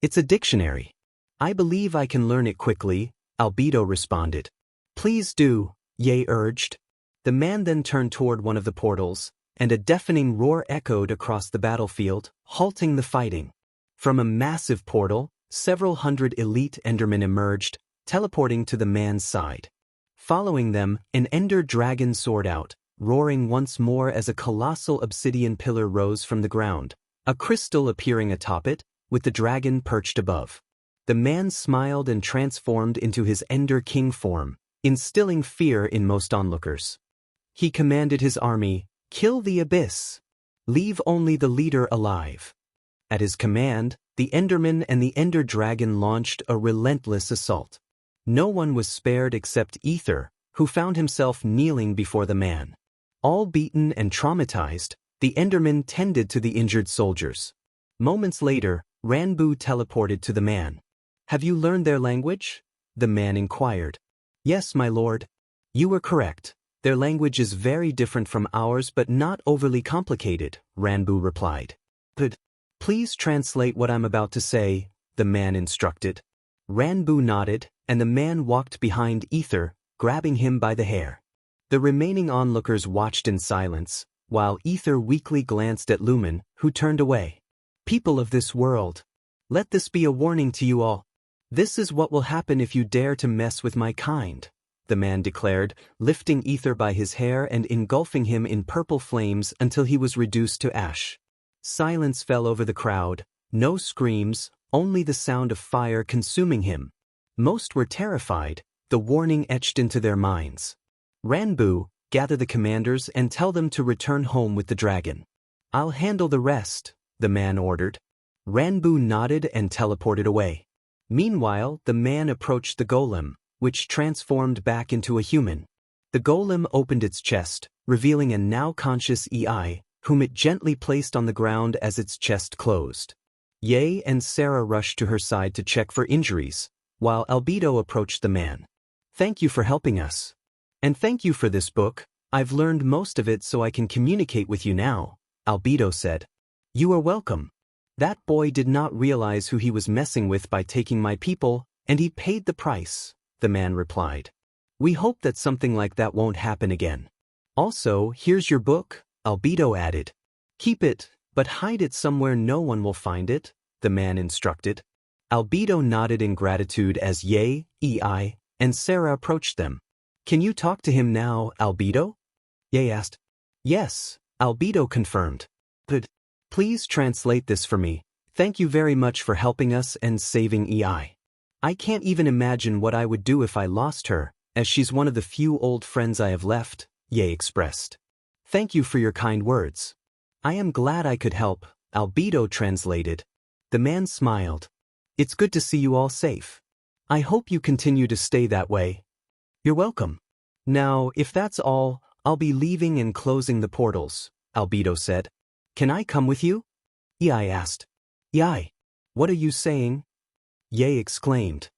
It's a dictionary. I believe I can learn it quickly, Albedo responded. Please do, Ye urged. The man then turned toward one of the portals, and a deafening roar echoed across the battlefield, halting the fighting. From a massive portal, several hundred elite Endermen emerged, teleporting to the man's side. Following them, an Ender dragon soared out, roaring once more as a colossal obsidian pillar rose from the ground, a crystal appearing atop it, with the dragon perched above. The man smiled and transformed into his Ender King form, instilling fear in most onlookers. He commanded his army, "Kill the abyss. Leave only the leader alive." At his command, the Enderman and the Ender Dragon launched a relentless assault. No one was spared except Ether, who found himself kneeling before the man. All beaten and traumatized, the Enderman tended to the injured soldiers. Moments later, Ranbu teleported to the man. Have you learned their language? The man inquired. Yes, my lord. You were correct. Their language is very different from ours but not overly complicated, Ranbu replied. Good. Please translate what I'm about to say, the man instructed. Ranbu nodded, and the man walked behind Ether, grabbing him by the hair. The remaining onlookers watched in silence, while Ether weakly glanced at Lumen, who turned away. People of this world, let this be a warning to you all. This is what will happen if you dare to mess with my kind, the man declared, lifting Ether by his hair and engulfing him in purple flames until he was reduced to ash. Silence fell over the crowd, no screams, only the sound of fire consuming him. Most were terrified, the warning etched into their minds. Ranbu, gather the commanders and tell them to return home with the dragon. I'll handle the rest, the man ordered. Ranbu nodded and teleported away. Meanwhile, the man approached the golem, which transformed back into a human. The golem opened its chest, revealing a now conscious EI, whom it gently placed on the ground as its chest closed. Ye and Sarah rushed to her side to check for injuries, while Albedo approached the man. Thank you for helping us. And thank you for this book. I've learned most of it so I can communicate with you now, Albedo said. You are welcome. That boy did not realize who he was messing with by taking my people, and he paid the price, the man replied. We hope that something like that won't happen again. Also, here's your book, Albedo added. Keep it, but hide it somewhere no one will find it, the man instructed. Albedo nodded in gratitude as Ye, Ei, and Sarah approached them. Can you talk to him now, Albedo? Ye asked. Yes, Albedo confirmed. Good. Please translate this for me. Thank you very much for helping us and saving Ei. I can't even imagine what I would do if I lost her, as she's one of the few old friends I have left, Ye expressed. Thank you for your kind words. I am glad I could help, Albedo translated. The man smiled. It's good to see you all safe. I hope you continue to stay that way. You're welcome. Now, if that's all, I'll be leaving and closing the portals, Albedo said. Can I come with you? Ei asked. Ei, what are you saying? Ye exclaimed.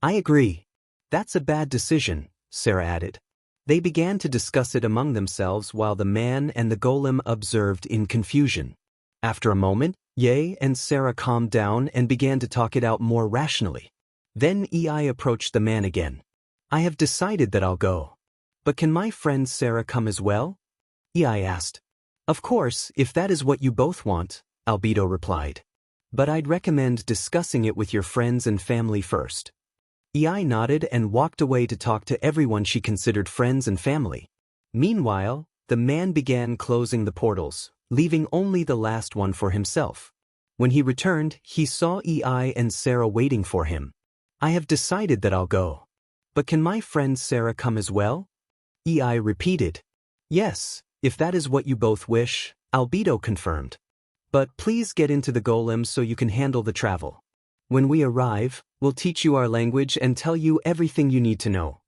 I agree. That's a bad decision, Sarah added. They began to discuss it among themselves while the man and the golem observed in confusion. After a moment, Ye and Sarah calmed down and began to talk it out more rationally. Then Ei approached the man again. I have decided that I'll go. But can my friend Sarah come as well? Ei asked. Of course, if that is what you both want, Albedo replied. But I'd recommend discussing it with your friends and family first. Ei nodded and walked away to talk to everyone she considered friends and family. Meanwhile, the man began closing the portals, leaving only the last one for himself. When he returned, he saw Ei and Sarah waiting for him. I have decided that I'll go. But can my friend Sarah come as well? Ei repeated. Yes, if that is what you both wish, Albedo confirmed. But please get into the golem so you can handle the travel. When we arrive, we'll teach you our language and tell you everything you need to know.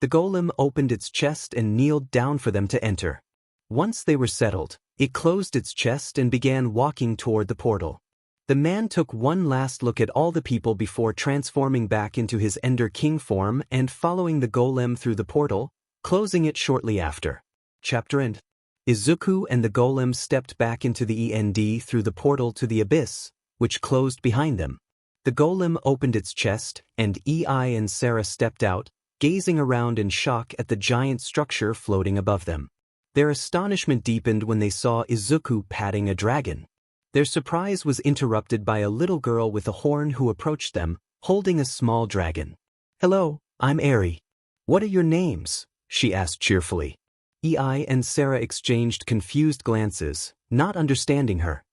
The golem opened its chest and kneeled down for them to enter. Once they were settled, it closed its chest and began walking toward the portal. The man took one last look at all the people before transforming back into his Ender King form and following the golem through the portal, closing it shortly after. Chapter End. Izuku and the golem stepped back into the END through the portal to the abyss, which closed behind them. The golem opened its chest, and EI and Sarah stepped out, gazing around in shock at the giant structure floating above them. Their astonishment deepened when they saw Izuku patting a dragon. Their surprise was interrupted by a little girl with a horn who approached them, holding a small dragon. "Hello, I'm Eri. What are your names?" she asked cheerfully. EI and Sarah exchanged confused glances, not understanding her.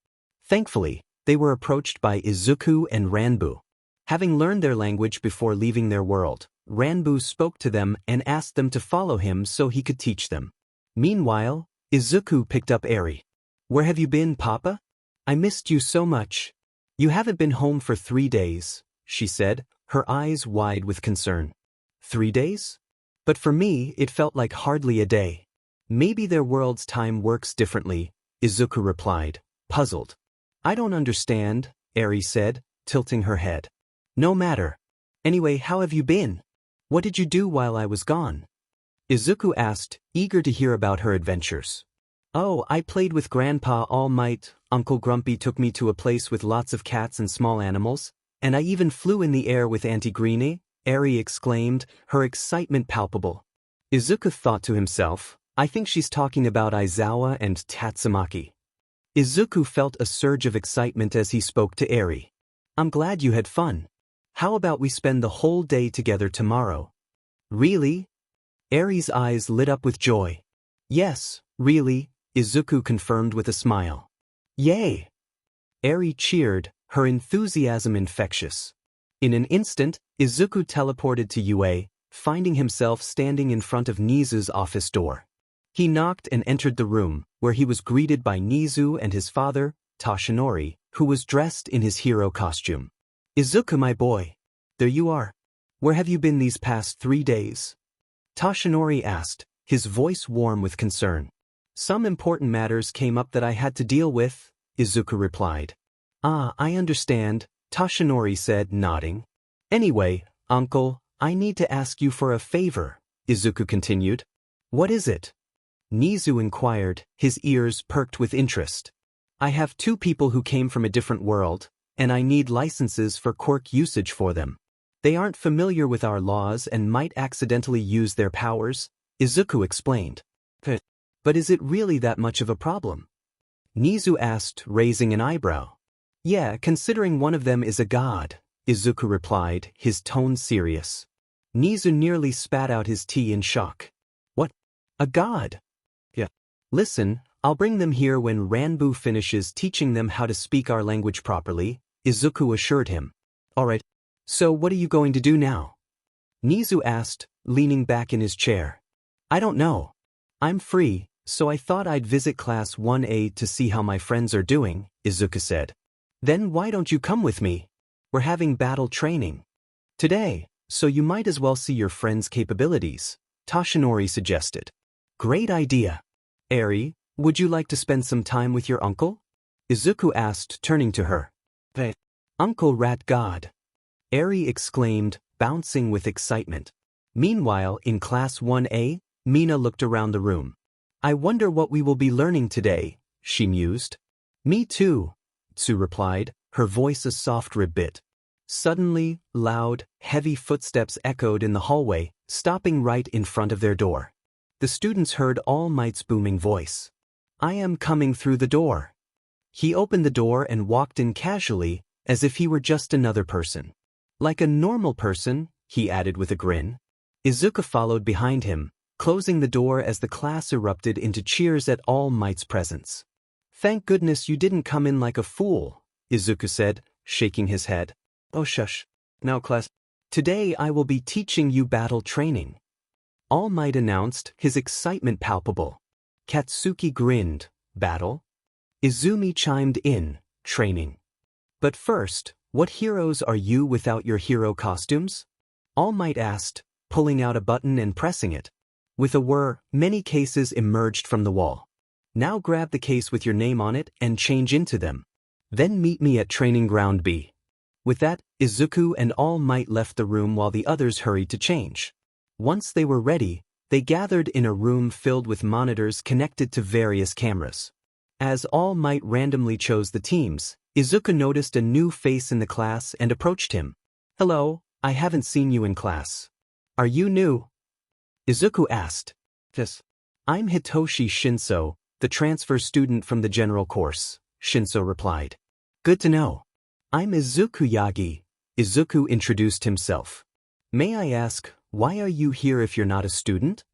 Thankfully, they were approached by Izuku and Ranbu. Having learned their language before leaving their world, Ranbu spoke to them and asked them to follow him so he could teach them. Meanwhile, Izuku picked up Eri. "Where have you been, Papa? I missed you so much." "You haven't been home for 3 days, she said, her eyes wide with concern. 3 days? But for me, it felt like hardly a day. Maybe their world's time works differently, Izuku replied, puzzled. "I don't understand," Eri said, tilting her head. "No matter. Anyway, how have you been? What did you do while I was gone?" Izuku asked, eager to hear about her adventures. "Oh, I played with Grandpa all night. Uncle Grumpy took me to a place with lots of cats and small animals, and I even flew in the air with Auntie Greenie," Eri exclaimed, her excitement palpable. Izuku thought to himself, "I think she's talking about Aizawa and Tatsumaki." Izuku felt a surge of excitement as he spoke to Eri. "I'm glad you had fun. How about we spend the whole day together tomorrow?" "Really?" Eri's eyes lit up with joy. "Yes, really," Izuku confirmed with a smile. "Yay!" Eri cheered, her enthusiasm infectious. In an instant, Izuku teleported to UA, finding himself standing in front of Nizu's office door. He knocked and entered the room, where he was greeted by Nizu and his father, Toshinori, who was dressed in his hero costume. "Izuku, my boy. There you are. Where have you been these past 3 days?" Toshinori asked, his voice warm with concern. "Some important matters came up that I had to deal with," Izuku replied. "Ah, I understand," Toshinori said, nodding. "Anyway, Uncle, I need to ask you for a favor," Izuku continued. "What is it?" Nizu inquired, his ears perked with interest. "I have 2 people who came from a different world, and I need licenses for quirk usage for them. They aren't familiar with our laws and might accidentally use their powers," Izuku explained. "But is it really that much of a problem?" Nizu asked, raising an eyebrow. "Yeah, considering one of them is a god," Izuku replied, his tone serious. Nizu nearly spat out his tea in shock. "What? A god?" "Yeah. Listen, I'll bring them here when Ranbu finishes teaching them how to speak our language properly," Izuku assured him. "All right. So what are you going to do now?" Nizu asked, leaning back in his chair. "I don't know. I'm free, so I thought I'd visit Class 1A to see how my friends are doing," Izuku said. "Then why don't you come with me? We're having battle training today, so you might as well see your friends' capabilities," Toshinori suggested. "Great idea. Eri, would you like to spend some time with your uncle?" Izuku asked, turning to her. "Hey, Uncle Rat God," Eri exclaimed, bouncing with excitement. Meanwhile, in Class 1A, Mina looked around the room. "I wonder what we will be learning today," she mused. "Me too," Tsu replied, her voice a soft ribbit. Suddenly, loud, heavy footsteps echoed in the hallway, stopping right in front of their door. The students heard All Might's booming voice. "I am coming through the door." He opened the door and walked in casually, as if he were just another person. "Like a normal person," he added with a grin. Izuku followed behind him, closing the door as the class erupted into cheers at All Might's presence. "Thank goodness you didn't come in like a fool," Izuku said, shaking his head. "Oh shush. Now class, today I will be teaching you battle training," All Might announced, his excitement palpable. Katsuki grinned. "Battle?" Izumi chimed in, "Training." "But first, what heroes are you without your hero costumes?" All Might asked, pulling out a button and pressing it. With a whir, many cases emerged from the wall. "Now grab the case with your name on it and change into them." Then meet me at training ground B. With that, Izuku and All Might left the room while the others hurried to change. Once they were ready, they gathered in a room filled with monitors connected to various cameras. As All Might randomly chose the teams, Izuku noticed a new face in the class and approached him. "Hello, I haven't seen you in class. Are you new?" Izuku asked. "Yes. I'm Hitoshi Shinso, the transfer student from the general course," Shinso replied. "Good to know. I'm Izuku Yagi." Izuku introduced himself. "May I ask, why are you here if you're not a student?"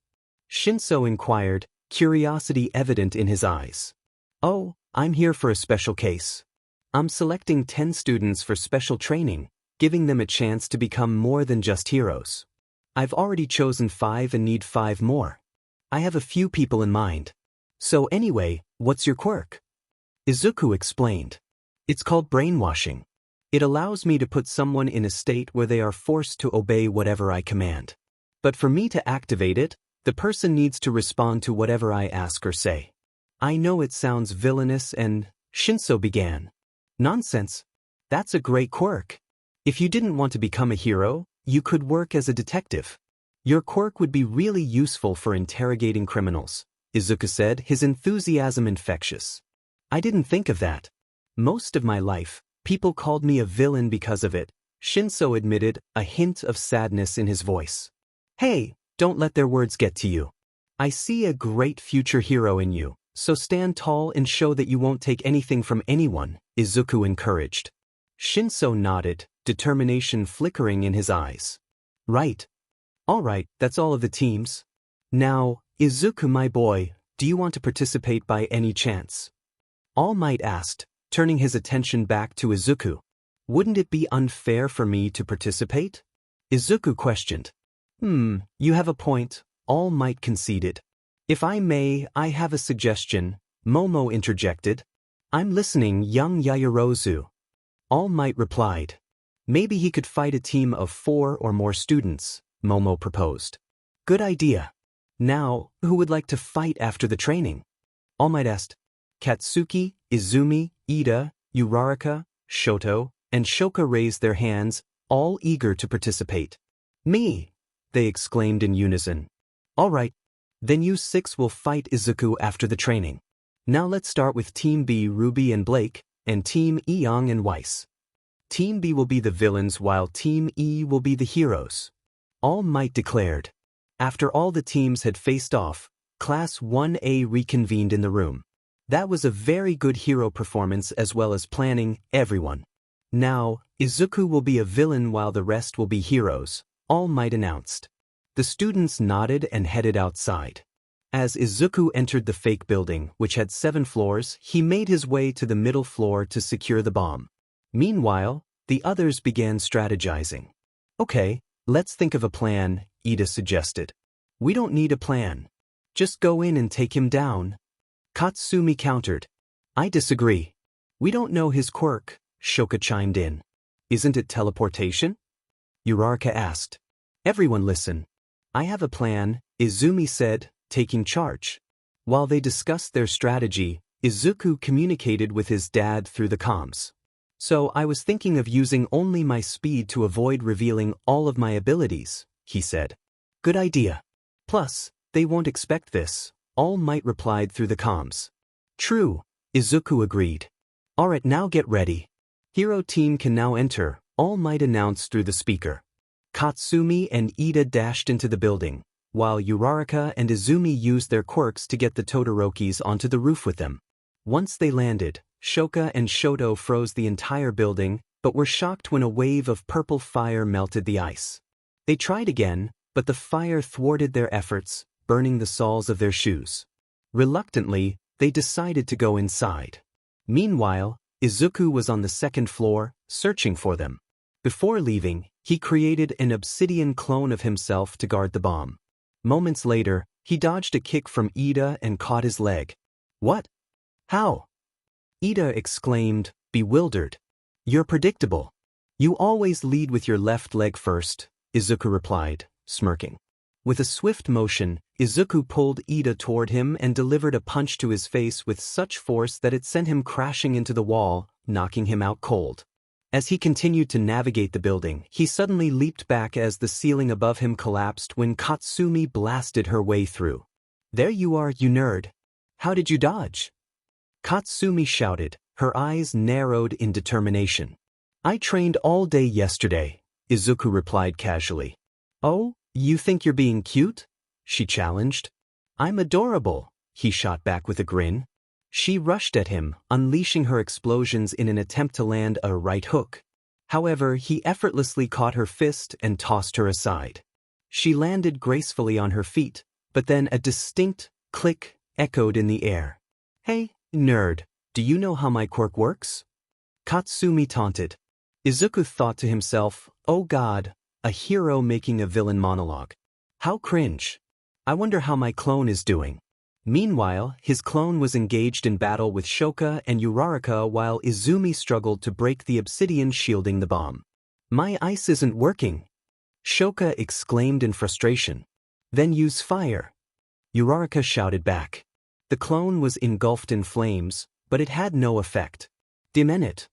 Shinso inquired, curiosity evident in his eyes. "Oh, I'm here for a special case. I'm selecting 10 students for special training, giving them a chance to become more than just heroes. I've already chosen 5 and need 5 more. I have a few people in mind. So anyway, what's your quirk?" Izuku explained. "It's called brainwashing. It allows me to put someone in a state where they are forced to obey whatever I command. But for me to activate it, the person needs to respond to whatever I ask or say." "I know it sounds villainous and..." Shinso began. "Nonsense. That's a great quirk. If you didn't want to become a hero, you could work as a detective. Your quirk would be really useful for interrogating criminals," Izuku said, his enthusiasm infectious. "I didn't think of that. Most of my life, people called me a villain because of it," Shinso admitted, a hint of sadness in his voice. "Hey, don't let their words get to you. I see a great future hero in you, so stand tall and show that you won't take anything from anyone," Izuku encouraged. Shinso nodded, determination flickering in his eyes. "Right. All right, that's all of the teams. Now, Izuku my boy, do you want to participate by any chance?" All Might asked, turning his attention back to Izuku. "Wouldn't it be unfair for me to participate?" Izuku questioned. You have a point," All Might conceded. "If I may, I have a suggestion," Momo interjected. "I'm listening, young Yaoyorozu," All Might replied. "Maybe he could fight a team of 4 or more students," Momo proposed. "Good idea. Now, who would like to fight after the training?" All Might asked. Katsuki, Izumi, Ida, Uraraka, Shoto, and Shoka raised their hands, all eager to participate. "Me!" they exclaimed in unison. "All right. Then you 6 will fight Izuku after the training. Now let's start with Team B, Ruby and Blake, and Team E, Young and Weiss. Team B will be the villains while Team E will be the heroes," All Might declared. After all the teams had faced off, Class 1A reconvened in the room. That was a very good hero performance as well as planning, everyone. "Now, Izuku will be a villain while the rest will be heroes," All Might announced. The students nodded and headed outside. As Izuku entered the fake building, which had 7 floors, he made his way to the middle floor to secure the bomb. Meanwhile, the others began strategizing. "Okay, let's think of a plan," Ida suggested. "We don't need a plan. Just go in and take him down," Katsumi countered. "I disagree. We don't know his quirk," Shoka chimed in. "Isn't it teleportation?" Uraraka asked. "Everyone listen. I have a plan," Izumi said, taking charge. While they discussed their strategy, Izuku communicated with his dad through the comms. "So I was thinking of using only my speed to avoid revealing all of my abilities," he said. "Good idea. Plus, they won't expect this," All Might replied through the comms. "True," Izuku agreed. "Alright, now get ready. Hero team can now enter," All Might announced through the speaker. Katsumi and Ida dashed into the building, while Uraraka and Izumi used their quirks to get the Todorokis onto the roof with them. Once they landed, Shoka and Shoto froze the entire building, but were shocked when a wave of purple fire melted the ice. They tried again, but the fire thwarted their efforts, burning the soles of their shoes. Reluctantly, they decided to go inside. Meanwhile, Izuku was on the 2nd floor, searching for them. Before leaving, he created an obsidian clone of himself to guard the bomb. Moments later, he dodged a kick from Ida and caught his leg. "What? How?" Ida exclaimed, bewildered. "You're predictable. You always lead with your left leg first," Izuku replied, smirking. With a swift motion, Izuku pulled Ida toward him and delivered a punch to his face with such force that it sent him crashing into the wall, knocking him out cold. As he continued to navigate the building, he suddenly leaped back as the ceiling above him collapsed when Katsumi blasted her way through. "There you are, you nerd. How did you dodge?" Katsumi shouted, her eyes narrowed in determination. "I trained all day yesterday," Izuku replied casually. "Oh, you think you're being cute?" she challenged. "I'm adorable," he shot back with a grin. She rushed at him, unleashing her explosions in an attempt to land a right hook. However, he effortlessly caught her fist and tossed her aside. She landed gracefully on her feet, but then a distinct click echoed in the air. "Hey, nerd, do you know how my quirk works?" Katsumi taunted. Izuku thought to himself, "Oh God, a hero making a villain monologue. How cringe. I wonder how my clone is doing." Meanwhile, his clone was engaged in battle with Shoka and Uraraka while Izumi struggled to break the obsidian shielding the bomb. "My ice isn't working," Shoka exclaimed in frustration. "Then use fire," Uraraka shouted back. The clone was engulfed in flames, but it had no effect. "Damn it,"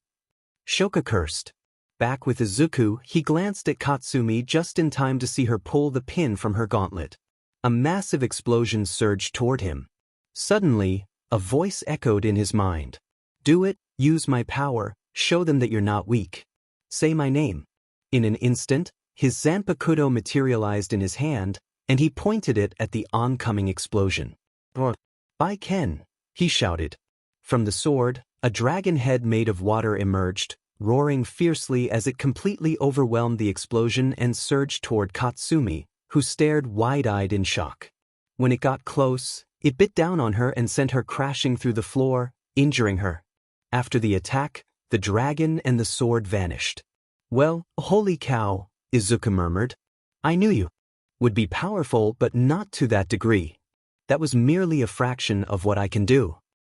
Shoka cursed. Back with Izuku, he glanced at Katsumi just in time to see her pull the pin from her gauntlet. A massive explosion surged toward him. Suddenly, a voice echoed in his mind. "Do it, use my power, show them that you're not weak. Say my name." In an instant, his Zanpakuto materialized in his hand, and he pointed it at the oncoming explosion. "By Ken," he shouted. From the sword, a dragon head made of water emerged, roaring fiercely as it completely overwhelmed the explosion and surged toward Katsumi, who stared wide-eyed in shock. When it got close, it bit down on her and sent her crashing through the floor, injuring her. After the attack, the dragon and the sword vanished. "Well, holy cow," Izuku murmured. "I knew you would be powerful, but not to that degree. That was merely a fraction of what I can do.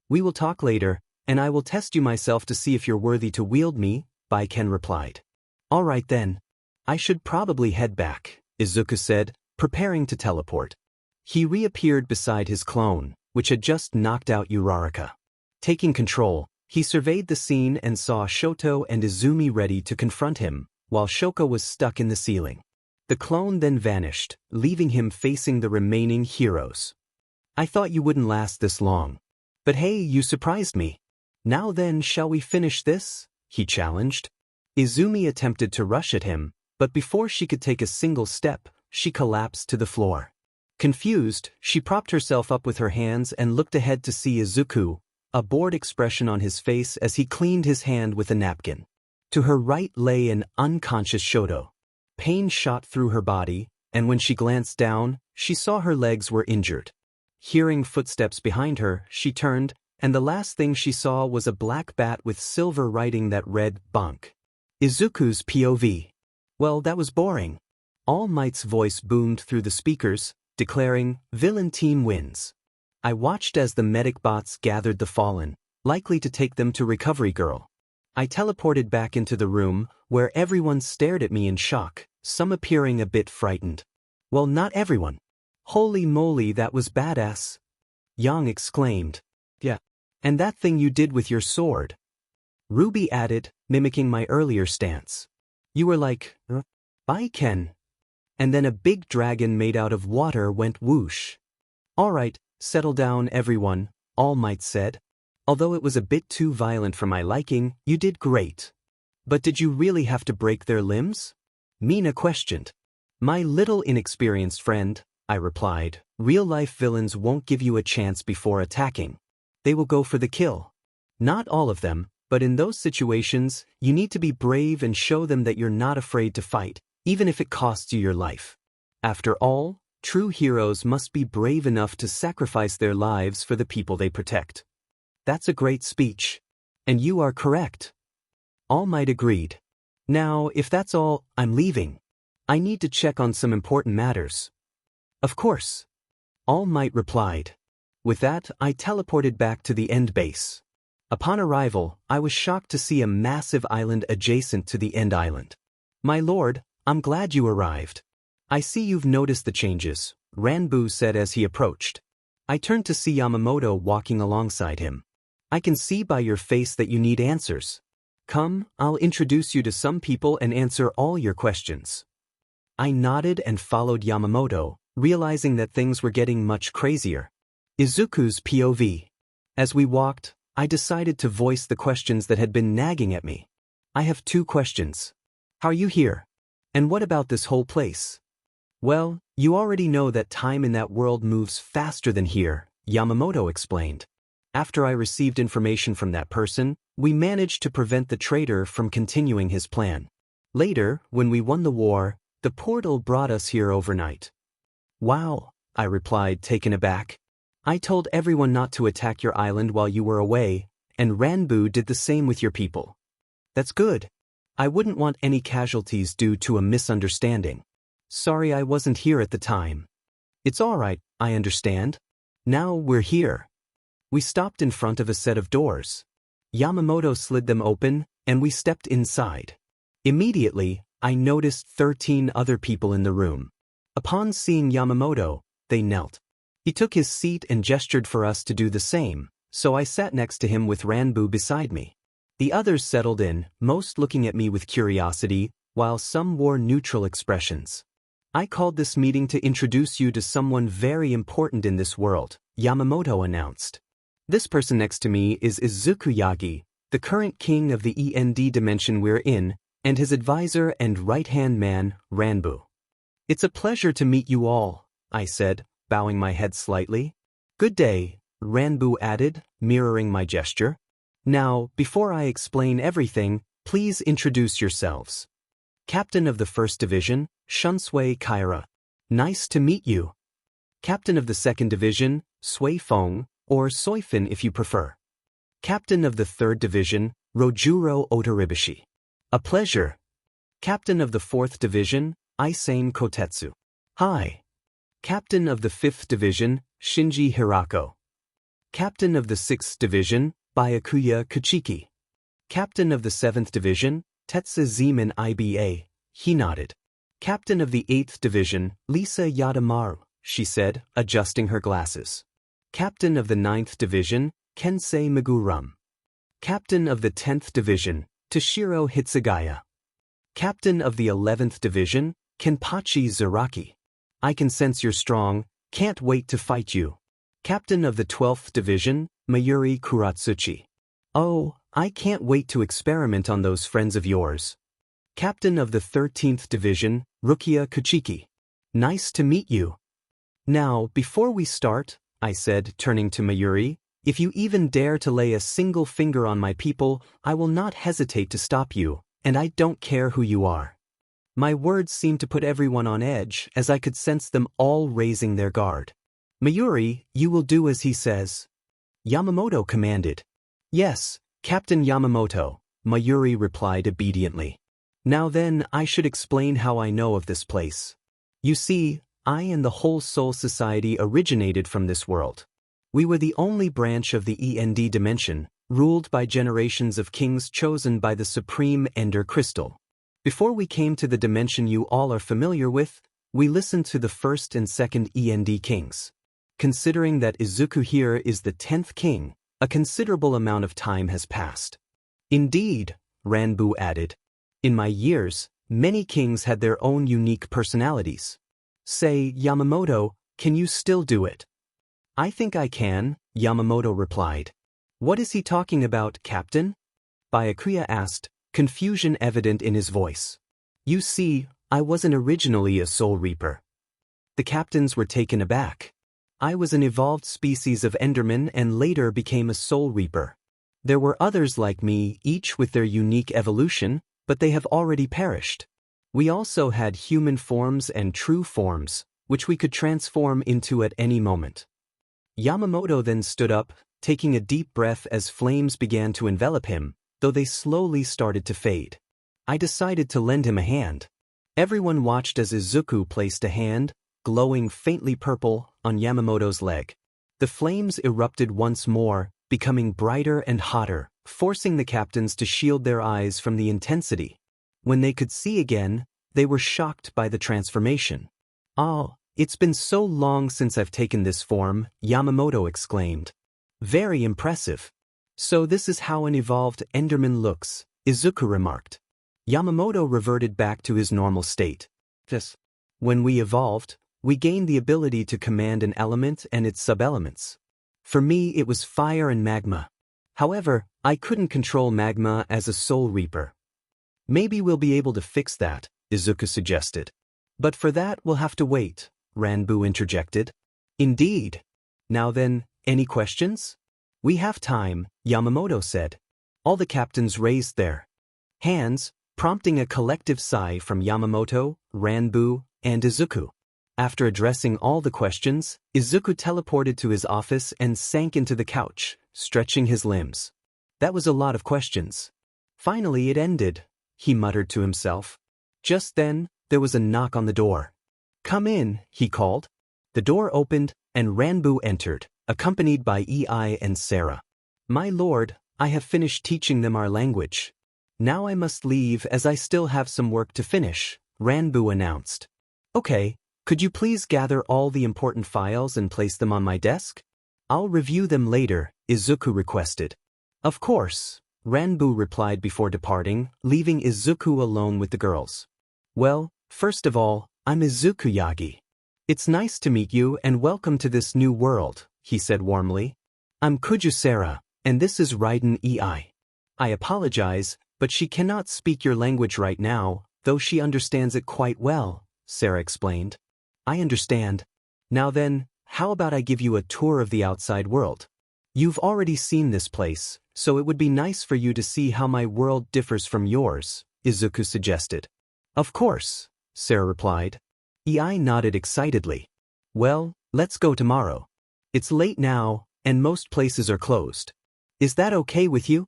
We will talk later, and I will test you myself to see if you're worthy to wield me," Ken replied. "All right then. I should probably head back," Izuku said, preparing to teleport. He reappeared beside his clone, which had just knocked out Uraraka. Taking control, he surveyed the scene and saw Shoto and Izumi ready to confront him, while Shoka was stuck in the ceiling. The clone then vanished, leaving him facing the remaining heroes. "I thought you wouldn't last this long. But hey, you surprised me. Now then, shall we finish this?" he challenged. Izumi attempted to rush at him, but before she could take a single step, she collapsed to the floor. Confused, she propped herself up with her hands and looked ahead to see Izuku, a bored expression on his face as he cleaned his hand with a napkin. To her right lay an unconscious Shoto. Pain shot through her body, and when she glanced down, she saw her legs were injured. Hearing footsteps behind her, she turned, and the last thing she saw was a black bat with silver writing that read, "Bonk." Izuku's POV. "Well, that was boring." All Might's voice boomed through the speakers, declaring, "Villain team wins." I watched as the medic bots gathered the fallen, likely to take them to Recovery Girl. I teleported back into the room, where everyone stared at me in shock, some appearing a bit frightened. "Well, not everyone. Holy moly, that was badass," Yang exclaimed. "Yeah. And that thing you did with your sword," Ruby added, mimicking my earlier stance. "You were like, bye Ken." And then a big dragon made out of water went whoosh. "All right, settle down everyone," All Might said. "Although it was a bit too violent for my liking, you did great." "But did you really have to break their limbs?" Mina questioned. "My little inexperienced friend," I replied, "real-life villains won't give you a chance before attacking. They will go for the kill. Not all of them, but in those situations, you need to be brave and show them that you're not afraid to fight, even if it costs you your life. After all, true heroes must be brave enough to sacrifice their lives for the people they protect." "That's a great speech. And you are correct." All Might agreed. "Now, if that's all, I'm leaving. I need to check on some important matters." "Of course," All Might replied. With that, I teleported back to the end base. Upon arrival, I was shocked to see a massive island adjacent to the end island. "My lord, I'm glad you arrived. I see you've noticed the changes," Ranbu said as he approached. I turned to see Yamamoto walking alongside him. I can see by your face that you need answers. Come, I'll introduce you to some people and answer all your questions. I nodded and followed Yamamoto, realizing that things were getting much crazier. Izuku's POV. As we walked, I decided to voice the questions that had been nagging at me. I have 2 questions. How are you here? And what about this whole place? Well, you already know that time in that world moves faster than here, Yamamoto explained. After I received information from that person, we managed to prevent the traitor from continuing his plan. Later, when we won the war, the portal brought us here overnight. Wow, I replied, taken aback. I told everyone not to attack your island while you were away, and Ranbu did the same with your people. That's good. I wouldn't want any casualties due to a misunderstanding. Sorry I wasn't here at the time. It's all right, I understand. Now we're here. We stopped in front of a set of doors. Yamamoto slid them open, and we stepped inside. Immediately, I noticed 13 other people in the room. Upon seeing Yamamoto, they knelt. He took his seat and gestured for us to do the same, so I sat next to him with Ranbu beside me. The others settled in, most looking at me with curiosity, while some wore neutral expressions. I called this meeting to introduce you to someone very important in this world, Yamamoto announced. This person next to me is Izuku Yagi, the current king of the END dimension we're in, and his advisor and right-hand man, Ranbu. It's a pleasure to meet you all, I said, bowing my head slightly. Good day, Ranbu added, mirroring my gesture. Now, before I explain everything, please introduce yourselves. Captain of the 1st Division, Shunsui Kaira. Nice to meet you. Captain of the 2nd Division, Sui Feng, or Soifin if you prefer. Captain of the 3rd Division, Rojuro Otaribishi. A pleasure. Captain of the 4th Division, Isane Kotetsu. Hi. Captain of the 5th Division, Shinji Hirako. Captain of the 6th Division, Bakugo Katsuki. Captain of the 7th Division, Tetsu Zeman Iba, he nodded. Captain of the 8th Division, Lisa Yadamaru, she said, adjusting her glasses. Captain of the 9th Division, Kensei Migurum. Captain of the 10th Division, Toshiro Hitsugaya. Captain of the 11th Division, Kenpachi Zaraki. I can sense you're strong, can't wait to fight you. Captain of the 12th Division, Mayuri Kuratsuchi. Oh, I can't wait to experiment on those friends of yours. Captain of the 13th Division, Rukia Kuchiki. Nice to meet you. Now, before we start, I said, turning to Mayuri, if you even dare to lay a single finger on my people, I will not hesitate to stop you, and I don't care who you are. My words seemed to put everyone on edge as I could sense them all raising their guard. Mayuri, you will do as he says. Yamamoto commanded. Yes, Captain Yamamoto, Mayuri replied obediently. Now then, I should explain how I know of this place. You see, I and the whole Soul Society originated from this world. We were the only branch of the END dimension, ruled by generations of kings chosen by the Supreme Ender Crystal. Before we came to the dimension you all are familiar with, we listened to the 1st and 2nd END kings. Considering that Izuku here is the 10th king, a considerable amount of time has passed. Indeed, Ranbu added. In my years, many kings had their own unique personalities. Say, Yamamoto, can you still do it? I think I can, Yamamoto replied. What is he talking about, Captain? Byakuya asked, confusion evident in his voice. You see, I wasn't originally a Soul Reaper. The captains were taken aback. I was an evolved species of Enderman and later became a Soul Reaper. There were others like me, each with their unique evolution, but they have already perished. We also had human forms and true forms, which we could transform into at any moment. Yamamoto then stood up, taking a deep breath as flames began to envelop him, though they slowly started to fade. I decided to lend him a hand. Everyone watched as Izuku placed a hand, glowing faintly purple, on Yamamoto's leg. The flames erupted once more, becoming brighter and hotter, forcing the captains to shield their eyes from the intensity. When they could see again, they were shocked by the transformation. Oh, it's been so long since I've taken this form, Yamamoto exclaimed. Very impressive. So this is how an evolved Enderman looks, Izuku remarked. Yamamoto reverted back to his normal state. This. When we evolved, we gained the ability to command an element and its sub-elements. For me it was fire and magma. However, I couldn't control magma as a soul reaper. Maybe we'll be able to fix that, Izuku suggested. But for that we'll have to wait, Ranbu interjected. Indeed. Now then, any questions? We have time, Yamamoto said. All the captains raised their hands, prompting a collective sigh from Yamamoto, Ranbu, and Izuku. After addressing all the questions, Izuku teleported to his office and sank into the couch, stretching his limbs. That was a lot of questions. Finally it ended, he muttered to himself. Just then, there was a knock on the door. Come in, he called. The door opened, and Ranbu entered, accompanied by Ei and Sarah. My lord, I have finished teaching them our language. Now I must leave as I still have some work to finish, Ranbu announced. Okay, could you please gather all the important files and place them on my desk? I'll review them later, Izuku requested. Of course, Ranbu replied before departing, leaving Izuku alone with the girls. Well, first of all, I'm Izuku Yagi. It's nice to meet you and welcome to this new world, he said warmly. I'm Sarah, and this is Raiden Ei. I apologize, but she cannot speak your language right now, though she understands it quite well, Sarah explained. I understand. Now then, how about I give you a tour of the outside world? You've already seen this place, so it would be nice for you to see how my world differs from yours, Izuku suggested. Of course, Sarah replied. Ei nodded excitedly. Well, let's go tomorrow. It's late now, and most places are closed. Is that okay with you?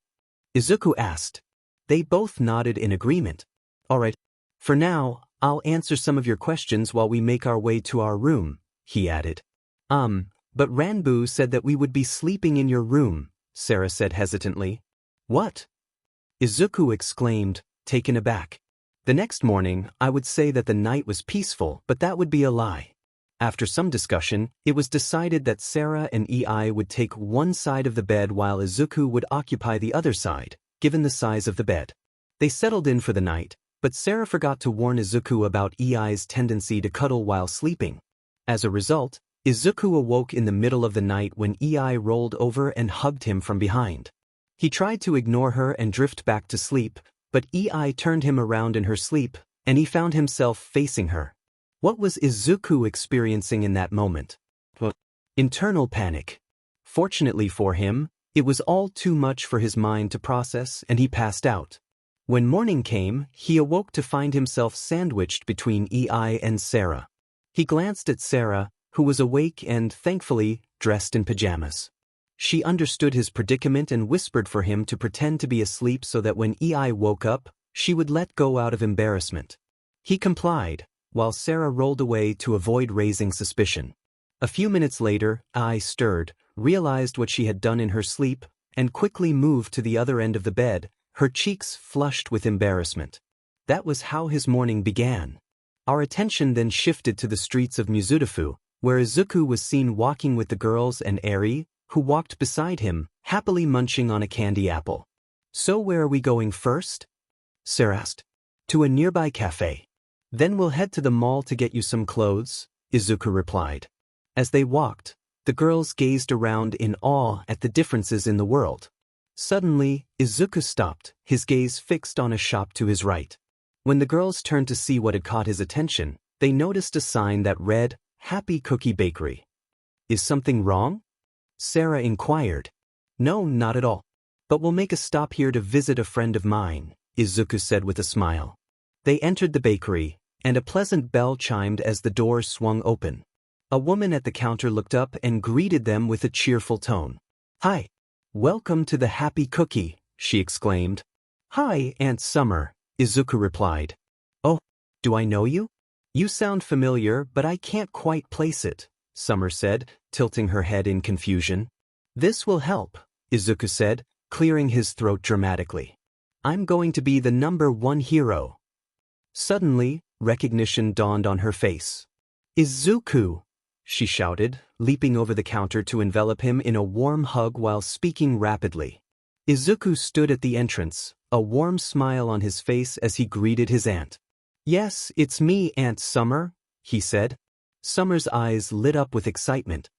Izuku asked. They both nodded in agreement. All right. For now, I'll answer some of your questions while we make our way to our room, he added. But Ranbu said that we would be sleeping in your room, Sarah said hesitantly. What? Izuku exclaimed, taken aback. The next morning, I would say that the night was peaceful, but that would be a lie. After some discussion, it was decided that Sarah and Ei would take one side of the bed while Izuku would occupy the other side, given the size of the bed. They settled in for the night, but Sarah forgot to warn Izuku about Ei's tendency to cuddle while sleeping. As a result, Izuku awoke in the middle of the night when Ei rolled over and hugged him from behind. He tried to ignore her and drift back to sleep, but Ei turned him around in her sleep, and he found himself facing her. What was Izuku experiencing in that moment? Internal panic. Fortunately for him, it was all too much for his mind to process and he passed out. When morning came, he awoke to find himself sandwiched between Ei and Sarah. He glanced at Sarah, who was awake and, thankfully, dressed in pajamas. She understood his predicament and whispered for him to pretend to be asleep so that when Ei woke up, she would let go out of embarrassment. He complied, while Sarah rolled away to avoid raising suspicion. A few minutes later, Ei stirred, realized what she had done in her sleep, and quickly moved to the other end of the bed, her cheeks flushed with embarrassment. That was how his morning began. Our attention then shifted to the streets of Mizudafu, where Izuku was seen walking with the girls and Eri, who walked beside him, happily munching on a candy apple. So where are we going first? Sarah asked. To a nearby cafe. Then we'll head to the mall to get you some clothes, Izuku replied. As they walked, the girls gazed around in awe at the differences in the world. Suddenly, Izuku stopped, his gaze fixed on a shop to his right. When the girls turned to see what had caught his attention, they noticed a sign that read, Happy Cookie Bakery. Is something wrong? Sarah inquired. No, not at all. But we'll make a stop here to visit a friend of mine, Izuku said with a smile. They entered the bakery, and a pleasant bell chimed as the doors swung open. A woman at the counter looked up and greeted them with a cheerful tone. Hi. Welcome to the Happy Cookie, she exclaimed. Hi, Aunt Summer, Izuku replied. Oh, do I know you? You sound familiar, but I can't quite place it, Summer said, tilting her head in confusion. This will help, Izuku said, clearing his throat dramatically. I'm going to be the #1 hero. Suddenly, recognition dawned on her face. Izuku, she shouted, leaping over the counter to envelop him in a warm hug while speaking rapidly. Izuku stood at the entrance, a warm smile on his face as he greeted his aunt. "Yes, it's me, Aunt Summer," he said. Summer's eyes lit up with excitement.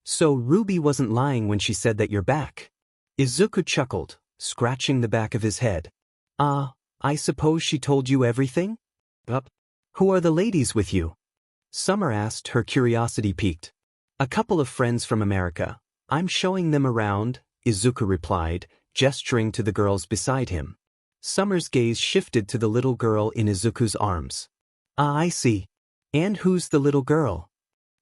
"So Ruby wasn't lying when she said that you're back." Izuku chuckled, scratching the back of his head. I suppose she told you everything?" Who are the ladies with you?" Summer asked, her curiosity piqued. "A couple of friends from America. I'm showing them around," Izuku replied, gesturing to the girls beside him. Summer's gaze shifted to the little girl in Izuku's arms. I see. And who's the little girl?"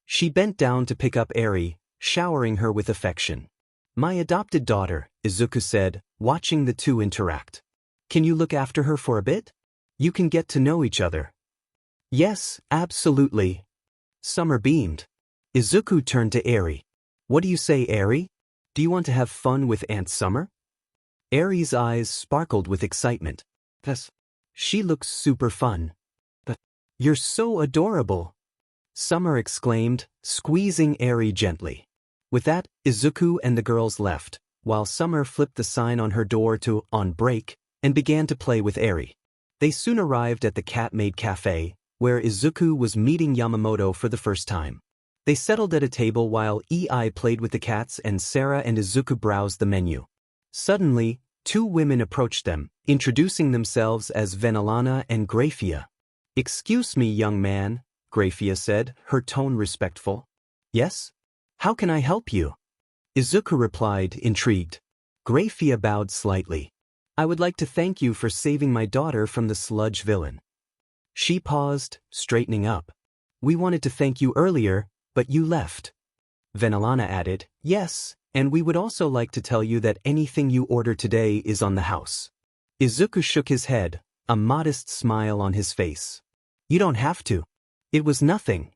She bent down to pick up Eri, showering her with affection. "My adopted daughter," Izuku said, watching the two interact. "Can you look after her for a bit? You can get to know each other." "Yes, absolutely." Summer beamed. Izuku turned to Eri. "What do you say, Eri? Do you want to have fun with Aunt Summer?" Eri's eyes sparkled with excitement. "Yes. She looks super fun." "But you're so adorable," Summer exclaimed, squeezing Eri gently. With that, Izuku and the girls left, while Summer flipped the sign on her door to "On Break" and began to play with Eri. They soon arrived at the Cat-Made Cafe, where Izuku was meeting Yamamoto for the first time. They settled at a table while EI played with the cats and Sarah and Izuku browsed the menu. Suddenly, two women approached them, introducing themselves as Venelana and Grafia. "Excuse me, young man," Grafia said, her tone respectful. "Yes? How can I help you?" Izuku replied, intrigued. Grafia bowed slightly. "I would like to thank you for saving my daughter from the sludge villain." She paused, straightening up. "We wanted to thank you earlier, but you left." Venelana added, "Yes, and we would also like to tell you that anything you order today is on the house." Izuku shook his head, a modest smile on his face. "You don't have to. It was nothing."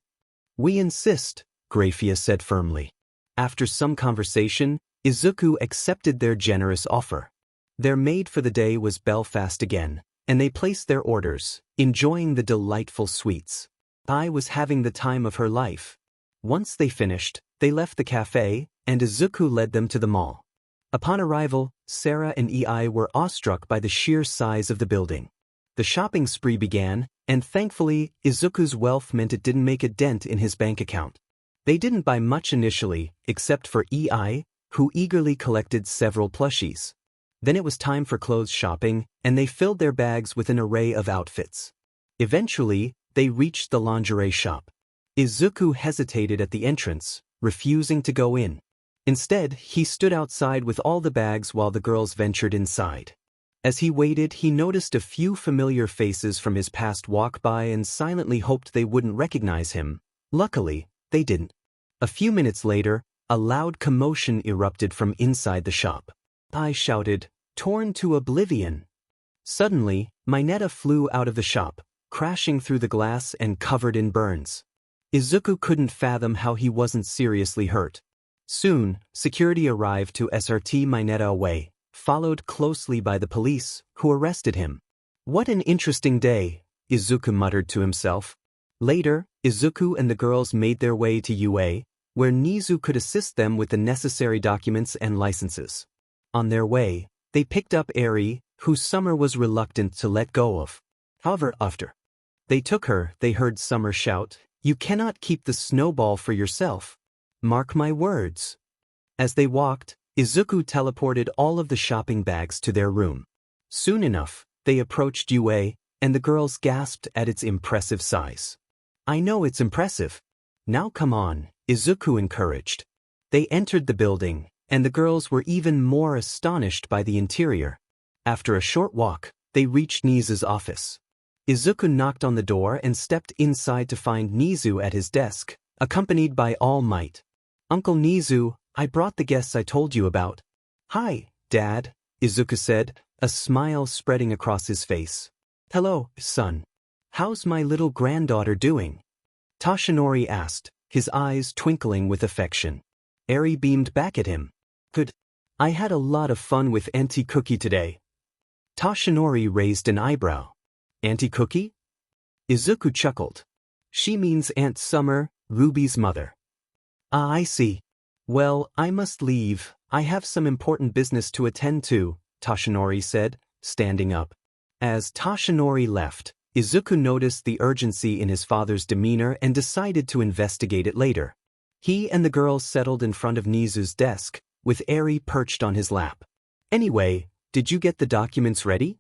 "We insist," Grafia said firmly. After some conversation, Izuku accepted their generous offer. Their maid for the day was Belfast again, and they placed their orders, enjoying the delightful sweets. I was having the time of her life. Once they finished, they left the cafe, and Izuku led them to the mall. Upon arrival, Sarah and EI were awestruck by the sheer size of the building. The shopping spree began, and thankfully, Izuku's wealth meant it didn't make a dent in his bank account. They didn't buy much initially, except for EI, who eagerly collected several plushies. Then it was time for clothes shopping, and they filled their bags with an array of outfits. Eventually, they reached the lingerie shop. Izuku hesitated at the entrance, refusing to go in. Instead, he stood outside with all the bags while the girls ventured inside. As he waited, he noticed a few familiar faces from his past walk by and silently hoped they wouldn't recognize him. Luckily, they didn't. A few minutes later, a loud commotion erupted from inside the shop. I shouted, "Torn to oblivion!" Suddenly, Mineta flew out of the shop, crashing through the glass and covered in burns. Izuku couldn't fathom how he wasn't seriously hurt. Soon, security arrived to escort Mineta away, followed closely by the police, who arrested him. "What an interesting day," Izuku muttered to himself. Later, Izuku and the girls made their way to UA, where Nizu could assist them with the necessary documents and licenses. On their way, they picked up Eri, who Summer was reluctant to let go of. However, after they took her, they heard Summer shout, "You cannot keep the snowball for yourself. Mark my words." As they walked, Izuku teleported all of the shopping bags to their room. Soon enough, they approached UA, and the girls gasped at its impressive size. "I know it's impressive. Now come on," Izuku encouraged. They entered the building, and the girls were even more astonished by the interior. After a short walk, they reached Nizu's office. Izuku knocked on the door and stepped inside to find Nizu at his desk, accompanied by All Might. "Uncle Nizu, I brought the guests I told you about." "Hi, Dad," Izuku said, a smile spreading across his face. "Hello, son. How's my little granddaughter doing?" Toshinori asked, his eyes twinkling with affection. Eri beamed back at him. "Good. I had a lot of fun with Auntie Cookie today." Toshinori raised an eyebrow. "Auntie Cookie?" Izuku chuckled. "She means Aunt Summer, Ruby's mother." "Ah, I see. Well, I must leave. I have some important business to attend to, Toshinori said, standing up. As Toshinori left, Izuku noticed the urgency in his father's demeanor and decided to investigate it later. He and the girls settled in front of Nizu's desk, with Eri perched on his lap. Anyway, did you get the documents ready?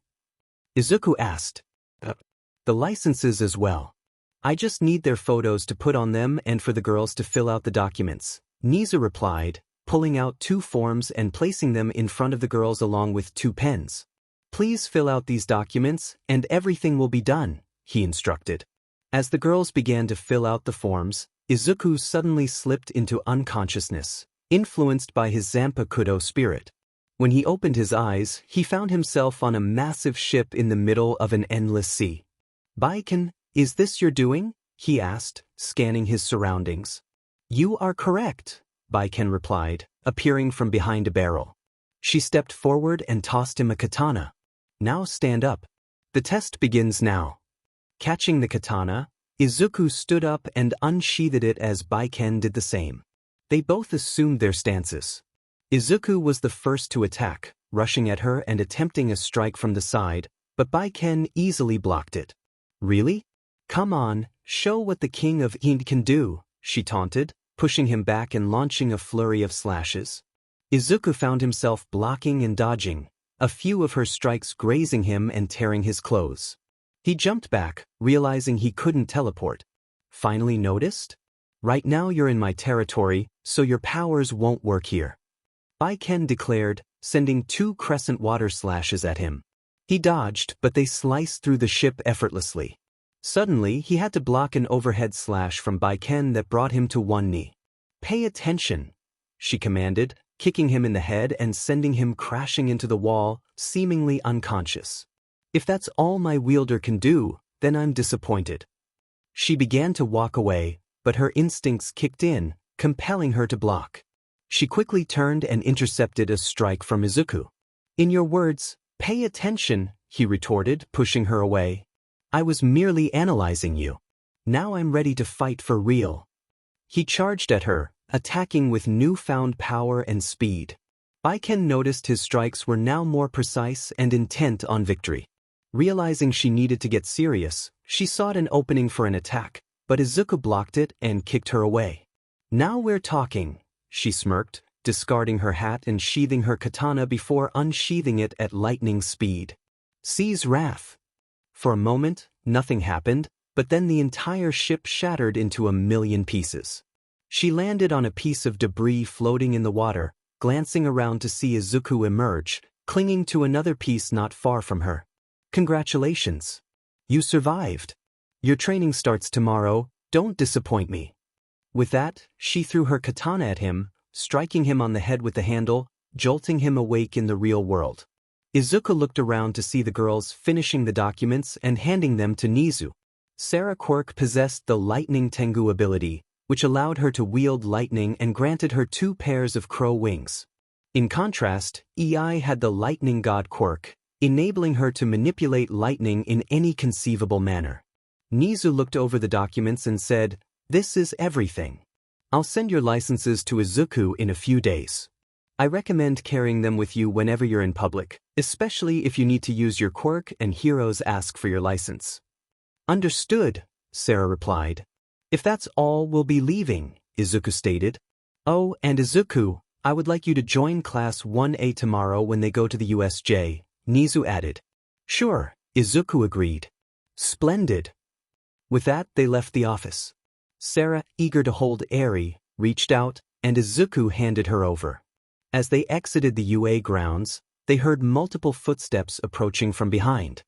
Izuku asked. The licenses as well. I just need their photos to put on them and for the girls to fill out the documents, Nizu replied, pulling out 2 forms and placing them in front of the girls along with 2 pens. Please fill out these documents and everything will be done, he instructed. As the girls began to fill out the forms, Izuku suddenly slipped into unconsciousness, influenced by his Zanpakuto spirit. When he opened his eyes, he found himself on a massive ship in the middle of an endless sea. Baiken, is this your doing? He asked, scanning his surroundings. You are correct, Baiken replied, appearing from behind a barrel. She stepped forward and tossed him a katana. Now stand up. The test begins now. Catching the katana, Izuku stood up and unsheathed it as Baiken did the same. They both assumed their stances. Izuku was the first to attack, rushing at her and attempting a strike from the side, but Baiken easily blocked it. Really? Come on, show what the king of Ind can do, she taunted, pushing him back and launching a flurry of slashes. Izuku found himself blocking and dodging, a few of her strikes grazing him and tearing his clothes. He jumped back, realizing he couldn't teleport. Finally noticed? Right now you're in my territory, so your powers won't work here. Baiken declared, sending 2 crescent water slashes at him. He dodged, but they sliced through the ship effortlessly. Suddenly, he had to block an overhead slash from Baiken that brought him to one knee. Pay attention, she commanded, kicking him in the head and sending him crashing into the wall, seemingly unconscious. If that's all my wielder can do, then I'm disappointed. She began to walk away, but her instincts kicked in, compelling her to block. She quickly turned and intercepted a strike from Izuku. In your words, pay attention, he retorted, pushing her away. I was merely analyzing you. Now I'm ready to fight for real. He charged at her, attacking with newfound power and speed. Baiken noticed his strikes were now more precise and intent on victory. Realizing she needed to get serious, she sought an opening for an attack, but Izuku blocked it and kicked her away. Now we're talking, she smirked, discarding her hat and sheathing her katana before unsheathing it at lightning speed. Seize wrath. For a moment, nothing happened, but then the entire ship shattered into a million pieces. She landed on a piece of debris floating in the water, glancing around to see Izuku emerge, clinging to another piece not far from her. Congratulations. You survived. Your training starts tomorrow, don't disappoint me. With that, she threw her katana at him, striking him on the head with the handle, jolting him awake in the real world. Izuku looked around to see the girls finishing the documents and handing them to Nizu. Sarah Quirk possessed the Lightning Tengu ability, which allowed her to wield lightning and granted her 2 pairs of crow wings. In contrast, EI had the Lightning God Quirk, enabling her to manipulate lightning in any conceivable manner. Nizu looked over the documents and said, "This is everything. I'll send your licenses to Izuku in a few days. I recommend carrying them with you whenever you're in public, especially if you need to use your quirk and heroes ask for your license." Understood, Sarah replied. If that's all, we'll be leaving, Izuku stated. Oh, and Izuku, I would like you to join Class 1A tomorrow when they go to the USJ, Nizu added. Sure, Izuku agreed. Splendid. With that, they left the office. Sarah, eager to hold Eri, reached out, and Izuku handed her over. As they exited the UA grounds, they heard multiple footsteps approaching from behind.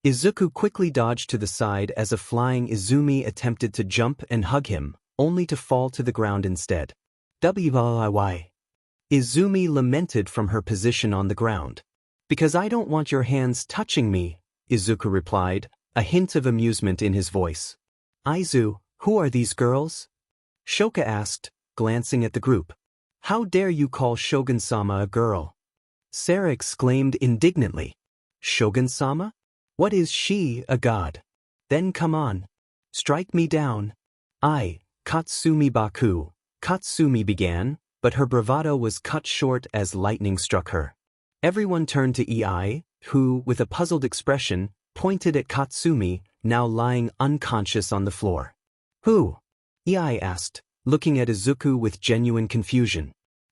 Izuku quickly dodged to the side as a flying Izumi attempted to jump and hug him, only to fall to the ground instead. Why? Izumi lamented from her position on the ground. Because I don't want your hands touching me, Izuku replied, a hint of amusement in his voice. Aizu, who are these girls? Shoka asked, glancing at the group. How dare you call Shogun-sama a girl? Sarah exclaimed indignantly. Shogun-sama? What is she, a god? Then come on. Strike me down. I, Katsumi Baku, Katsumi began, but her bravado was cut short as lightning struck her. Everyone turned to Ei, who, with a puzzled expression, pointed at Katsumi, now lying unconscious on the floor. Who? Ei asked, looking at Izuku with genuine confusion.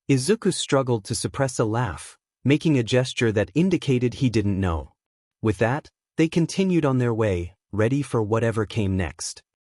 Izuku struggled to suppress a laugh, making a gesture that indicated he didn't know. With that, they continued on their way, ready for whatever came next.